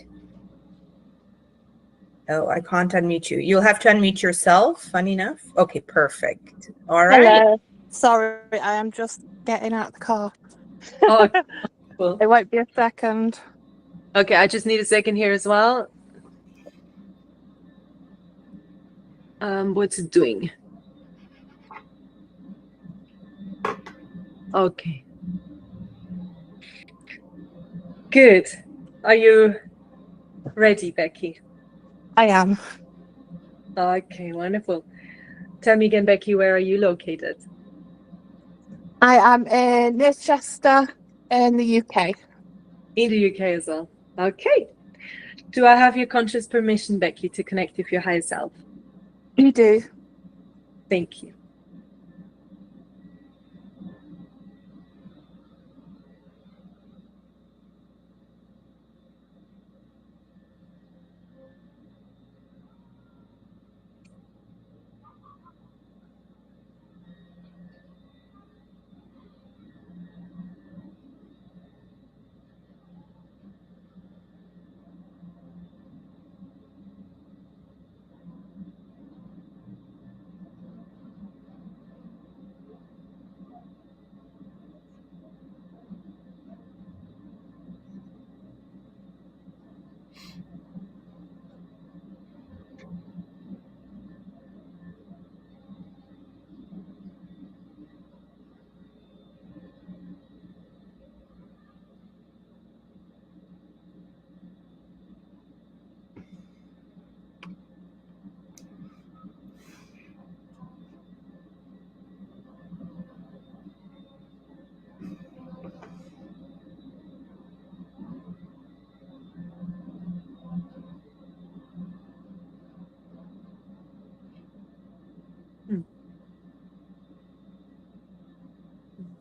Oh, I can't unmute you. You'll have to unmute yourself, funny enough. Okay, perfect. All right. Hello. Sorry, I am just getting out of the car. Oh, cool. It won't be a second. Okay, I just need a second here as well. What's it doing? Okay. Good. Are you ready, Becky? I am. Okay, wonderful. Tell me again, Becky, where are you located? I am in Manchester in the UK. In the UK as well. Okay. Do I have your conscious permission, Becky, to connect with your higher self? You do. Thank you.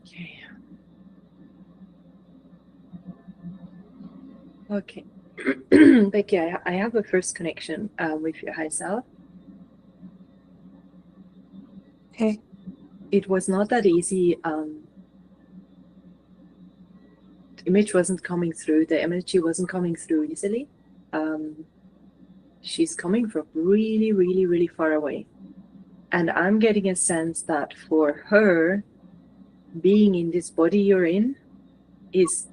Okay. Okay. Becky, I have a first connection with your high self. Okay. It was not that easy. The image wasn't coming through. The energy wasn't coming through easily. She's coming from really, really, really far away. And I'm getting a sense that for her, being in this body you're in is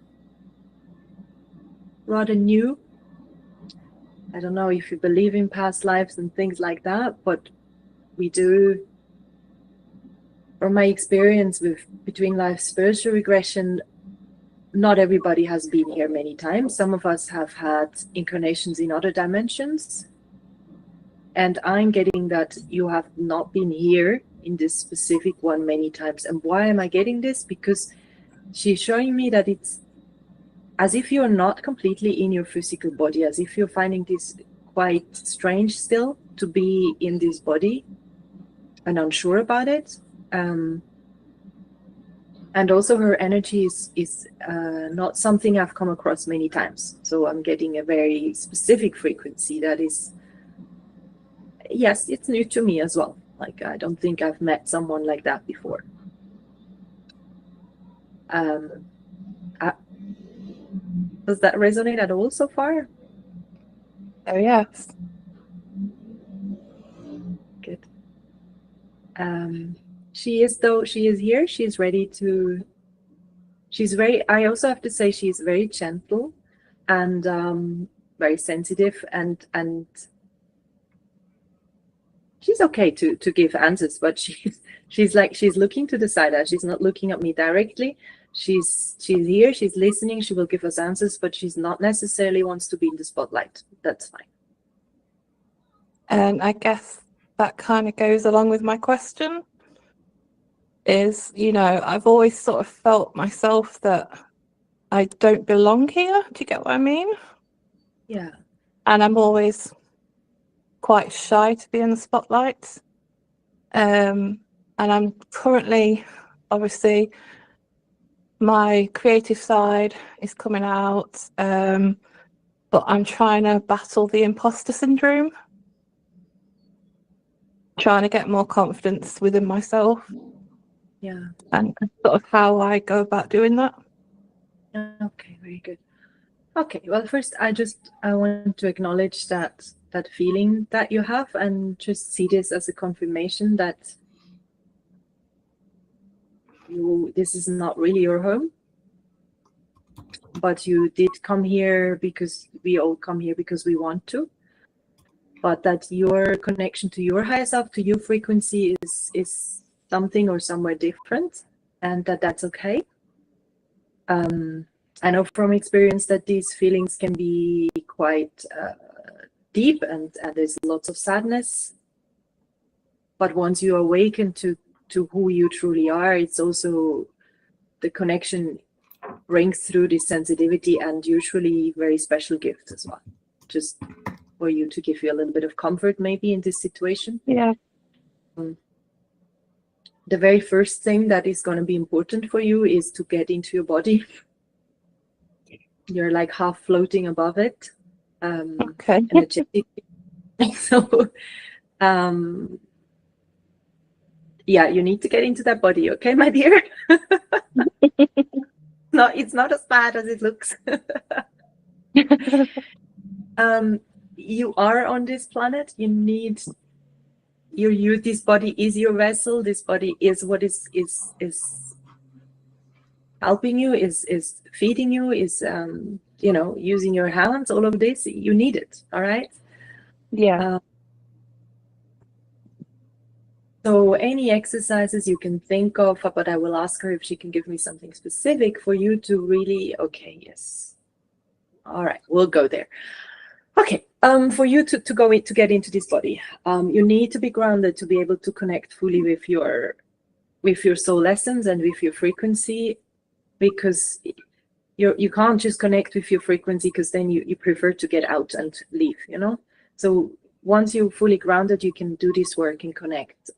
rather new. I don't know if you believe in past lives and things like that, but we do. From my experience with between life spiritual regression, not everybody has been here many times. Some of us have had incarnations in other dimensions. And I'm getting that you have not been here in this specific one many times. And why am I getting this? Because she's showing me that it's as if you're not completely in your physical body, as if you're finding this quite strange still to be in this body and unsure about it. And also her energy is not something I've come across many times. So I'm getting a very specific frequency that is, yes, it's new to me as well. Like, I don't think I've met someone like that before. Does that resonate at all so far? Oh, yes. Good. She is here. She's ready to, I also have to say she's very gentle and very sensitive and she's okay to give answers, but she's looking to the side. She's not looking at me directly. She's here, she's listening, she will give us answers, but she's not necessarily wants to be in the spotlight. That's fine. And I guess that kind of goes along with my question is, I've always sort of felt myself that I don't belong here. Do you get what I mean? Yeah. And I'm always quite shy to be in the spotlight. And I'm currently, obviously, my creative side is coming out, but I'm trying to battle the imposter syndrome, trying to get more confidence within myself. Yeah. And sort of how I go about doing that. Okay, very good. Okay, well, first I want to acknowledge that feeling that you have and just see this as a confirmation that this is not really your home, but you did come here because we all come here because we want to, but that your connection to your higher self, to your frequency is something or somewhere different, and that's okay. I know from experience that these feelings can be quite deep and there's lots of sadness, but once you awaken to who you truly are, it's also the connection rings through this sensitivity and usually very special gifts as well, just for you to give you a little bit of comfort maybe in this situation. Yeah. The very first thing that is going to be important for you is to get into your body. You're like half floating above it. Okay. Energetic. So yeah, you need to get into that body, okay, my dear? No, it's not as bad as it looks. You are on this planet. This body is your vessel. This body is what is helping you, is feeding you, is you know, using your hands, all of this, you need it. All right. Yeah. So any exercises you can think of, but I will ask her if she can give me something specific for you to really, okay, yes. All right, we'll go there. Okay, for you to get into this body, you need to be grounded to be able to connect fully with your soul essence and with your frequency, because you can't just connect with your frequency, because then you prefer to get out and leave, you know. So once you're fully grounded, you can do this work and connect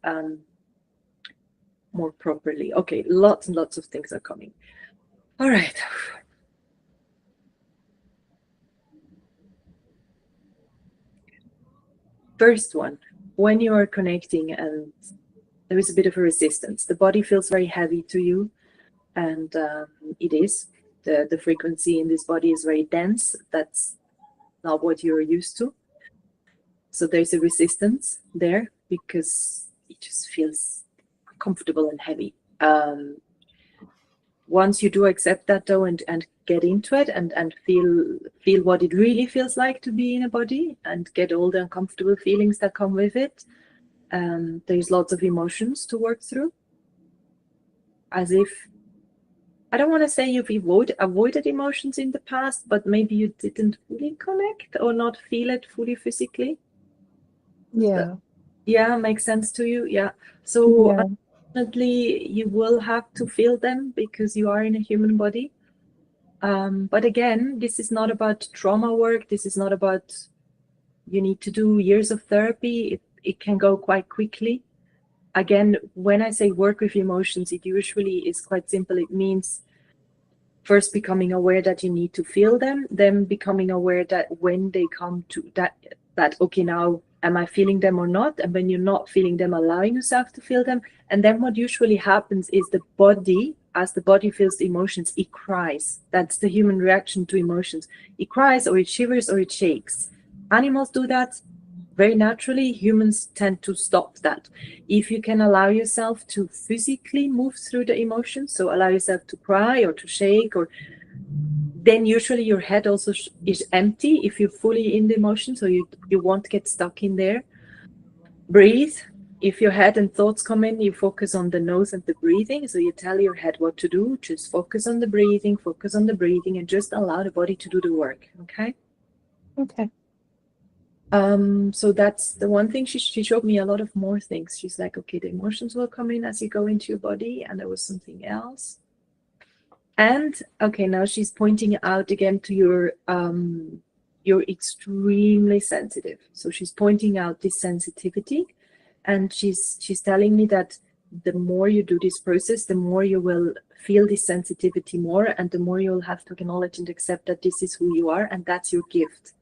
more properly. Okay, lots and lots of things are coming. All right. First one, when you are connecting and there is a bit of a resistance, the body feels very heavy to you, and it is. The frequency in this body is very dense. That's not what you're used to. So there's a resistance there because it just feels uncomfortable and heavy. Once you do accept that though, and get into it and feel what it really feels like to be in a body, and get all the uncomfortable feelings that come with it, there's lots of emotions to work through. As if, I don't want to say you've avoided emotions in the past, but maybe you didn't fully connect or not feel it fully physically. Yeah. Yeah, makes sense to you. Yeah. So Yeah. unfortunately, you will have to feel them because you are in a human body. But again, this is not about trauma work. This is not about, you need to do years of therapy. It can go quite quickly. Again, when I say work with emotions, it usually is quite simple. It means first becoming aware that you need to feel them, then becoming aware that when they come to that okay, now am I feeling them or not? And when you're not feeling them, allowing yourself to feel them. And then what usually happens is the body, as the body feels the emotions, it cries. That's the human reaction to emotions. It cries, or it shivers, or it shakes. Animals do that very naturally. Humans tend to stop that. If you can allow yourself to physically move through the emotions, so allow yourself to cry or to shake, or then usually your head also is empty if you're fully in the emotion, so you won't get stuck in there. Breathe. If your head and thoughts come in, you focus on the nose and the breathing. So you tell your head what to do. Just focus on the breathing, and just allow the body to do the work. Okay? Okay. So that's the one thing. She showed me a lot of more things. She's like, okay, the emotions will come in as you go into your body, and there was something else. And okay, now she's pointing out again to you're extremely sensitive. So she's pointing out this sensitivity, and she's telling me that the more you do this process, the more you will feel this sensitivity more, and the more you'll have to acknowledge and accept that this is who you are, and that's your gift.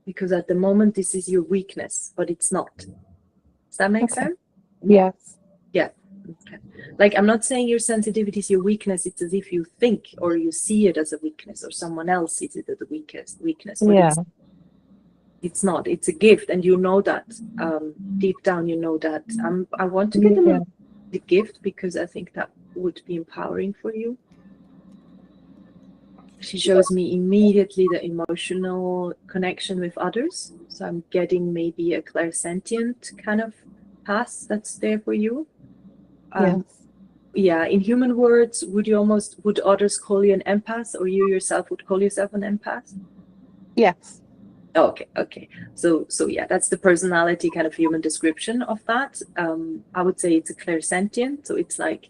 Because at the moment, this is your weakness, but it's not. Does that make sense? Yes. Yeah. Okay. Like, I'm not saying your sensitivity is your weakness. It's as if you think or you see it as a weakness, or someone else sees it as a weakness. But Yeah. it's not. It's a gift, and you know that. Deep down, you know that. I want to get the gift because I think that would be empowering for you. She shows me immediately the emotional connection with others. So I'm getting maybe a clairsentient kind of path that's there for you. Yeah, in human words, would others call you an empath, or you yourself would call yourself an empath? Yes. Okay. So yeah, that's the personality kind of human description of that. I would say it's a clairsentient. So it's like,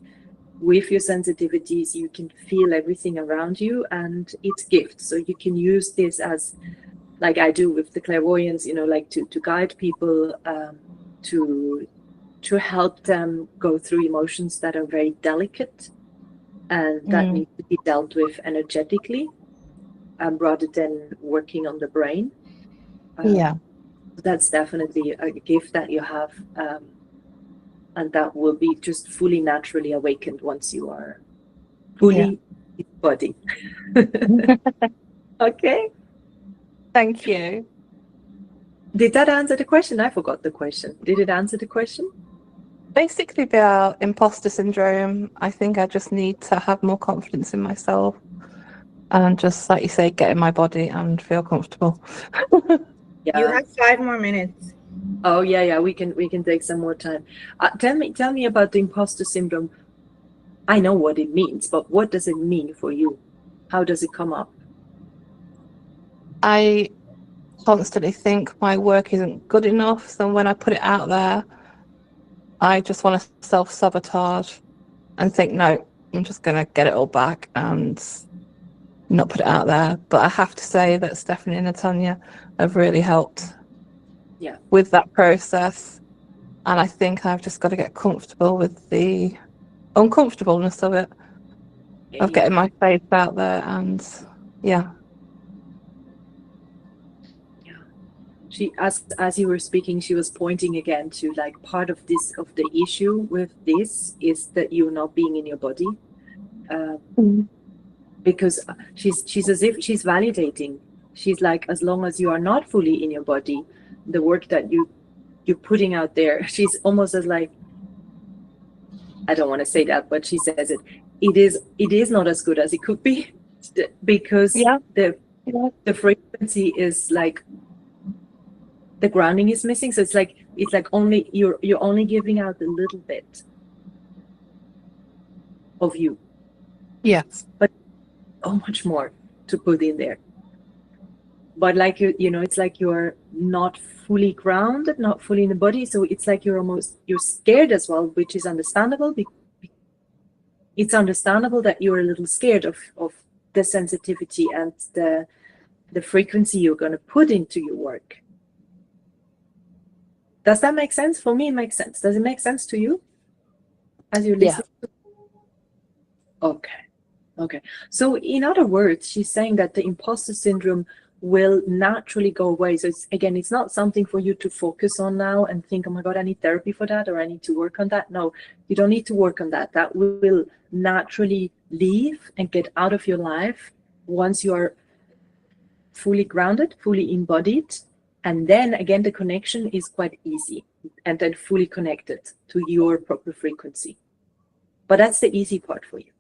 with your sensitivities, you can feel everything around you, and it's gift. So you can use this as, like I do with the clairvoyance, like to guide people, to help them go through emotions that are very delicate and that need to be dealt with energetically, rather than working on the brain. That's definitely a gift that you have. And that will be just fully naturally awakened once you are fully in body. Okay. Thank you. Did that answer the question? I forgot the question. Did it answer the question? Basically, about imposter syndrome, I think I just need to have more confidence in myself. and just, like you say, get in my body and feel comfortable. Yeah. You have 5 more minutes. Oh yeah, we can take some more time. Tell me about the imposter syndrome. I know what it means, but what does it mean for you? How does it come up? I constantly think my work isn't good enough, so when I put it out there, I just want to self-sabotage and think, no, I'm just going to get it all back and not put it out there. But I have to say that Stephanie and Natanya have really helped with that process. And I think I've just got to get comfortable with the uncomfortableness of it, of getting my face out there. And yeah. She, as you were speaking, she was pointing again to, like, part of the issue with this is that you're not being in your body, because she's as if she's validating. She's like, as long as you are not fully in your body, the work that you're putting out there, she's almost as like, I don't want to say that, but she says it is not as good as it could be, because the frequency is like, the grounding is missing. So it's like only you're only giving out a little bit of you. Yes. But so much more to put in there. But like you know, it's like you're not fully grounded, not fully in the body. So it's like you're scared as well, which is understandable. It's understandable that you're a little scared of the sensitivity and the frequency you're going to put into your work. Does that make sense? For me, it makes sense. Does it make sense to you as you listen? Yeah. Okay. So in other words, she's saying that the imposter syndrome will naturally go away. So it's not something for you to focus on now and think, oh my God, I need therapy for that, or I need to work on that. No, you don't need to work on that. That will naturally leave and get out of your life once you are fully grounded, fully embodied. And then again, the connection is quite easy, and then fully connected to your proper frequency. But that's the easy part for you,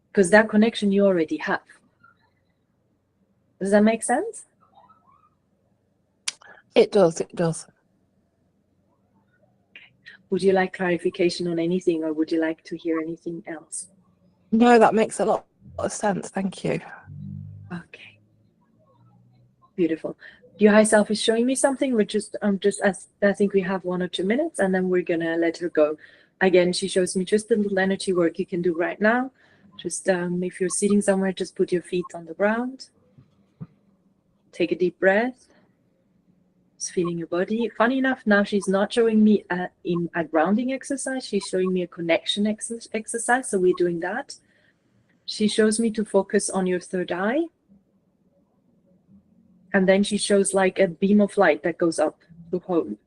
because that connection you already have. Does that make sense? It does. It does. Would you like clarification on anything, or would you like to hear anything else? No, that makes a lot of sense. Thank you. Okay. Beautiful. Your high self is showing me something. We're just I think we have 1 or 2 minutes, and then we're gonna let her go. Again, she shows me just a little energy work you can do right now. Just if you're sitting somewhere, just put your feet on the ground. Take a deep breath. Just feeling your body. Funny enough, now she's not showing me a grounding exercise. She's showing me a connection exercise. So we're doing that. She shows me to focus on your third eye. And then she shows like a beam of light that goes up to home.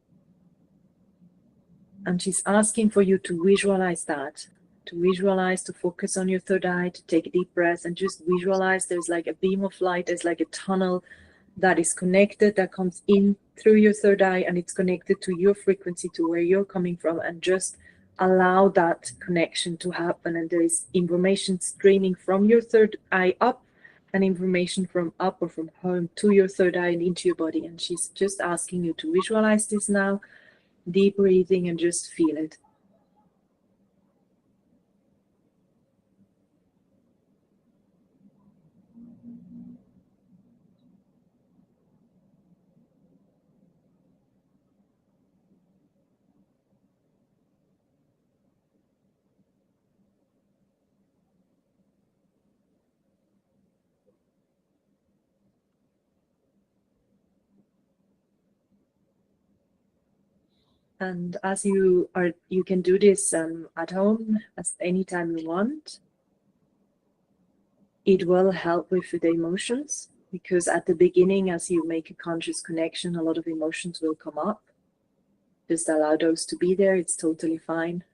And she's asking for you to visualize that, to focus on your third eye, to take a deep breath and just visualize there's like a beam of light, there's like a tunnel that is connected, that comes in through your third eye, and it's connected to your frequency, to where you're coming from, and just allow that connection to happen. And there is information streaming from your third eye up, and information from up or from home to your third eye and into your body. And she's just asking you to visualize this now, deep breathing, and just feel it. And as you can do this at home as anytime you want. It will help with the emotions, because at the beginning, as you make a conscious connection, a lot of emotions will come up. Just allow those to be there. It's totally fine.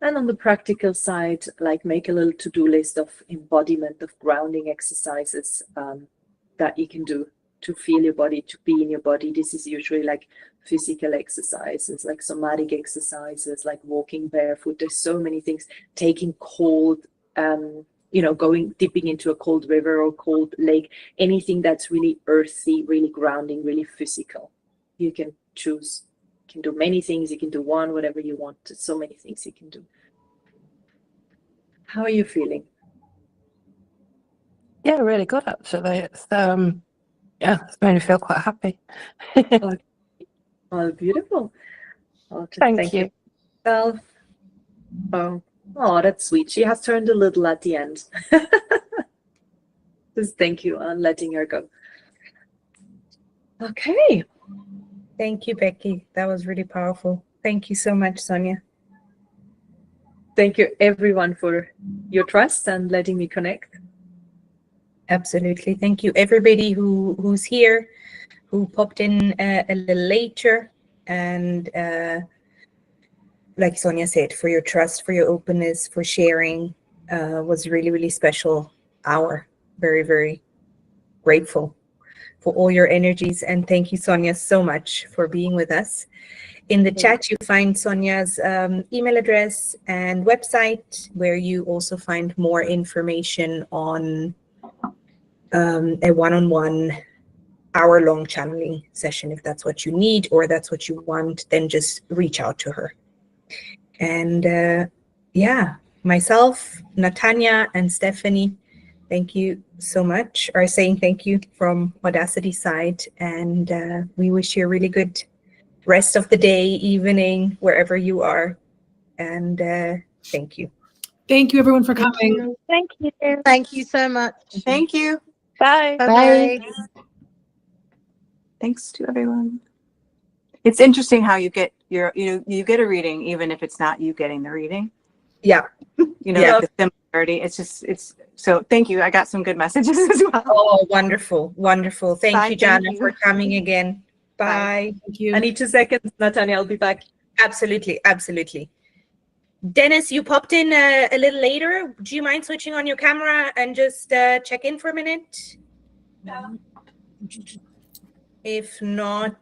And on the practical side, like, make a little to-do list of embodiment, of grounding exercises that you can do to feel your body, to be in your body. This is usually like physical exercises, like somatic exercises, like walking barefoot. There's so many things. Taking cold you know, dipping into a cold river or cold lake, anything that's really earthy, really grounding, really physical. You can choose. You can do many things. You can do one, whatever you want. So many things you can do. How are you feeling? Yeah, really good actually. It's yeah, it's made me feel quite happy. Oh, beautiful. Oh, just Thank you. yourself. Oh, that's sweet. She has turned a little at the end. Just thank you on letting her go. Okay. Thank you, Becky. That was really powerful. Thank you so much, Sonia. Thank you, everyone, for your trust and letting me connect. Absolutely. Thank you, everybody who's here, who popped in a little later, and like Sonia said, for your trust, for your openness, for sharing. Was really, really special hour. Very, very grateful for all your energies. And thank you, Sonia, so much for being with us. In the chat, you find Sonia's email address and website, where you also find more information on a one-on-one hour-long channeling session. If that's what you need or that's what you want, then just reach out to her. And yeah, myself, Natanya, and Stephanie, thank you so much, are saying thank you from Audacity side. And we wish you a really good rest of the day, evening, wherever you are. And thank you. Thank you, everyone, for coming. Thank you. Thank you so much. Thank you. Bye. Bye-bye. Thanks to everyone. It's interesting how you get you get a reading even if it's not you getting the reading. Yeah. You know, Yeah. like the similarity. It's so thank you. I got some good messages as well. Oh, wonderful, wonderful. Thank Bye, you, Jana, thank you. for coming again. Bye. Thank you. I need 2 seconds, Natanya. I'll be back. Absolutely, absolutely. Dennis, you popped in a little later. Do you mind switching on your camera and just check in for a minute? If not,